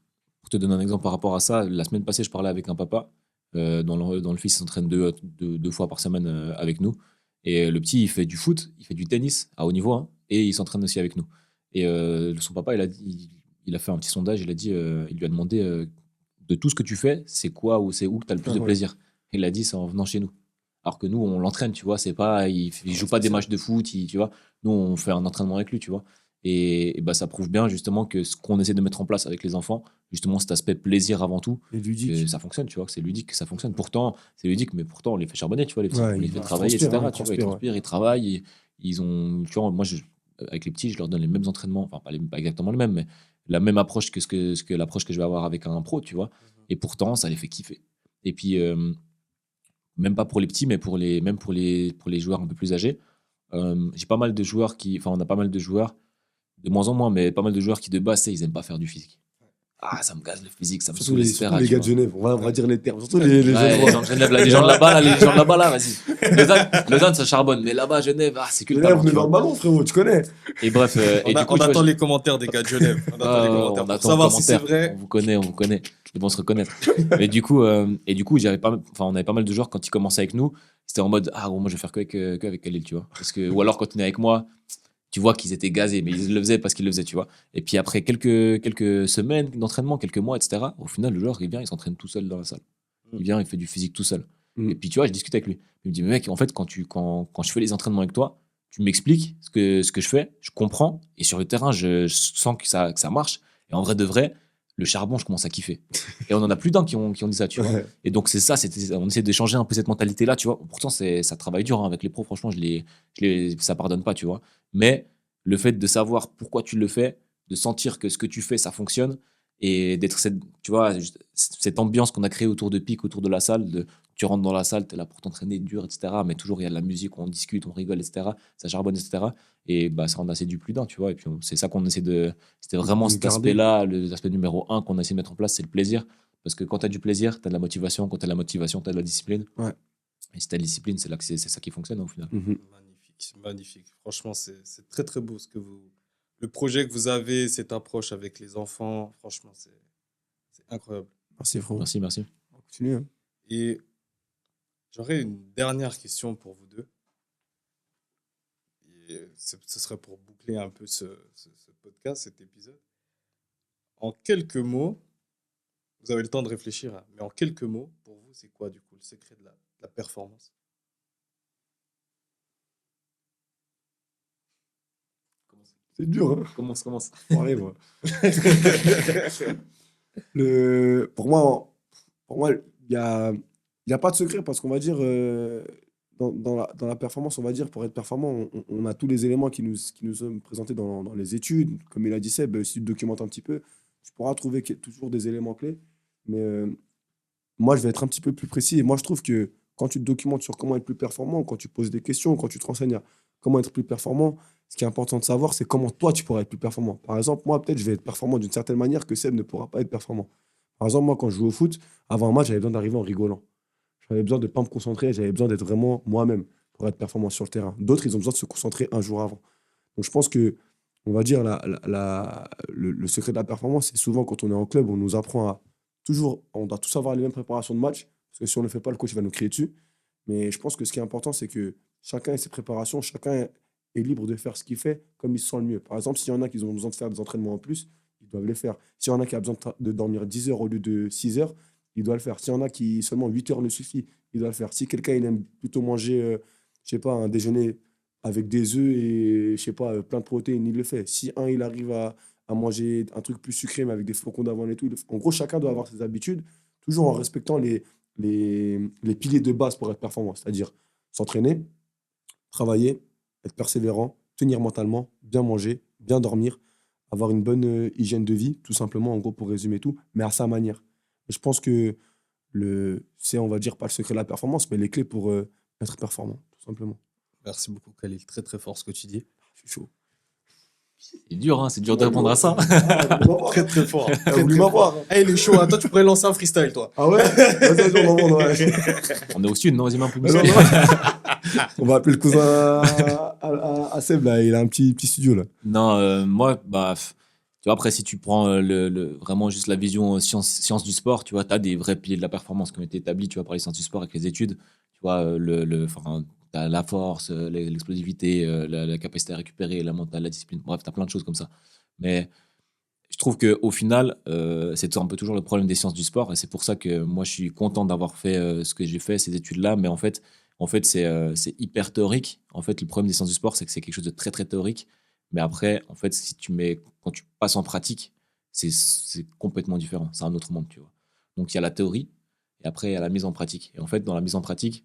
par rapport à ça, la semaine passée, je parlais avec un papa dont le fils s'entraîne deux fois par semaine avec nous. Et le petit, il fait du foot, il fait du tennis à haut niveau, hein, et il s'entraîne aussi avec nous. Et son papa, il a fait un petit sondage, il lui a demandé de tout ce que tu fais, c'est quoi ou c'est où que tu as le plus de plaisir. Et il a dit, c'est en venant chez nous. Alors que nous, on l'entraîne, tu vois, c'est pas, il joue pas des matchs de foot, tu vois. Nous, on fait un entraînement avec lui, tu vois. Et bah, ça prouve bien justement que ce qu'on essaie de mettre en place avec les enfants, justement cet aspect plaisir avant tout, Et ludique. ça fonctionne, tu vois, que c'est ludique, que ça fonctionne. Pourtant, c'est ludique, mais pourtant, on les fait charbonner, tu vois, les petits, Ouais, on les ils fait travailler, transpirent, etc. hein, Tu vois, ils ouais. transpirent, ils travaillent, ils ont, tu vois, moi, avec les petits, je leur donne les mêmes entraînements, enfin, pas exactement les mêmes, mais la même approche que l'approche que je vais avoir avec un pro, tu vois. Et pourtant, ça les fait kiffer. Et puis, même pas pour les petits, mais même pour les joueurs un peu plus âgés. J'ai pas mal de joueurs on a pas mal de joueurs, de moins en moins, mais pas mal de joueurs qui de base, ils aiment pas faire du physique. Ah, ça me gaze le physique, ça me Surtout saoule, les, etc. surtout les tu gars de vois. Genève, on va dire les termes. Surtout les Ouais, les Genevois. gens de Genève, là, les gens de là-bas, là, vas-y. Lausanne, ça charbonne, mais là-bas, Genève, c'est que le Genève, talent, on est tu dans vois. le ballon, frérot, tu connais. Et bref, et du coup, On tu vois, attend les commentaires des gars de Genève. On attend les commentaires on pour attend savoir si c'est commentaires. vrai. On vous connaît. Ils vont se reconnaître. Mais du coup, on avait pas mal de joueurs quand ils commençaient avec nous. C'était en mode, ah, gros, moi, je vais faire que avec Khalil, tu vois. Ou alors, quand ils venaient avec moi, tu vois qu'ils étaient gazés, mais ils le faisaient parce qu'ils le faisaient, tu vois. Et puis après quelques semaines d'entraînement, quelques mois, etc., au final, le joueur, il vient, il s'entraîne tout seul dans la salle. Il vient, il fait du physique tout seul. Mm. Et puis, tu vois, je discute avec lui. Il me dit, mais mec, en fait, quand je fais les entraînements avec toi, tu m'expliques ce que je fais, je comprends, et sur le terrain, je sens que ça marche. Et en vrai de vrai, le charbon, je commence à kiffer. Et on en a plus d'un qui ont dit ça, tu vois. Ouais. Et donc, c'est ça, on essaie d'échanger un peu cette mentalité-là, tu vois. Pourtant, ça travaille dur hein, avec les pros, franchement, ça pardonne pas, tu vois. Mais le fait de savoir pourquoi tu le fais, de sentir que ce que tu fais, ça fonctionne, et d'être tu vois, cette ambiance qu'on a créée autour de Pic, autour de la salle, tu rentres dans la salle, tu es là pour t'entraîner dur, etc. Mais toujours, il y a de la musique, on discute, on rigole, etc. Ça charbonne, etc. Et bah, ça en a séduit plus d'un, tu vois. Et puis, c'est ça qu'on essaie de. C'était vraiment De cet garder. aspect-là, l'aspect numéro un qu'on a essayé de mettre en place, c'est le plaisir. Parce que quand tu as du plaisir, tu as de la motivation. Quand tu as de la motivation, tu as de la discipline. Ouais. Et si tu as de la discipline, c'est là que c'est ça qui fonctionne au final. Magnifique, magnifique. Franchement, c'est très, très beau le projet que vous avez, cette approche avec les enfants. Franchement, c'est incroyable. Merci, frérot. Merci, merci. On va continuer. Hein. Et j'aurais une dernière question pour vous deux. Et ce serait pour boucler un peu ce podcast, cet épisode. En quelques mots, vous avez le temps de réfléchir, hein, mais en quelques mots, pour vous, c'est quoi du coup le secret de la performance? C'est dur, hein. Commence. Pareil, moi. Pour moi, il y a pas de secret parce qu'on va dire, dans la performance, on va dire, pour être performant, on a tous les éléments qui nous sont présentés dans les études. Comme il a dit Seb, si tu te documentes un petit peu, tu pourras trouver toujours des éléments clés. Mais moi, je vais être un petit peu plus précis. Et moi, je trouve que quand tu te documentes sur comment être plus performant, quand tu poses des questions, quand tu te renseignes à comment être plus performant, ce qui est important de savoir, c'est comment toi, tu pourras être plus performant. Par exemple, moi, peut-être, je vais être performant d'une certaine manière que Seb ne pourra pas être performant. Par exemple, moi, quand je joue au foot, avant un match, j'avais besoin d'arriver en rigolant. J'avais besoin de ne pas me concentrer, j'avais besoin d'être vraiment moi-même pour être performant sur le terrain. D'autres, ils ont besoin de se concentrer un jour avant. Donc, je pense que, on va dire, le secret de la performance, c'est souvent quand on est en club, on nous apprend à toujours, on doit tous avoir les mêmes préparations de match, parce que si on ne le fait pas, le coach va nous crier dessus. Mais je pense que ce qui est important, c'est que chacun ait ses préparations, chacun est libre de faire ce qu'il fait comme il se sent le mieux. Par exemple, s'il y en a qui ont besoin de faire des entraînements en plus, ils doivent les faire. S'il y en a qui ont besoin de dormir 10 heures au lieu de 6 heures, il doit le faire. S'il y en a qui seulement 8 heures ne suffit, il doit le faire. Si quelqu'un il aime plutôt manger, je sais pas, un déjeuner avec des œufs et je sais pas, plein de protéines, il le fait. Si il arrive à manger un truc plus sucré mais avec des flocons d'avoine et tout, il le fait. En gros, chacun doit avoir ses habitudes, toujours en respectant les piliers de base pour être performant, c'est-à-dire s'entraîner, travailler, être persévérant, tenir mentalement, bien manger, bien dormir, avoir une bonne hygiène de vie, tout simplement, en gros, pour résumer tout, mais à sa manière. Et je pense que c'est, on va dire, pas le secret de la performance, mais les clés pour être performant, tout simplement. Merci beaucoup, Khalil. Très, très fort ce que tu dis. Je suis chaud. C'est dur, hein, c'est dur de répondre à ça. Très, très fort. T'as voulu m'avoir. Hein. Eh, il est chaud. Hein. Toi, tu pourrais lancer un freestyle, toi. Ah ouais. Vas-y, on en ouais. On est au sud, non? Vas-y, un peu plus. On va appeler le cousin à Seb, là. Il a un petit studio, là. Non, moi, bah, tu vois, après, si tu prends vraiment juste la vision science du sport, tu vois, tu as des vrais piliers de la performance qui ont été établis, tu vois, par les sciences du sport avec les études. Tu vois, t'as la force, l'explosivité, la capacité à récupérer, la mentale, la discipline. Bref, tu as plein de choses comme ça. Mais je trouve qu'au final, c'est un peu toujours le problème des sciences du sport. Et c'est pour ça que moi, je suis content d'avoir fait ce que j'ai fait, ces études-là. Mais en fait c'est hyper théorique. En fait, le problème des sciences du sport, c'est que c'est quelque chose de très, très théorique. Mais après, en fait, quand tu passes en pratique, c'est complètement différent. C'est un autre monde, tu vois. Donc, il y a la théorie et après, il y a la mise en pratique. Et en fait, dans la mise en pratique,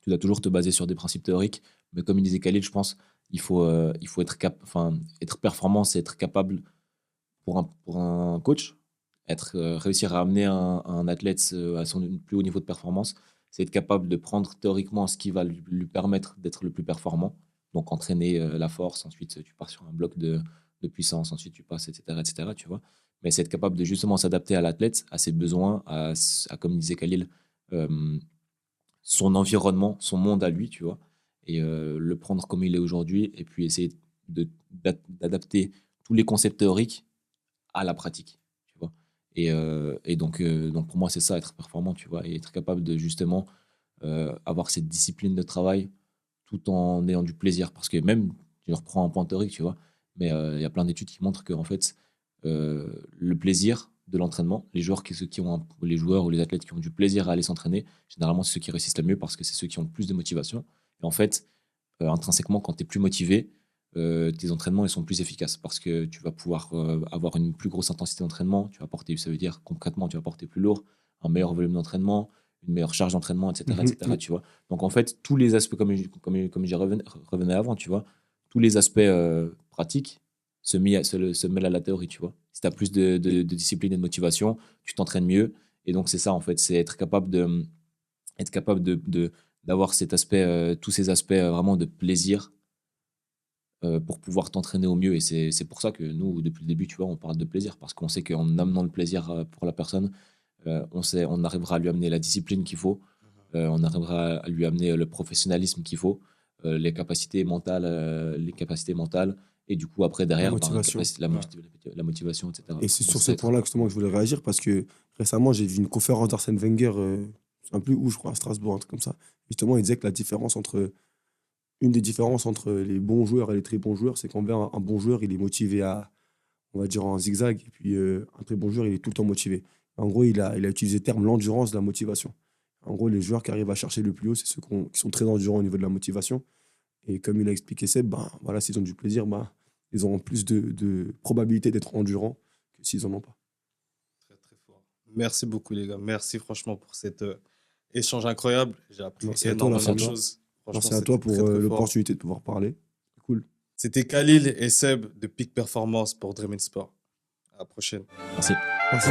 tu dois toujours te baser sur des principes théoriques. Mais comme il disait Khalil, je pense, il faut être performant, c'est être capable pour un coach, réussir à amener un athlète à son plus haut niveau de performance, c'est être capable de prendre théoriquement ce qui va lui permettre d'être le plus performant. Donc entraîner la force, ensuite tu pars sur un bloc de puissance, ensuite tu passes, etc., tu vois. Mais c'est être capable de justement s'adapter à l'athlète, à ses besoins, comme disait Khalil, son environnement, son monde à lui, tu vois, et le prendre comme il est aujourd'hui, et puis essayer d'adapter tous les concepts théoriques à la pratique, tu vois. Et donc pour moi, c'est ça, être performant, tu vois, et être capable de justement avoir cette discipline de travail tout en ayant du plaisir. Parce que même, je reprends un point théorique, tu vois, mais il y a plein d'études qui montrent que en fait, le plaisir de l'entraînement, les joueurs ou les athlètes qui ont du plaisir à aller s'entraîner, généralement, c'est ceux qui réussissent le mieux parce que c'est ceux qui ont le plus de motivation. Et en fait, intrinsèquement, quand tu es plus motivé, tes entraînements ils sont plus efficaces parce que tu vas pouvoir avoir une plus grosse intensité d'entraînement. Ça veut dire concrètement, tu vas porter plus lourd, un meilleur volume d'entraînement, une meilleure charge d'entraînement, etc., tu vois. Donc en fait, tous les aspects, comme j'y revenais avant, tu vois, tous les aspects pratiques se mêlent à la théorie, tu vois. Si tu as plus de discipline et de motivation, tu t'entraînes mieux. Et donc c'est ça, en fait, c'est être capable être capable d'avoir cet aspect, tous ces aspects vraiment de plaisir pour pouvoir t'entraîner au mieux. Et c'est pour ça que nous, depuis le début, tu vois, on parle de plaisir, parce qu'on sait qu'en amenant le plaisir pour la personne, on arrivera à lui amener la discipline qu'il faut, on arrivera à lui amener le professionnalisme qu'il faut, les capacités mentales, et du coup, après, La derrière, ben, motivation. la motivation, etc. Et c'est Donc, sur ça ce va être point-là important. justement que je voulais réagir parce que récemment, j'ai vu une conférence d'Arsène Wenger, je sais plus où, je crois, à Strasbourg, un truc comme ça. Justement, il disait que une des différences entre les bons joueurs et les très bons joueurs, c'est qu'un bon joueur, il est motivé on va dire, en zigzag, et puis un très bon joueur, il est tout le temps motivé. En gros, il a utilisé le terme l'endurance de la motivation. En gros, les joueurs qui arrivent à chercher le plus haut, c'est ceux qui sont très endurants au niveau de la motivation. Et comme il a expliqué Seb, ben, voilà, s'ils ont du plaisir, ben, ils auront plus de probabilité d'être endurants que s'ils en ont pas. Très, très fort. Merci beaucoup, les gars. Merci franchement pour cet échange incroyable. J'ai appris Merci à toi, énormément de Lassana. choses. Franchement, Merci à toi c'était pour très, très fort. l'opportunité de pouvoir parler. C'est cool. C'était Khalil et Seb de Peak Performance pour Dream in Sport. À la prochaine. Merci. Merci.